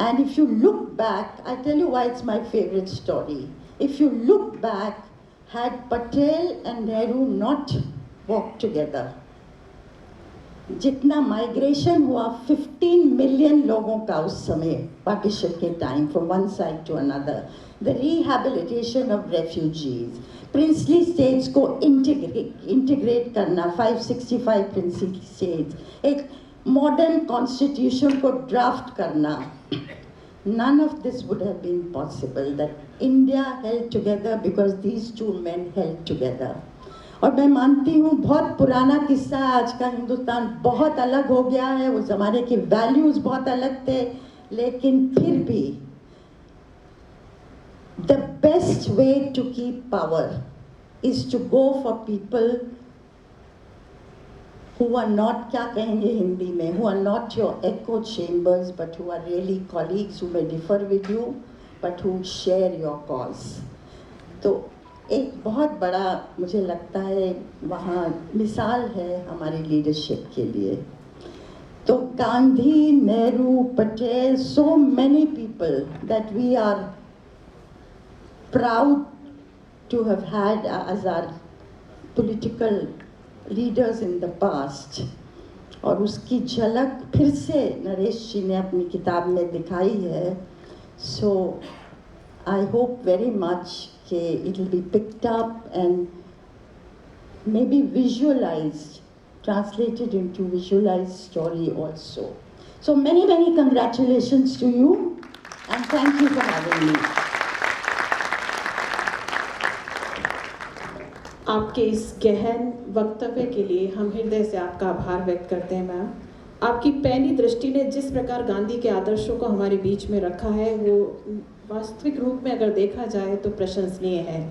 And if you look back, I tell you why it's my favorite story. If you look back, had Patel and Nehru not walked together, जितना migration हुआ 15 million लोगों का उस समय पार्टीशन के time from one side to another, the rehabilitation of refugees, princely states को integrate करना, 565 princely states, एक मॉडर्न कॉन्स्टिट्यूशन को ड्राफ्ट करना, none of this would have been possible that India held together because these two men held together. और मैं मानती हूँ बहुत पुराना किस्सा है, आज का हिंदुस्तान बहुत अलग हो गया है, वो ज़माने के वैल्यूज़ बहुत अलग थे, लेकिन फिर भी the best way to keep power is to go for people who are not, क्या कहेंगे हिंदी में, who are not your echo chambers, but who are really colleagues who may differ with you, but who share your cause. तो एक बहुत बड़ा मुझे लगता है वहाँ मिसाल है हमारी लीडरशिप के लिए। तो Gandhi, Nehru, Patel, so many people that we are proud to have had as our political leaders in the past, और उसकी झलक फिर से नरेश जी ने अपनी किताब में दिखाई है। So I hope very much कि it will be picked up and maybe visualized, translated into visualized story also. So many congratulations to you and thank you for having me. आपके इस गहन वक्तव्य के लिए हम हृदय से आपका आभार व्यक्त करते हैं मैम। आपकी पैनी दृष्टि ने जिस प्रकार गांधी के आदर्शों को हमारे बीच में रखा है वो वास्तविक रूप में अगर देखा जाए तो प्रशंसनीय है।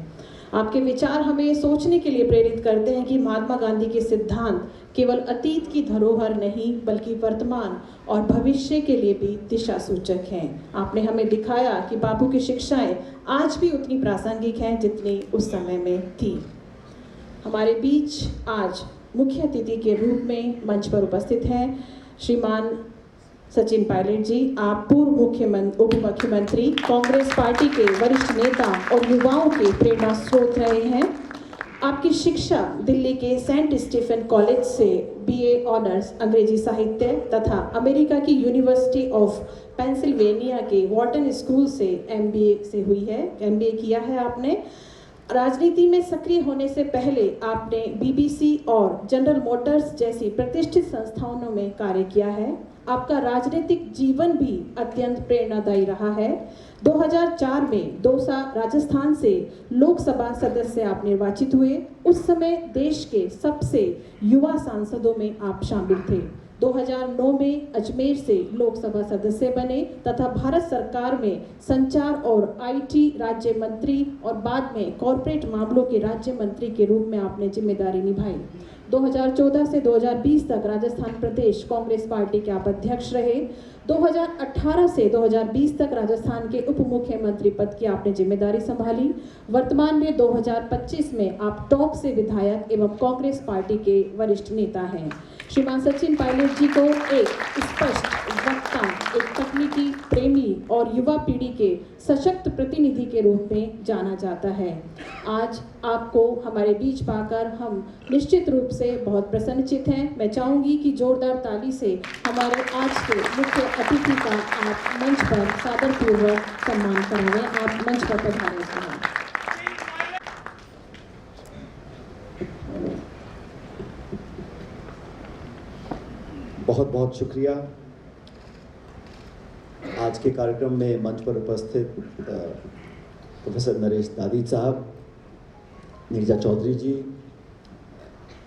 आपके विचार हमें सोचने के लिए प्रेरित करते हैं कि महात्मा गांधी के सिद्धांत केवल अतीत की धरोहर नहीं बल्कि वर्तमान और भविष्य के लिए भी दिशा सूचक हैं। आपने हमें दिखाया कि बापू की शिक्षाएं आज भी उतनी प्रासंगिक हैं जितनी उस समय में थी। हमारे बीच आज मुख्य अतिथि के रूप में मंच पर उपस्थित हैं श्रीमान सचिन पायलट जी। आप पूर्व उप मुख्यमंत्री, कांग्रेस पार्टी के वरिष्ठ नेता और युवाओं के प्रेरणा स्रोत रहे हैं। आपकी शिक्षा दिल्ली के सेंट स्टीफन कॉलेज से BA ऑनर्स अंग्रेजी साहित्य तथा अमेरिका की यूनिवर्सिटी ऑफ पेंसिल्वेनिया के वॉर्टन स्कूल से MBA से हुई है, MBA किया है आपने। राजनीति में सक्रिय होने से पहले आपने BBC और जनरल मोटर्स जैसी प्रतिष्ठित संस्थानों में कार्य किया है। आपका राजनीतिक जीवन भी अत्यंत प्रेरणादायी रहा है। 2004 में दौसा राजस्थान से लोकसभा सदस्य आप निर्वाचित हुए। उस समय देश के सबसे युवा सांसदों में आप शामिल थे। 2009 में अजमेर से लोकसभा सदस्य बने तथा भारत सरकार में संचार और आईटी राज्य मंत्री और बाद में कॉरपोरेट मामलों के राज्य मंत्री के रूप में आपने जिम्मेदारी निभाई। 2014 से 2020 तक राजस्थान प्रदेश कांग्रेस पार्टी के आप अध्यक्ष रहे। 2018 से 2020 तक राजस्थान के उप मुख्यमंत्री पद की आपने जिम्मेदारी संभाली। वर्तमान में 2025 में आप टोंक से विधायक एवं कांग्रेस पार्टी के वरिष्ठ नेता हैं। श्रीमान सचिन पायलट जी को एक स्पष्ट वक्ता, एक तकनीकी प्रेमी और युवा पीढ़ी के सशक्त प्रतिनिधि के रूप में जाना जाता है। आज आपको हमारे बीच पाकर हम निश्चित रूप से बहुत प्रसन्नचित हैं। मैं चाहूंगी कि जोरदार ताली से हमारे आज के मुख्य अतिथि का आप मंच पर सादरपूर्वक सम्मान कराएं। आप मंच पर पधारें हैं। बहुत बहुत शुक्रिया। आज के कार्यक्रम में मंच पर उपस्थित प्रोफेसर नरेश दादी साहब, नीरजा चौधरी जी,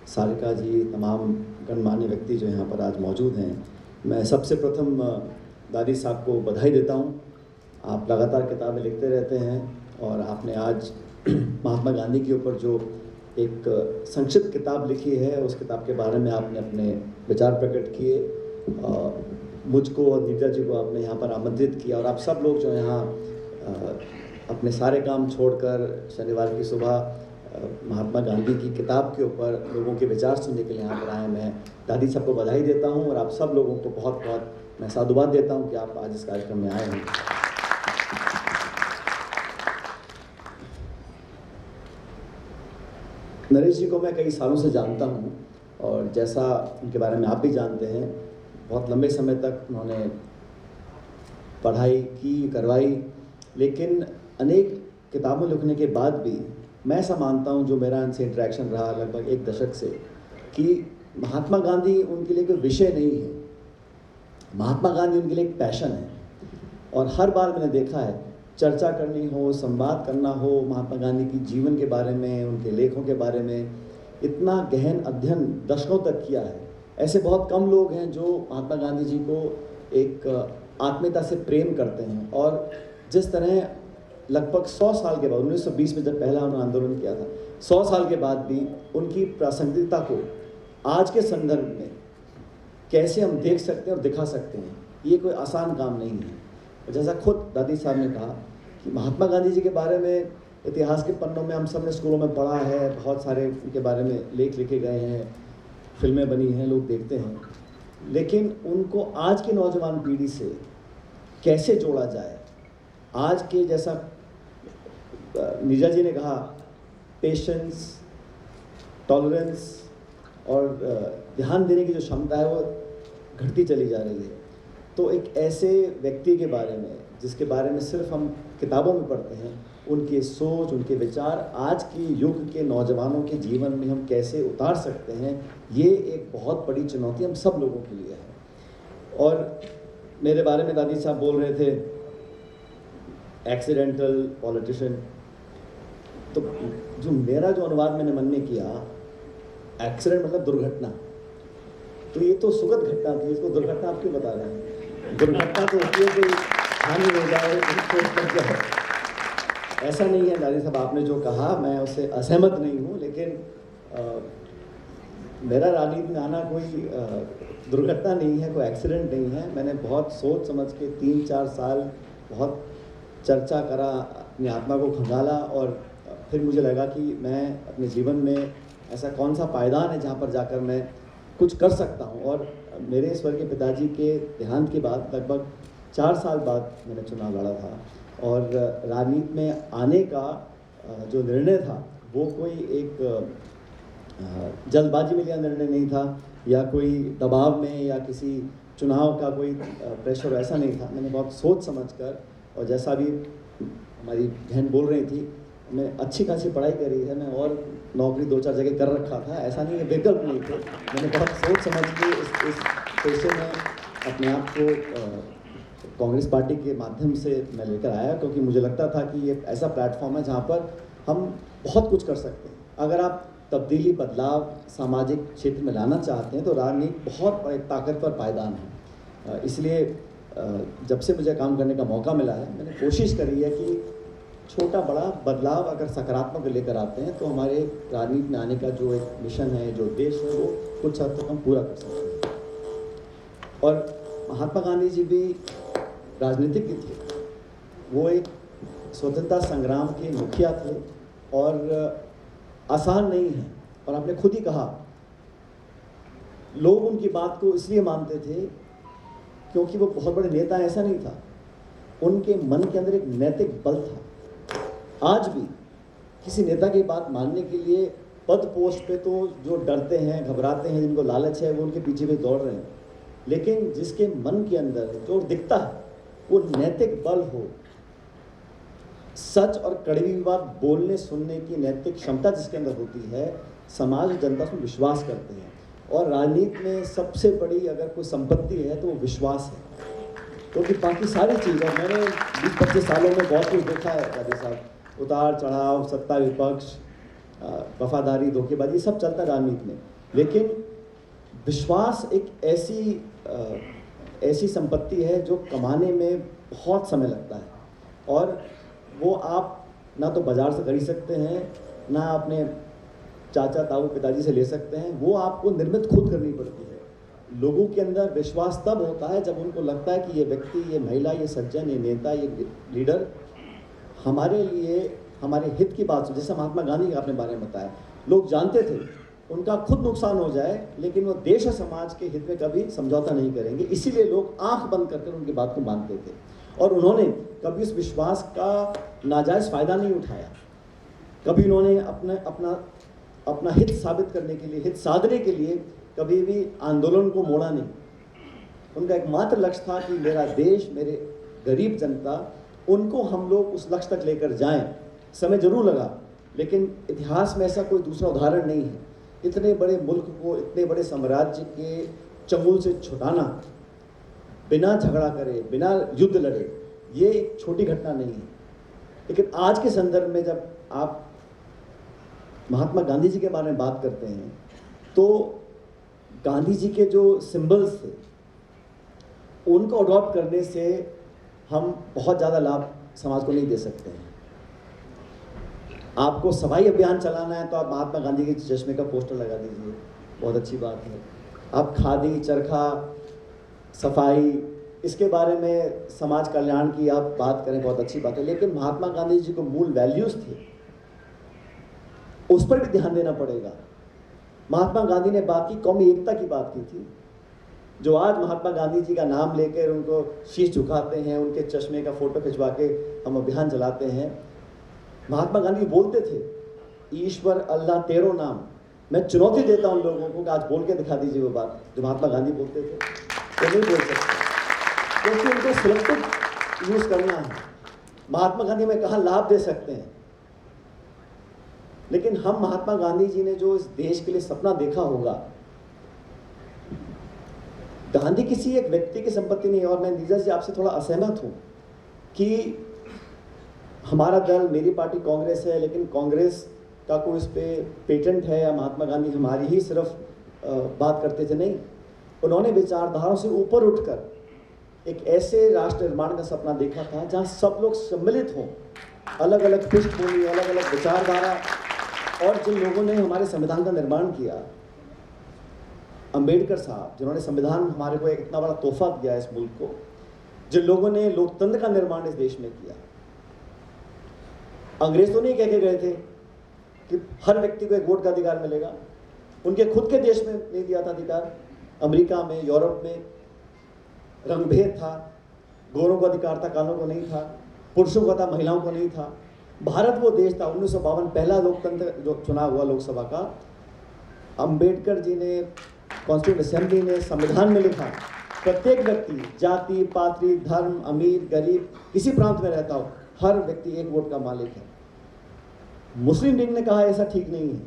सारिका जी, तमाम गणमान्य व्यक्ति जो यहाँ पर आज मौजूद हैं, मैं सबसे प्रथम दादी साहब को बधाई देता हूँ। आप लगातार किताबें लिखते रहते हैं और आपने आज महात्मा गांधी के ऊपर जो एक संक्षिप्त किताब लिखी है, उस किताब के बारे में आपने अपने विचार प्रकट किए। मुझको और नीरजा जी को आपने यहाँ पर आमंत्रित किया और आप सब लोग जो यहाँ अपने सारे काम छोड़कर शनिवार की सुबह महात्मा गांधी की किताब के ऊपर लोगों के विचार सुनने के लिए यहाँ पर आए। मैं दादी साहब को बधाई देता हूँ और आप सब लोगों को बहुत बहुत मैं साधुवाद देता हूँ कि आप आज इस कार्यक्रम में आए हैं। नरेश जी को मैं कई सालों से जानता हूँ और जैसा उनके बारे में आप भी जानते हैं, बहुत लंबे समय तक उन्होंने पढ़ाई की, करवाई, लेकिन अनेक किताबों लिखने के बाद भी मैं ऐसा मानता हूँ, जो मेरा इनसे इंटरेक्शन रहा लगभग एक दशक से, कि महात्मा गांधी उनके लिए कोई विषय नहीं है, महात्मा गांधी उनके लिए एक पैशन है। और हर बार मैंने देखा है, चर्चा करनी हो, संवाद करना हो महात्मा गांधी की जीवन के बारे में, उनके लेखों के बारे में, इतना गहन अध्ययन दशकों तक किया है। ऐसे बहुत कम लोग हैं जो महात्मा गांधी जी को एक आत्मीयता से प्रेम करते हैं। और जिस तरह लगभग 100 साल के बाद, 1920 में जब पहला उन्होंने आंदोलन किया था, 100 साल के बाद भी उनकी प्रासंगिकता को आज के संदर्भ में कैसे हम देख सकते हैं और दिखा सकते हैं, ये कोई आसान काम नहीं है। जैसा खुद दादी साहब ने कहा कि महात्मा गांधी जी के बारे में इतिहास के पन्नों में हम सब ने स्कूलों में पढ़ा है, बहुत सारे उनके बारे में लेख लिखे गए हैं, फिल्में बनी हैं, लोग देखते हैं, लेकिन उनको आज की नौजवान पीढ़ी से कैसे जोड़ा जाए। आज के जैसा नीरजा जी ने कहा, पेशेंस, टॉलरेंस और ध्यान देने की जो क्षमता है वो घटती चली जा रही है। तो एक ऐसे व्यक्ति के बारे में, जिसके बारे में सिर्फ हम किताबों में पढ़ते हैं, उनकी सोच, उनके विचार आज के युग के नौजवानों के जीवन में हम कैसे उतार सकते हैं, ये एक बहुत बड़ी चुनौती हम सब लोगों के लिए है। और मेरे बारे में दादी साहब बोल रहे थे एक्सीडेंटल पॉलिटिशियन, तो जो अनुवाद मैंने मन में किया, एक्सीडेंट मतलब दुर्घटना, तो ये तो सुखद घटना थी, इसको दुर्घटना आप क्यों बता रहे हैं? दुर्घटना तो होती है कि हानि हो जाए, ऐसा नहीं है। दादी साहब आपने जो कहा मैं उससे असहमत नहीं हूँ, लेकिन मेरा राजनीति में आना कोई दुर्घटना नहीं है, कोई एक्सीडेंट नहीं है। मैंने बहुत सोच समझ के 3-4 साल बहुत चर्चा करा, अपनी आत्मा को खंगाला और फिर मुझे लगा कि मैं अपने जीवन में ऐसा कौन सा पायदान है जहाँ पर जाकर मैं कुछ कर सकता हूँ। और मेरे स्वर्गीय पिताजी के देहांत के बाद लगभग 4 साल बाद मैंने चुनाव लड़ा था और राजनीति में आने का जो निर्णय था वो कोई एक जल्दबाजी में लिया निर्णय नहीं था या कोई दबाव में या किसी चुनाव का कोई प्रेशर, ऐसा नहीं था। मैंने बहुत सोच समझकर, और जैसा भी हमारी बहन बोल रही थी, मैं अच्छी खासी पढ़ाई करी है, मैं और नौकरी 2-4 जगह कर रखा था, ऐसा नहीं है, विकल्प नहीं थे। मैंने बहुत सोच समझ के इस पेशे में अपने आप को कांग्रेस पार्टी के माध्यम से मैं लेकर आया, क्योंकि मुझे लगता था कि ये ऐसा प्लेटफॉर्म है जहाँ पर हम बहुत कुछ कर सकते हैं। अगर आप तब्दीली, बदलाव सामाजिक क्षेत्र में लाना चाहते हैं तो राजनीति बहुत एक ताकतवर पायदान है। इसलिए जब से मुझे काम करने का मौका मिला है, मैंने कोशिश करी है कि छोटा बड़ा बदलाव अगर सकारात्मक लेकर आते हैं तो हमारे राजनीति में आने का जो एक मिशन है, जो उद्देश्य है, वो कुछ हद तक हम पूरा कर सकते हैं। और महात्मा गांधी जी भी राजनीतिज्ञ थे, वो एक स्वतंत्रता संग्राम के मुखिया थे और आसान नहीं है। और आपने खुद ही कहा, लोग उनकी बात को इसलिए मानते थे क्योंकि वो बहुत बड़े नेता, ऐसा नहीं था, उनके मन के अंदर एक नैतिक बल था। आज भी किसी नेता की बात मानने के लिए पद पोस्ट पे तो जो डरते हैं, घबराते हैं, जिनको लालच है, वो उनके पीछे भी दौड़ रहे हैं, लेकिन जिसके मन के अंदर जो दिखता है वो नैतिक बल हो, सच और कड़वी बात बोलने सुनने की नैतिक क्षमता जिसके अंदर होती है, समाज और जनता उसमें विश्वास करते हैं। और राजनीति में सबसे बड़ी अगर कोई संपत्ति है तो वो विश्वास है, क्योंकि बाकी सारी चीज़ें मैंने 20-25 सालों में बहुत कुछ देखा है राजे साहब, उतार चढ़ाव, सत्ता विपक्ष, वफादारी, धोखेबाजी, सब चलता है राजनीति में। लेकिन विश्वास एक ऐसी संपत्ति है जो कमाने में बहुत समय लगता है, और वो आप ना तो बाजार से खरीद सकते हैं, ना अपने चाचा ताऊ पिताजी से ले सकते हैं, वो आपको निर्मित खुद करनी पड़ती है। लोगों के अंदर विश्वास तब होता है जब उनको लगता है कि ये व्यक्ति, ये महिला, ये सज्जन, ये नेता, ये लीडर हमारे लिए, हमारे हित की बात। जैसे महात्मा गांधी का आपने बारे में बताया, लोग जानते थे उनका खुद नुकसान हो जाए लेकिन वो देश और समाज के हित में कभी समझौता नहीं करेंगे, इसीलिए लोग आंख बंद करके उनकी बात को मानते थे। और उन्होंने कभी उस विश्वास का नाजायज़ फ़ायदा नहीं उठाया, कभी उन्होंने अपना हित साबित करने के लिए, हित साधने के लिए कभी भी आंदोलन को मोड़ा नहीं। उनका एकमात्र लक्ष्य था कि मेरा देश, मेरे गरीब जनता, उनको हम लोग उस लक्ष्य तक लेकर जाएं। समय जरूर लगा, लेकिन इतिहास में ऐसा कोई दूसरा उदाहरण नहीं है। इतने बड़े मुल्क को, इतने बड़े साम्राज्य के चंगुल से छुटाना, बिना झगड़ा करे, बिना युद्ध लड़े, ये एक छोटी घटना नहीं है। लेकिन आज के संदर्भ में जब आप महात्मा गांधी जी के बारे में बात करते हैं तो गांधी जी के जो सिंबल्स थे उनको अडॉप्ट करने से हम बहुत ज़्यादा लाभ समाज को नहीं दे सकते हैं। आपको सफाई अभियान चलाना है तो आप महात्मा गांधी के चश्मे का पोस्टर लगा दीजिए, बहुत अच्छी बात है। आप खादी, चरखा, सफाई, इसके बारे में समाज कल्याण की आप बात करें, बहुत अच्छी बात है। लेकिन महात्मा गांधी जी को मूल वैल्यूज़ थे, उस पर भी ध्यान देना पड़ेगा। महात्मा गांधी ने बात की, कौमी एकता की बात की थी। जो आज महात्मा गांधी जी का नाम लेकर उनको शीश झुकाते हैं, उनके चश्मे का फोटो खिंचवा के हम अभियान चलाते हैं, महात्मा गांधी बोलते थे, ईश्वर अल्लाह तेरो नाम। मैं चुनौती देता हूं लोगों को कि आज बोल के दिखा दीजिए वो बात जो महात्मा गांधी बोलते थे। तो नहीं बोल सकते क्योंकि उनको सिलेक्टिव यूज करना है। महात्मा गांधी में कहा लाभ दे सकते हैं, लेकिन हम महात्मा गांधी जी ने जो इस देश के लिए सपना देखा होगा, गांधी किसी एक व्यक्ति की संपत्ति नहीं है। और मैं नीरज जी आपसे थोड़ा असहमत हूं कि हमारा दल, मेरी पार्टी कांग्रेस है, लेकिन कांग्रेस का कोई इस पे पेटेंट है या महात्मा गांधी हमारी ही सिर्फ बात करते थे, नहीं। उन्होंने विचारधाराओं से ऊपर उठकर एक ऐसे राष्ट्र निर्माण का सपना देखा था जहां सब लोग सम्मिलित हों, अलग अलग पृष्ठभूमि, अलग अलग विचारधारा। और जिन लोगों ने हमारे संविधान का निर्माण किया, अंबेडकर साहब, जिन्होंने संविधान हमारे को एक इतना बड़ा तोहफा दिया इस मुल्क को, जिन लोगों ने लोकतंत्र का निर्माण इस देश में किया। अंग्रेज तो नहीं कह के गए थे कि हर व्यक्ति को एक वोट का अधिकार मिलेगा, उनके खुद के देश में नहीं दिया था अधिकार। अमेरिका में, यूरोप में रंगभेद था, गोरों को अधिकार था, कालों को नहीं था, पुरुषों को था, महिलाओं को नहीं था। भारत वो देश था, 1952 पहला लोकतंत्र जो चुनाव हुआ लोकसभा का, अंबेडकर जी ने, कॉन्स्टिट्यूंट असेंबली ने संविधान में लिखा, प्रत्येक व्यक्ति, जाति, पात्री, धर्म, अमीर, गरीब, किसी प्रांत में रहता हो, हर व्यक्ति एक वोट का मालिक है। मुस्लिम लीग ने कहा ऐसा ठीक नहीं है,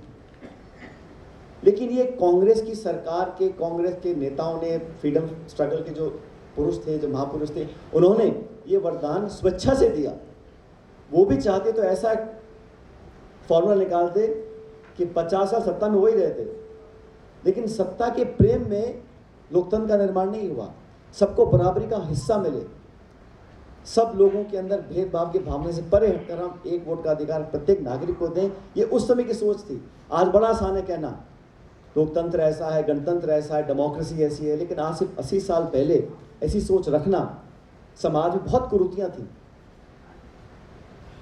लेकिन ये कांग्रेस की सरकार के, कांग्रेस के नेताओं ने, फ्रीडम स्ट्रगल के जो पुरुष थे, जो महापुरुष थे, उन्होंने ये वरदान स्वेच्छा से दिया। वो भी चाहते तो ऐसा फॉर्मूला निकालते कि 50 साल सत्ता में वही रहते, लेकिन सत्ता के प्रेम में लोकतंत्र का निर्माण नहीं हुआ। सबको बराबरी का हिस्सा मिले, सब लोगों के अंदर भेदभाव की भावना से परे हटकर हम एक वोट का अधिकार प्रत्येक नागरिक को दें, ये उस समय की सोच थी। आज बड़ा आसान है कहना लोकतंत्र ऐसा है, गणतंत्र ऐसा है, डेमोक्रेसी ऐसी है, लेकिन आज से 80 साल पहले ऐसी सोच रखना, समाज में बहुत कुरीतियां थी,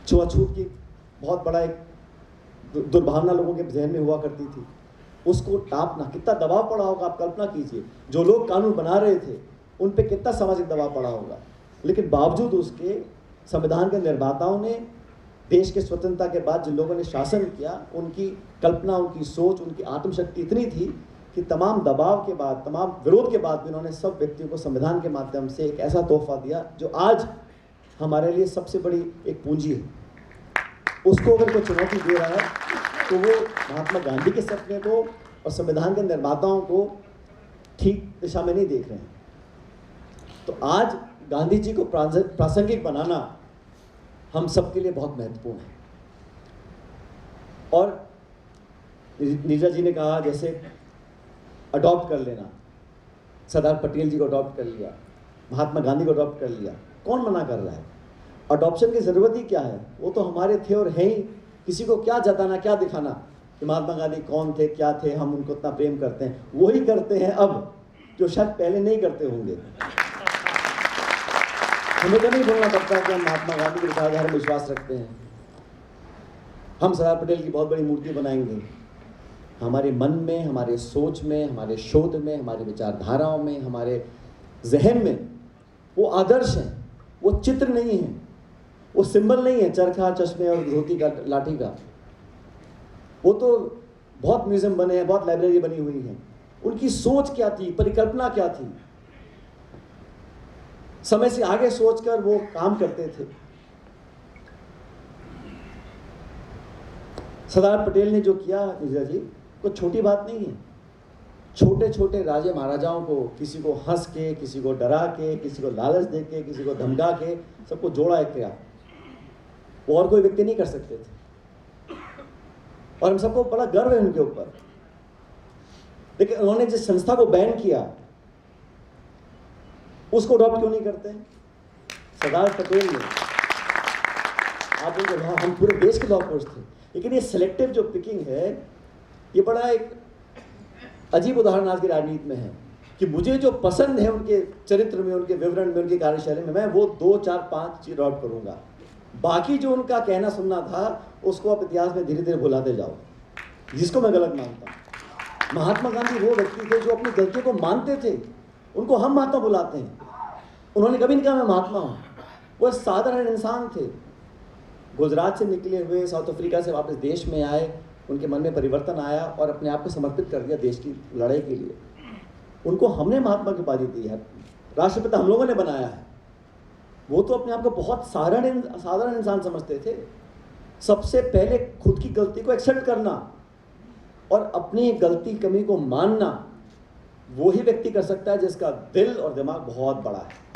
छुआछूत की बहुत बड़ा एक दुर्भावना लोगों के जहन में हुआ करती थी, उसको टापना, कितना दबाव पड़ा होगा आप कल्पना कीजिए। जो लोग कानून बना रहे थे उन पे कितना सामाजिक दबाव पड़ा होगा, लेकिन बावजूद उसके संविधान के निर्माताओं ने देश के स्वतंत्रता के बाद जिन लोगों ने शासन किया, उनकी कल्पना, उनकी सोच, उनकी आत्मशक्ति इतनी थी कि तमाम दबाव के बाद, तमाम विरोध के बाद भी उन्होंने सब व्यक्तियों को संविधान के माध्यम से एक ऐसा तोहफा दिया जो आज हमारे लिए सबसे बड़ी एक पूंजी है। उसको अगर कोई चुनौती दे रहा है तो वो महात्मा गांधी के सपने को और संविधान के निर्माताओं को ठीक दिशा में नहीं देख रहे हैं। तो आज गांधी जी को प्रासंगिक बनाना हम सबके लिए बहुत महत्वपूर्ण है। और नीरजा जी ने कहा जैसे अडॉप्ट कर लेना, सरदार पटेल जी को अडॉप्ट कर लिया, महात्मा गांधी को अडॉप्ट कर लिया, कौन मना कर रहा है? अडॉप्शन की ज़रूरत ही क्या है? वो तो हमारे थे और हैं ही। किसी को क्या जताना, क्या दिखाना कि महात्मा गांधी कौन थे, क्या थे, हम उनको इतना प्रेम करते हैं। वही करते हैं अब जो शायद पहले नहीं करते होंगे। हमें तो नहीं बोलना पड़ता कि हम महात्मा गांधी के विचारधारा में विश्वास रखते हैं। हम सरदार पटेल की बहुत बड़ी मूर्ति बनाएंगे। हमारे मन में, हमारे सोच में, हमारे शोध में, हमारी विचारधाराओं में, हमारे जहन में वो आदर्श हैं, वो चित्र नहीं है, वो सिंबल नहीं है चरखा, चश्मे और धोती का, लाठी का। वो तो बहुत म्यूजियम बने हैं, बहुत लाइब्रेरी बनी हुई है। उनकी सोच क्या थी, परिकल्पना क्या थी, समय से आगे सोचकर वो काम करते थे। सरदार पटेल ने जो किया नीरजा जी, कोई छोटी बात नहीं है। छोटे छोटे राजे महाराजाओं को, किसी को हंस के, किसी को डरा के, किसी को लालच दे के, किसी को धमका के, सबको जोड़ा एक किया। वो और कोई व्यक्ति नहीं कर सकते थे और हम सबको बड़ा गर्व है उनके ऊपर। लेकिन उन्होंने जिस संस्था को बैन किया उसको अडॉप्ट क्यों नहीं करते? सरदार पटेल ने, आप उनको, हम पूरे देश के लॉ कोर्स थे, लेकिन ये सिलेक्टिव जो पिकिंग है, ये बड़ा एक अजीब उदाहरण आज की राजनीति में है कि मुझे जो पसंद है उनके चरित्र में, उनके विवरण में, उनकी कार्यशैली में, मैं वो 2, 4, 5 चीज अडॉप्ट करूंगा। बाकी जो उनका कहना सुनना था उसको आप इतिहास में धीरे धीरे भुलाते जाओ, जिसको मैं गलत मानता हूँ। महात्मा गांधी वो व्यक्ति थे जो अपनी गलतियों को मानते थे। उनको हम महात्मा बुलाते हैं, उन्होंने कभी नहीं कहा मैं महात्मा हूँ। वो साधारण इंसान थे, गुजरात से निकले हुए, साउथ अफ्रीका से वापस देश में आए, उनके मन में परिवर्तन आया और अपने आप को समर्पित कर दिया देश की लड़ाई के लिए। उनको हमने महात्मा की उपाधि दी है, राष्ट्रपिता हम लोगों ने बनाया है। वो तो अपने आप को बहुत साधारण इंसान समझते थे। सबसे पहले खुद की गलती को एक्सेप्ट करना और अपनी गलती कमी को मानना वही व्यक्ति कर सकता है जिसका दिल और दिमाग बहुत बड़ा है।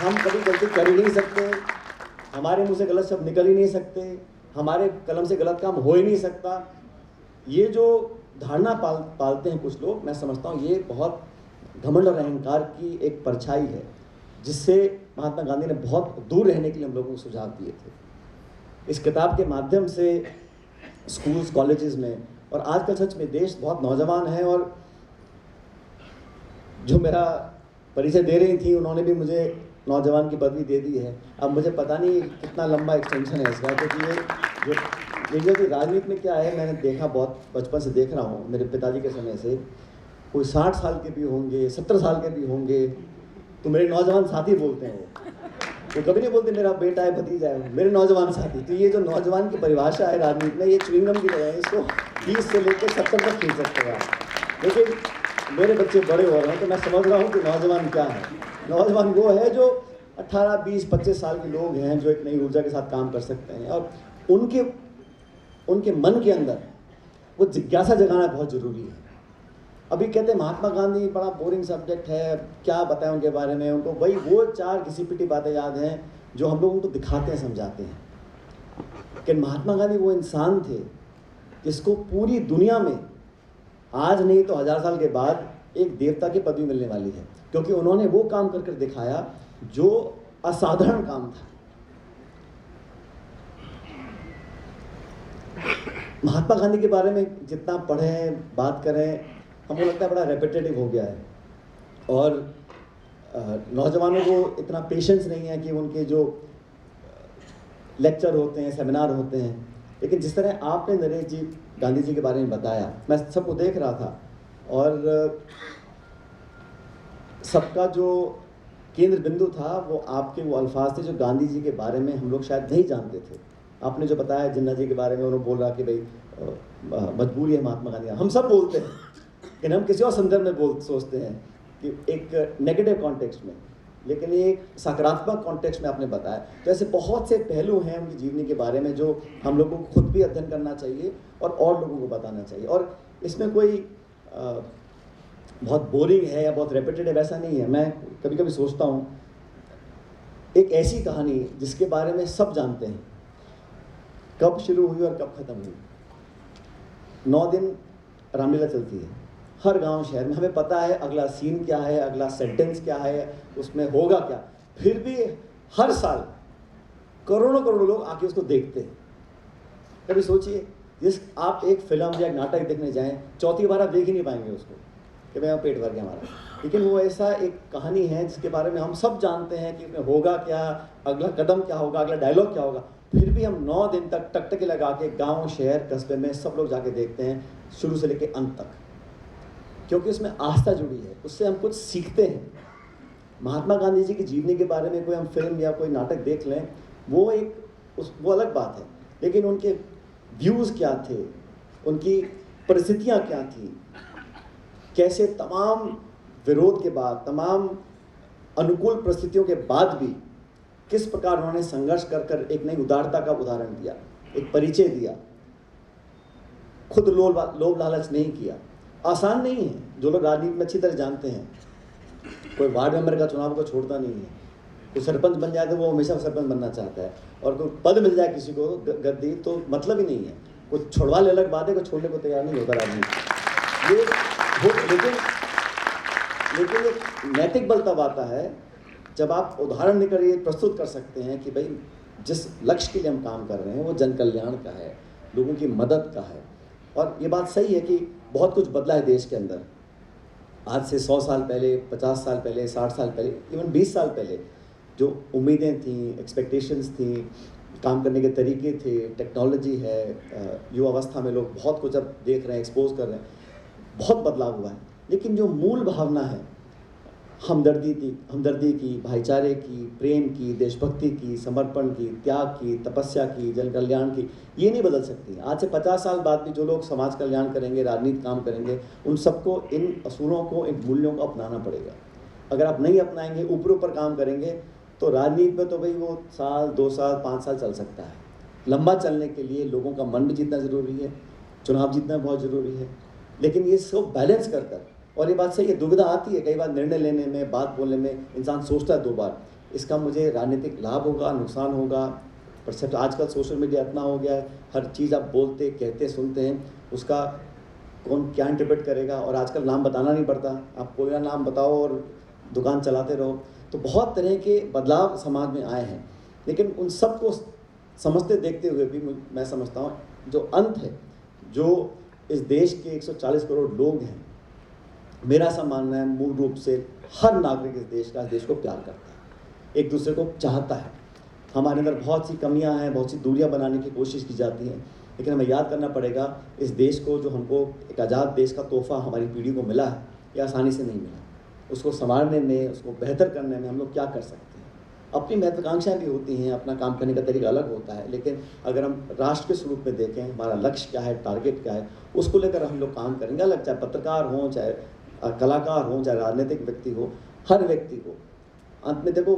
हम कभी गलती कर ही नहीं सकते, हमारे मुंह से गलत शब्द निकल ही नहीं सकते, हमारे कलम से गलत काम हो ही नहीं सकता। ये जो धारणा पालते हैं कुछ लोग, मैं समझता हूँ ये बहुत घमंड और अहंकार की एक परछाई है, जिससे महात्मा गांधी ने बहुत दूर रहने के लिए हम लोगों को सुझाव दिए थे। इस किताब के माध्यम से स्कूल्स, कॉलेजेस में, और आजकल सच में देश बहुत नौजवान है, और जो मेरा परिचय दे रही थी उन्होंने भी मुझे नौजवान की पदवी दे दी है। अब मुझे पता नहीं कितना लंबा एक्सटेंशन है इसका, क्योंकि ये जो नीरजा जी राजनीति में क्या है, मैंने देखा, बहुत बचपन से देख रहा हूँ, मेरे पिताजी के समय से। कोई 60 साल के भी होंगे, 70 साल के भी होंगे, तो मेरे नौजवान साथी बोलते हैं। वो कभी नहीं बोलते मेरा बेटा है, भतीजा है, मेरे नौजवान साथी। तो ये जो नौजवान की परिभाषा है राजनीति में, ये च्युइंगम की तरह है, इसको 20 से लेकर 70 तक खींच सकते हैं। लेकिन मेरे बच्चे बड़े हो रहे हैं तो मैं समझ रहा हूँ कि नौजवान क्या है। नौजवान वो है जो 18, 20, 25 साल के लोग हैं, जो एक नई ऊर्जा के साथ काम कर सकते हैं, और उनके मन के अंदर वो जिज्ञासा जगाना बहुत ज़रूरी है। अभी कहते हैं महात्मा गांधी बड़ा बोरिंग सब्जेक्ट है, क्या बताएं उनके बारे में, उनको वही वो 4 घिसी-पिटी बातें याद हैं जो हम लोग उनको दिखाते हैं, समझाते हैं। कि महात्मा गांधी वो इंसान थे जिसको पूरी दुनिया में आज नहीं तो 1000 साल के बाद एक देवता की पदवी मिलने वाली है, क्योंकि उन्होंने वो काम कर दिखाया जो असाधारण काम था। महात्मा गांधी के बारे में जितना पढ़ें, बात करें, हमको लगता है बड़ा रेपिटेटिव हो गया है और नौजवानों को इतना पेशेंस नहीं है कि उनके जो लेक्चर होते हैं, सेमिनार होते हैं। लेकिन जिस तरह आपने नरेश जी गांधी जी के बारे में बताया, मैं सबको देख रहा था और सबका जो केंद्र बिंदु था वो आपके वो अल्फाज थे जो गांधी जी के बारे में हम लोग शायद नहीं जानते थे। आपने जो बताया जिन्ना जी के बारे में, उन्होंने बोल रहा कि भाई मजबूरी है महात्मा गांधी, हम सब बोलते हैं लेकिन हम किसी और संदर्भ में सोचते हैं कि एक नेगेटिव कॉन्टेक्स्ट में, लेकिन ये एक सकारात्मक कॉन्टेक्स्ट में आपने बताया। तो ऐसे बहुत से पहलू हैं उनकी जीवनी के बारे में जो हम लोगों को खुद भी अध्ययन करना चाहिए और लोगों को बताना चाहिए। और इसमें कोई बहुत बोरिंग है या बहुत रेपिटेटिव ऐसा नहीं है। मैं कभी कभी सोचता हूँ एक ऐसी कहानी जिसके बारे में सब जानते हैं, कब शुरू हुई और कब ख़त्म हुई। 9 दिन रामलीला चलती है हर गांव शहर में, हमें पता है अगला सीन क्या है, अगला सेंटेंस क्या है, उसमें होगा क्या। फिर भी हर साल करोड़ों लोग आके उसको देखते हैं। कभी सोचिए, जिस आप एक फिल्म या एक नाटक देखने जाएं, चौथी बार आप देख ही नहीं पाएंगे उसको कि भाई पेट भर गया हमारा। लेकिन वो ऐसा एक कहानी है जिसके बारे में हम सब जानते हैं कि उसमें होगा क्या, अगला कदम क्या होगा, अगला डायलॉग क्या होगा। फिर भी हम 9 दिन तक टकटकी लगा के गाँव, शहर, कस्बे में सब लोग जाके देखते हैं, शुरू से लेकर अंत तक, क्योंकि उसमें आस्था जुड़ी है, उससे हम कुछ सीखते हैं। महात्मा गांधी जी की जीवनी के बारे में कोई हम फिल्म या कोई नाटक देख लें, वो अलग बात है, लेकिन उनके व्यूज़ क्या थे, उनकी परिस्थितियाँ क्या थी, कैसे तमाम विरोध के बाद, तमाम अनुकूल परिस्थितियों के बाद भी किस प्रकार उन्होंने संघर्ष कर एक नई उदारता का उदाहरण दिया, एक परिचय दिया, खुद लोभ लालच नहीं किया। आसान नहीं है, जो लोग राजनीति में अच्छी तरह जानते हैं। कोई वार्ड मेंबर का चुनाव को छोड़ता नहीं है, कोई सरपंच बन जाए तो वो हमेशा सरपंच बनना चाहता है, और कोई पद मिल जाए किसी को गद्दी तो मतलब ही नहीं है। कुछ छोड़वा ले अलग बात है, कुछ छोड़ने को तैयार नहीं होता राजनीति। ये लेकिन एक नैतिक बल तब आता है जब आप उदाहरण लेकर ये प्रस्तुत कर सकते हैं कि भाई जिस लक्ष्य के लिए हम काम कर रहे हैं वो जन कल्याण का है, लोगों की मदद का है। और ये बात सही है कि बहुत कुछ बदला है देश के अंदर। आज से 100 साल पहले, 50 साल पहले, 60 साल पहले, इवन 20 साल पहले जो उम्मीदें थीं, एक्सपेक्टेशंस थी, काम करने के तरीके थे, टेक्नोलॉजी है, युवा अवस्था में लोग बहुत कुछ अब देख रहे हैं, एक्सपोज कर रहे हैं, बहुत बदलाव हुआ है। लेकिन जो मूल भावना है हमदर्दी की, भाईचारे की, प्रेम की, देशभक्ति की, समर्पण की, त्याग की, तपस्या की, जन कल्याण की, ये नहीं बदल सकती। आज से 50 साल बाद भी जो लोग समाज कल्याण करेंगे, राजनीति काम करेंगे, उन सबको इन असूलों को, इन मूल्यों को अपनाना पड़ेगा। अगर आप नहीं अपनाएंगे, ऊपर काम करेंगे, तो राजनीति में तो भाई वो साल, 2 साल, 5 साल चल सकता है। लंबा चलने के लिए लोगों का मन भी जीतना ज़रूरी है, चुनाव जीतना बहुत ज़रूरी है। लेकिन ये सब बैलेंस कर और ये बात सही है, दुविधा आती है कई बार निर्णय लेने में, बात बोलने में, इंसान सोचता है 2 बार, इसका मुझे राजनीतिक लाभ होगा, नुकसान होगा। परसेप्ट आजकल सोशल मीडिया इतना हो गया है, हर चीज़ आप बोलते, कहते, सुनते हैं, उसका कौन क्या इंटरप्रेट करेगा। और आजकल नाम बताना नहीं पड़ता, आप कोई ना नाम बताओ और दुकान चलाते रहो। तो बहुत तरह के बदलाव समाज में आए हैं, लेकिन उन सब को समझते देखते हुए भी मैं समझता हूँ जो अंत है, जो इस देश के 140 करोड़ लोग हैं, मेरा ऐसा मानना है मूल रूप से हर नागरिक इस देश को प्यार करता है, एक दूसरे को चाहता है। हमारे अंदर बहुत सी कमियां हैं, बहुत सी दूरियां बनाने की कोशिश की जाती हैं, लेकिन हमें याद करना पड़ेगा इस देश को, जो हमको एक आज़ाद देश का तोहफा हमारी पीढ़ी को मिला है, ये आसानी से नहीं मिला। उसको संवारने में, उसको बेहतर करने में हम लोग क्या कर सकते हैं। अपनी महत्वाकांक्षाएँ भी होती हैं, अपना काम करने का तरीका अलग होता है, लेकिन अगर हम राष्ट्र के स्वरूप में देखें, हमारा लक्ष्य क्या है, टारगेट क्या है, उसको लेकर हम लोग काम करेंगे। अलग चाहे पत्रकार हों, चाहे कलाकार हों, चाहे राजनीतिक व्यक्ति हो, हर व्यक्ति को अंत में देखो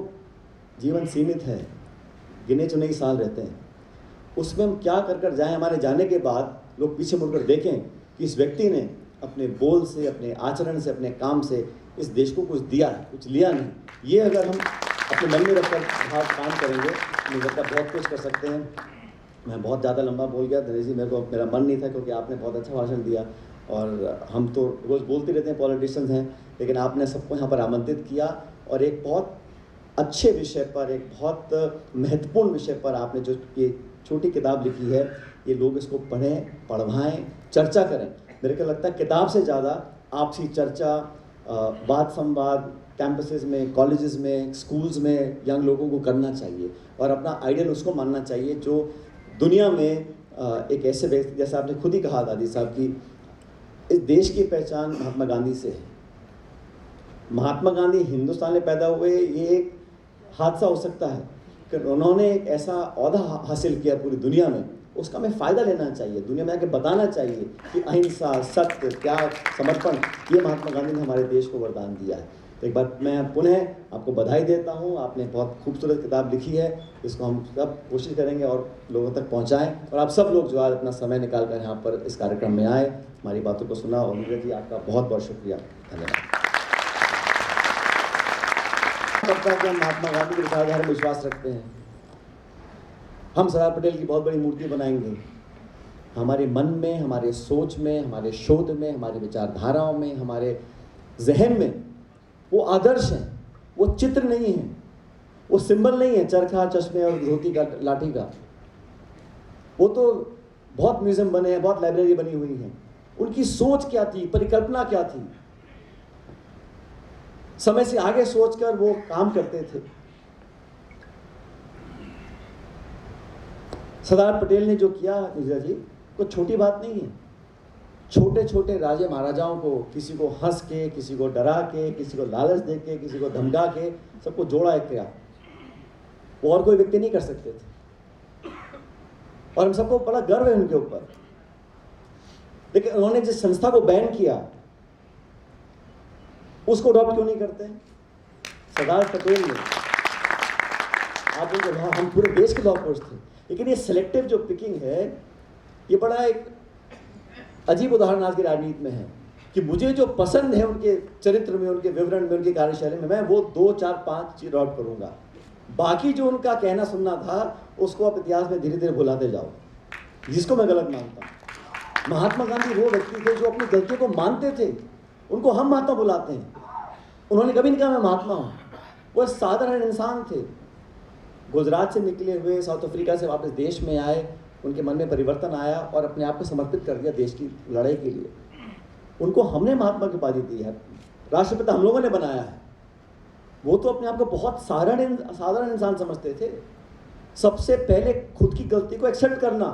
जीवन सीमित है, गिने चुने ही साल रहते हैं, उसमें हम क्या कर जाएं। हमारे जाने के बाद लोग पीछे मुड़कर देखें कि इस व्यक्ति ने अपने बोल से, अपने आचरण से, अपने काम से इस देश को कुछ दिया है, कुछ लिया नहीं। ये अगर हम अपने मन में रखकर काम करेंगे तो मुझे लगता है बहुत कुछ कर सकते हैं। मैं बहुत ज़्यादा लंबा बोल गया दिनेश जी, मेरा मन नहीं था क्योंकि आपने बहुत अच्छा भाषण दिया और हम तो रोज़ बोलते रहते हैं, पॉलिटिशियंस हैं, लेकिन आपने सबको यहाँ पर आमंत्रित किया और एक बहुत अच्छे विषय पर, एक बहुत महत्वपूर्ण विषय पर आपने जो ये छोटी किताब लिखी है, ये लोग इसको पढ़ें, पढ़वाएं, चर्चा करें। मेरे को लगता है किताब से ज़्यादा आपसी चर्चा, वाद संवाद कैंपसेस में, कॉलेजेस में, स्कूल्स में यंग लोगों को करना चाहिए और अपना आइडियल उसको मानना चाहिए जो दुनिया में एक ऐसे व्यक्ति, जैसा आपने खुद ही कहा दादी साहब की इस देश की पहचान महात्मा गांधी से है। महात्मा गांधी हिंदुस्तान में पैदा हुए, ये एक हादसा हो सकता है कि उन्होंने एक ऐसा ओहदा हासिल किया पूरी दुनिया में, उसका हमें फ़ायदा लेना चाहिए, दुनिया में आके बताना चाहिए कि अहिंसा, सत्य, त्याग, समर्पण, ये महात्मा गांधी ने हमारे देश को वरदान दिया है। तो एक बार मैं पुनः आपको बधाई देता हूँ, आपने बहुत खूबसूरत किताब लिखी है, इसको हम सब कोशिश करेंगे और लोगों तक पहुँचाएँ और आप सब लोग जो आज अपना समय निकाल कर यहाँ पर इस कार्यक्रम में आए, हमारी बातों को सुना। और नीरज जी आपका बहुत बहुत शुक्रिया, धन्यवाद। करता है कि हम महात्मा गांधी के विचारधारा में विश्वास रखते हैं, हम सरदार पटेल की बहुत बड़ी मूर्ति बनाएंगे। हमारे मन में, हमारे सोच में, हमारे शोध में, हमारे विचारधाराओं में, हमारे जहन में वो आदर्श हैं, वो चित्र नहीं है, वो सिंबल नहीं है चरखा, चश्मे और धोती का, लाठी का। वो तो बहुत म्यूजियम बने हैं, बहुत लाइब्रेरी बनी हुई है। उनकी सोच क्या थी, परिकल्पना क्या थी, समय से आगे सोचकर वो काम करते थे। सरदार पटेल ने जो किया नीरज जी, कोई छोटी बात नहीं है। छोटे छोटे राजे महाराजाओं को, किसी को हंस के, किसी को डरा के, किसी को लालच दे के, किसी को धमका के, सबको जोड़ा एक किया, वो और कोई व्यक्ति नहीं कर सकते थे और हम सबको बड़ा गर्व है उनके ऊपर। लेकिन उन्होंने जिस संस्था को बैन किया उसको अडॉप्ट क्यों नहीं करते? सरदार पटेल ने, आप उनको, हम पूरे देश के लॉ कोर्स थे, लेकिन ये सिलेक्टिव जो पिकिंग है, ये बड़ा एक अजीब उदाहरण आज की राजनीति में है कि मुझे जो पसंद है उनके चरित्र में, उनके विवरण में, उनकी कार्यशैली में, मैं वो 2, 4, 5 चीज अडॉप्ट करूंगा। बाकी जो उनका कहना सुनना था उसको आप इतिहास में धीरे धीरे भुलाते जाओ, जिसको मैं गलत मानता हूँ। महात्मा गांधी वो व्यक्ति थे जो अपनी गलतियों को मानते थे, उनको हम महात्मा बुलाते हैं। उन्होंने कभी नहीं कहा मैं महात्मा हूँ, वो साधारण इंसान थे। गुजरात से निकले हुए, साउथ अफ्रीका से वापस देश में आए, उनके मन में परिवर्तन आया और अपने आप को समर्पित कर दिया देश की लड़ाई के लिए। उनको हमने महात्मा की उपाधि दी है, राष्ट्रपिता हम लोगों ने बनाया है। वो तो अपने आप को बहुत साधारण इंसान समझते थे। सबसे पहले खुद की गलती को एक्सेप्ट करना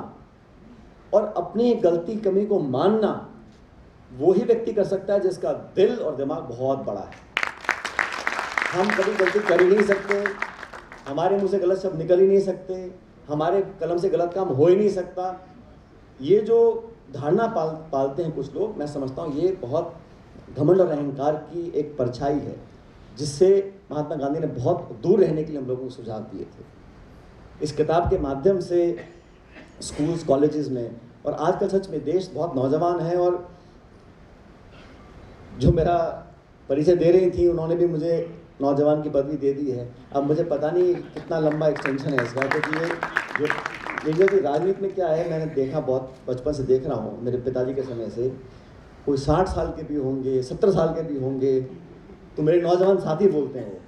और अपनी गलती कमी को मानना, वो ही व्यक्ति कर सकता है जिसका दिल और दिमाग बहुत बड़ा है। हम कभी गलती कर ही नहीं सकते, हमारे मुंह से गलत शब्द निकल ही नहीं सकते, हमारे कलम से गलत काम हो ही नहीं सकता। ये जो धारणा पालते हैं कुछ लोग, मैं समझता हूँ ये बहुत घमंड और अहंकार की एक परछाई है, जिससे महात्मा गांधी ने बहुत दूर रहने के लिए हम लोगों को सुझाव दिए थे। इस किताब के माध्यम से स्कूल्स, कॉलेजेस में, और आजकल सच में देश बहुत नौजवान है, और जो मेरा परिचय दे रही थी उन्होंने भी मुझे नौजवान की पदवी दे दी है। अब मुझे पता नहीं कितना लंबा एक्सटेंशन है इसका, क्योंकि ये जो राजनीति में क्या है, मैंने देखा, बहुत बचपन से देख रहा हूँ, मेरे पिताजी के समय से। कोई 60 साल के भी होंगे, 70 साल के भी होंगे, तो मेरे नौजवान साथी बोलते हैं।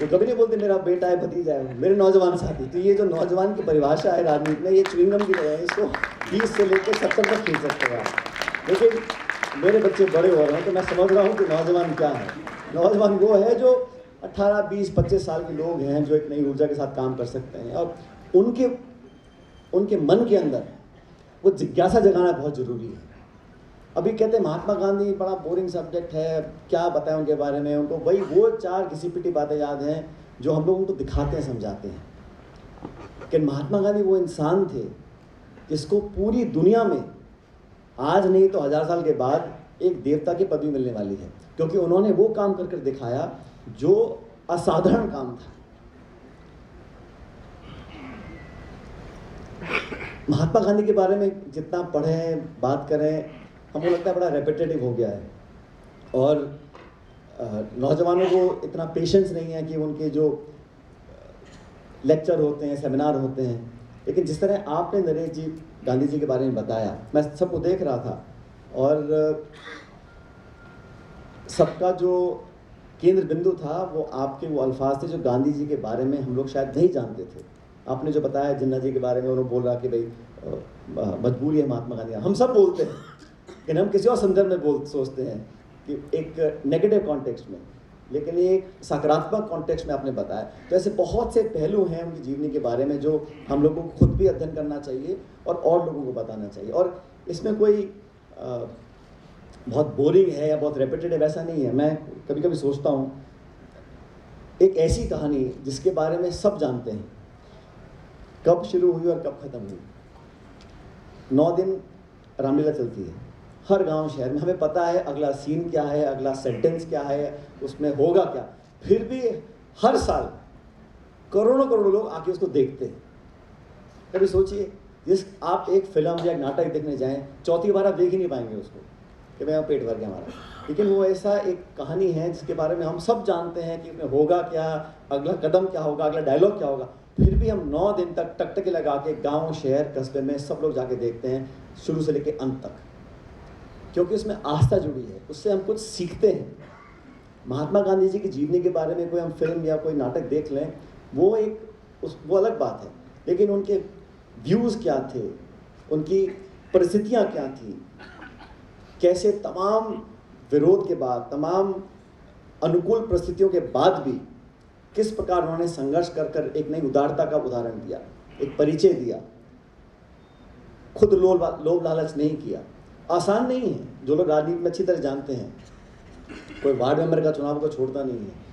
वो कभी नहीं बोलते मेरा बेटा है, भतीजा है, मेरे नौजवान साथी। तो ये जो नौजवान की परिभाषा है राजनीति में, ये च्युइंगम की तरह है, इसको 20 से लेकर 70 तक खींच सकते हैं आप। लेकिन मेरे बच्चे बड़े हो रहे हैं तो मैं समझ रहा हूँ कि नौजवान क्या है। नौजवान वो है जो 18, 20, 25 साल के लोग हैं, जो एक नई ऊर्जा के साथ काम कर सकते हैं, और उनके मन के अंदर वो जिज्ञासा जगाना बहुत ज़रूरी है। अभी कहते हैं महात्मा गांधी बड़ा बोरिंग सब्जेक्ट है, क्या बताएं उनके बारे में, उनको वही वो 4 घिसी-पिटी बातें याद हैं जो हम लोग उनको दिखाते हैं, समझाते हैं। लेकिन महात्मा गांधी वो इंसान थे जिसको पूरी दुनिया में आज नहीं तो 1000 साल के बाद एक देवता की पदवी मिलने वाली है, क्योंकि उन्होंने वो काम कर दिखाया जो असाधारण काम था। महात्मा गांधी के बारे में जितना पढ़ें, बात करें, हमको लगता है बड़ा रेपिटेटिव हो गया है और नौजवानों को इतना पेशेंस नहीं है कि उनके जो लेक्चर होते हैं, सेमिनार होते हैं। लेकिन जिस तरह आपने नरेश जी गांधी जी के बारे में बताया, मैं सबको देख रहा था और सबका जो केंद्र बिंदु था वो आपके वो अल्फाज थे जो गांधी जी के बारे में हम लोग शायद नहीं जानते थे। आपने जो बताया जिन्ना जी के बारे में, उन्होंने बोल रहा कि भाई मजबूरी है महात्मा गांधी, हम सब बोलते हैं लेकिन हम किसी और संदर्भ में सोचते हैं कि एक नेगेटिव कॉन्टेक्स्ट में, लेकिन ये एक सकारात्मक कॉन्टेक्स्ट में आपने बताया। तो ऐसे बहुत से पहलू हैं उनकी जीवनी के बारे में जो हम लोगों को खुद भी अध्ययन करना चाहिए और लोगों को बताना चाहिए। और इसमें कोई बहुत बोरिंग है या बहुत रेपिटेटिव ऐसा नहीं है। मैं कभी कभी सोचता हूँ एक ऐसी कहानी जिसके बारे में सब जानते हैं, कब शुरू हुई और कब ख़त्म हुई। 9 दिन रामलीला चलती है हर गांव शहर में, हमें पता है अगला सीन क्या है, अगला सेंटेंस क्या है, उसमें होगा क्या। फिर भी हर साल करोड़ों लोग आके उसको देखते हैं। कभी सोचिए जिस आप एक फिल्म या नाटक देखने जाएं, चौथी बार आप देख ही नहीं पाएंगे उसको कि मैं पेट भर गया हमारा। लेकिन वो ऐसा एक कहानी है जिसके बारे में हम सब जानते हैं कि उसमें होगा क्या, अगला कदम क्या होगा, अगला डायलॉग क्या होगा। फिर भी हम 9 दिन तक टकटकी लगा के गाँव शहर कस्बे में सब लोग जाके देखते हैं, शुरू से लेकर अंत तक, क्योंकि उसमें आस्था जुड़ी है, उससे हम कुछ सीखते हैं। महात्मा गांधी जी की जीवनी के बारे में कोई हम फिल्म या कोई नाटक देख लें, वो वो अलग बात है, लेकिन उनके व्यूज़ क्या थे, उनकी परिस्थितियाँ क्या थी, कैसे तमाम विरोध के बाद, तमाम अनुकूल परिस्थितियों के बाद भी किस प्रकार उन्होंने संघर्ष कर एक नई उदारता का उदाहरण दिया, एक परिचय दिया, खुद लोभ लालच नहीं किया। आसान नहीं है, जो लोग राजनीति में अच्छी तरह जानते हैं, कोई वार्ड मेंबर का चुनाव को छोड़ता नहीं है।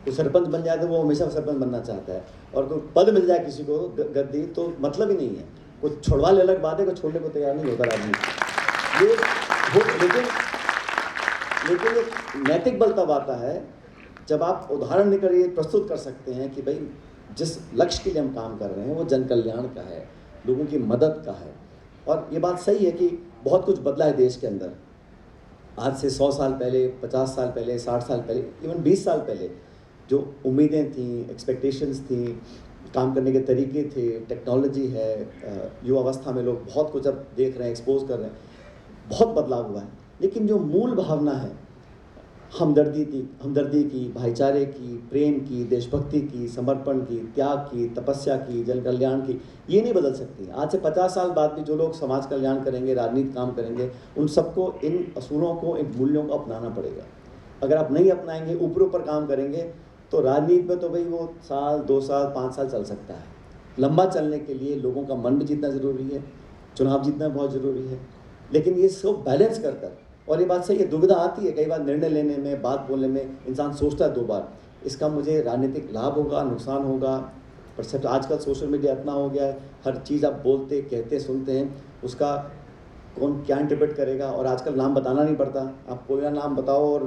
कोई सरपंच बन जाए तो वो हमेशा सरपंच बनना चाहता है, और कोई पद मिल जाए किसी को गद्दी तो मतलब ही नहीं है। कोई छोड़वा ले अलग बात है, कोई छोड़ने को तैयार नहीं होता राजनीति। ये लेकिन एक नैतिक बल तब आता है जब आप उदाहरण लेकर ये प्रस्तुत कर सकते हैं कि भाई जिस लक्ष्य के लिए हम काम कर रहे हैं वो जन कल्याण का है, लोगों की मदद का है। और ये बात सही है कि बहुत कुछ बदला है देश के अंदर। आज से 100 साल पहले, 50 साल पहले, 60 साल पहले, इवन 20 साल पहले जो उम्मीदें थीं, एक्सपेक्टेशंस थी, काम करने के तरीके थे, टेक्नोलॉजी है, युवावस्था में लोग बहुत कुछ अब देख रहे हैं, एक्सपोज कर रहे हैं, बहुत बदलाव हुआ है। लेकिन जो मूल भावना है हमदर्दी की, भाईचारे की, प्रेम की, देशभक्ति की, समर्पण की, त्याग की, तपस्या की, जन कल्याण की, ये नहीं बदल सकती। आज से 50 साल बाद भी जो लोग समाज कल्याण करेंगे, राजनीति काम करेंगे, उन सबको इन असूलों को, इन मूल्यों को अपनाना पड़ेगा। अगर आप नहीं अपनाएंगे, ऊपर काम करेंगे, तो राजनीति में तो भाई वो साल, 2 साल, 5 साल चल सकता है। लंबा चलने के लिए लोगों का मन भी जीतना ज़रूरी है, चुनाव जीतना बहुत ज़रूरी है। लेकिन ये सब बैलेंस कर और ये बात सही है, दुविधा आती है कई बार निर्णय लेने में, बात बोलने में, इंसान सोचता है 2 बार, इसका मुझे राजनीतिक लाभ होगा, नुकसान होगा। पर सब आजकल सोशल मीडिया इतना हो गया है, हर चीज़ आप बोलते, कहते, सुनते हैं, उसका कौन क्या इंटरप्रेट करेगा। और आजकल नाम बताना नहीं पड़ता, आप कोई ना नाम बताओ और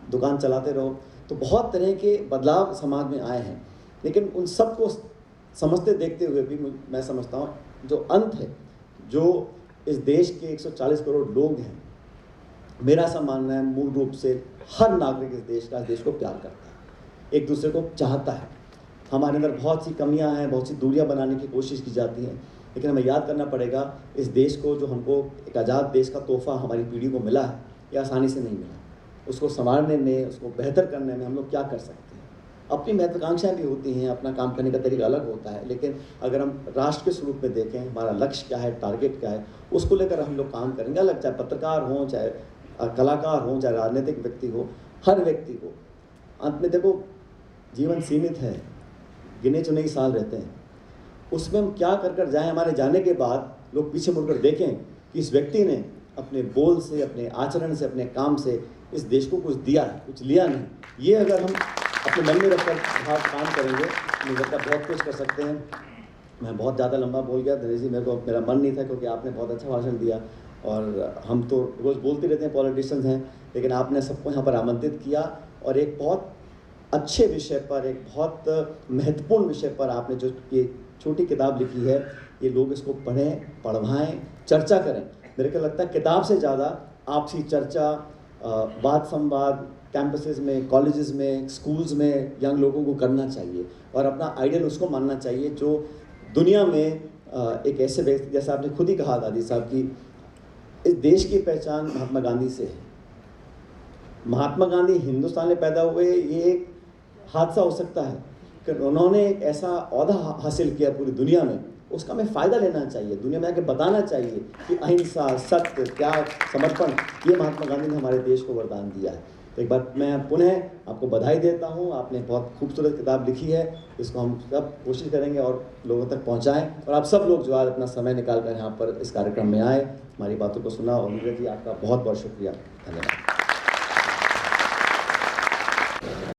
दुकान चलाते रहो। तो बहुत तरह के बदलाव समाज में आए हैं, लेकिन उन सब को समझते देखते हुए भी मैं समझता हूँ जो अंत है, जो इस देश के 140 करोड़ लोग हैं, मेरा ऐसा मानना है मूल रूप से हर नागरिक इस देश को प्यार करता है, एक दूसरे को चाहता है। हमारे अंदर बहुत सी कमियां हैं, बहुत सी दूरियां बनाने की कोशिश की जाती हैं, लेकिन हमें याद करना पड़ेगा इस देश को, जो हमको एक आज़ाद देश का तोहफा हमारी पीढ़ी को मिला है, ये आसानी से नहीं मिला। उसको संवारने में, उसको बेहतर करने में हम लोग क्या कर सकते हैं। अपनी महत्वाकांक्षाएँ भी होती हैं, अपना काम करने का तरीका अलग होता है, लेकिन अगर हम राष्ट्र के स्वरूप में देखें, हमारा लक्ष्य क्या है, टारगेट क्या है, उसको लेकर हम लोग काम करेंगे। अलग चाहे पत्रकार हों, चाहे कलाकार हों, चाहे राजनीतिक व्यक्ति हो, हर व्यक्ति को अंत में देखो जीवन सीमित है, गिने चुने ही साल रहते हैं, उसमें हम क्या कर जाएं। हमारे जाने के बाद लोग पीछे मुड़कर देखें कि इस व्यक्ति ने अपने बोल से, अपने आचरण से, अपने काम से इस देश को कुछ दिया है, कुछ लिया नहीं। ये अगर हम अपने मन में रखकर काम करेंगे, मुझे लगता है बहुत कुछ कर सकते हैं। मैं बहुत ज़्यादा लंबा बोल गया नरेश जी, मेरा मन नहीं था, क्योंकि आपने बहुत अच्छा भाषण दिया और हम तो रोज़ बोलते रहते हैं, पॉलिटिशियंस हैं, लेकिन आपने सबको यहाँ पर आमंत्रित किया और एक बहुत अच्छे विषय पर, एक बहुत महत्वपूर्ण विषय पर आपने जो ये छोटी किताब लिखी है, ये लोग इसको पढ़ें, पढ़वाएं, चर्चा करें। मेरे को लगता है किताब से ज़्यादा आपसी चर्चा, वाद संवाद कैंपसेस में, कॉलेजेस में, स्कूल्स में यंग लोगों को करना चाहिए और अपना आइडियल उसको मानना चाहिए जो दुनिया में एक ऐसे व्यक्ति, जैसा आपने खुद ही कहा दादी साहब, कि इस देश की पहचान महात्मा गांधी से है। महात्मा गांधी हिंदुस्तान में पैदा हुए, ये एक हादसा हो सकता है कि उन्होंने एक ऐसा ओहदा हासिल किया पूरी दुनिया में, उसका हमें फ़ायदा लेना चाहिए, दुनिया में आके बताना चाहिए कि अहिंसा, सत्य, त्याग, समर्पण, ये महात्मा गांधी ने हमारे देश को वरदान दिया है। तो एक बार मैं पुनः आपको बधाई देता हूँ, आपने बहुत खूबसूरत किताब लिखी है, इसको हम सब कोशिश करेंगे और लोगों तक पहुँचाएँ। और आप सब लोग जो आज अपना समय निकाल कर यहाँ पर इस कार्यक्रम में आए, हमारी बातों को सुना, और नीरज जी आपका बहुत बहुत शुक्रिया, धन्यवाद।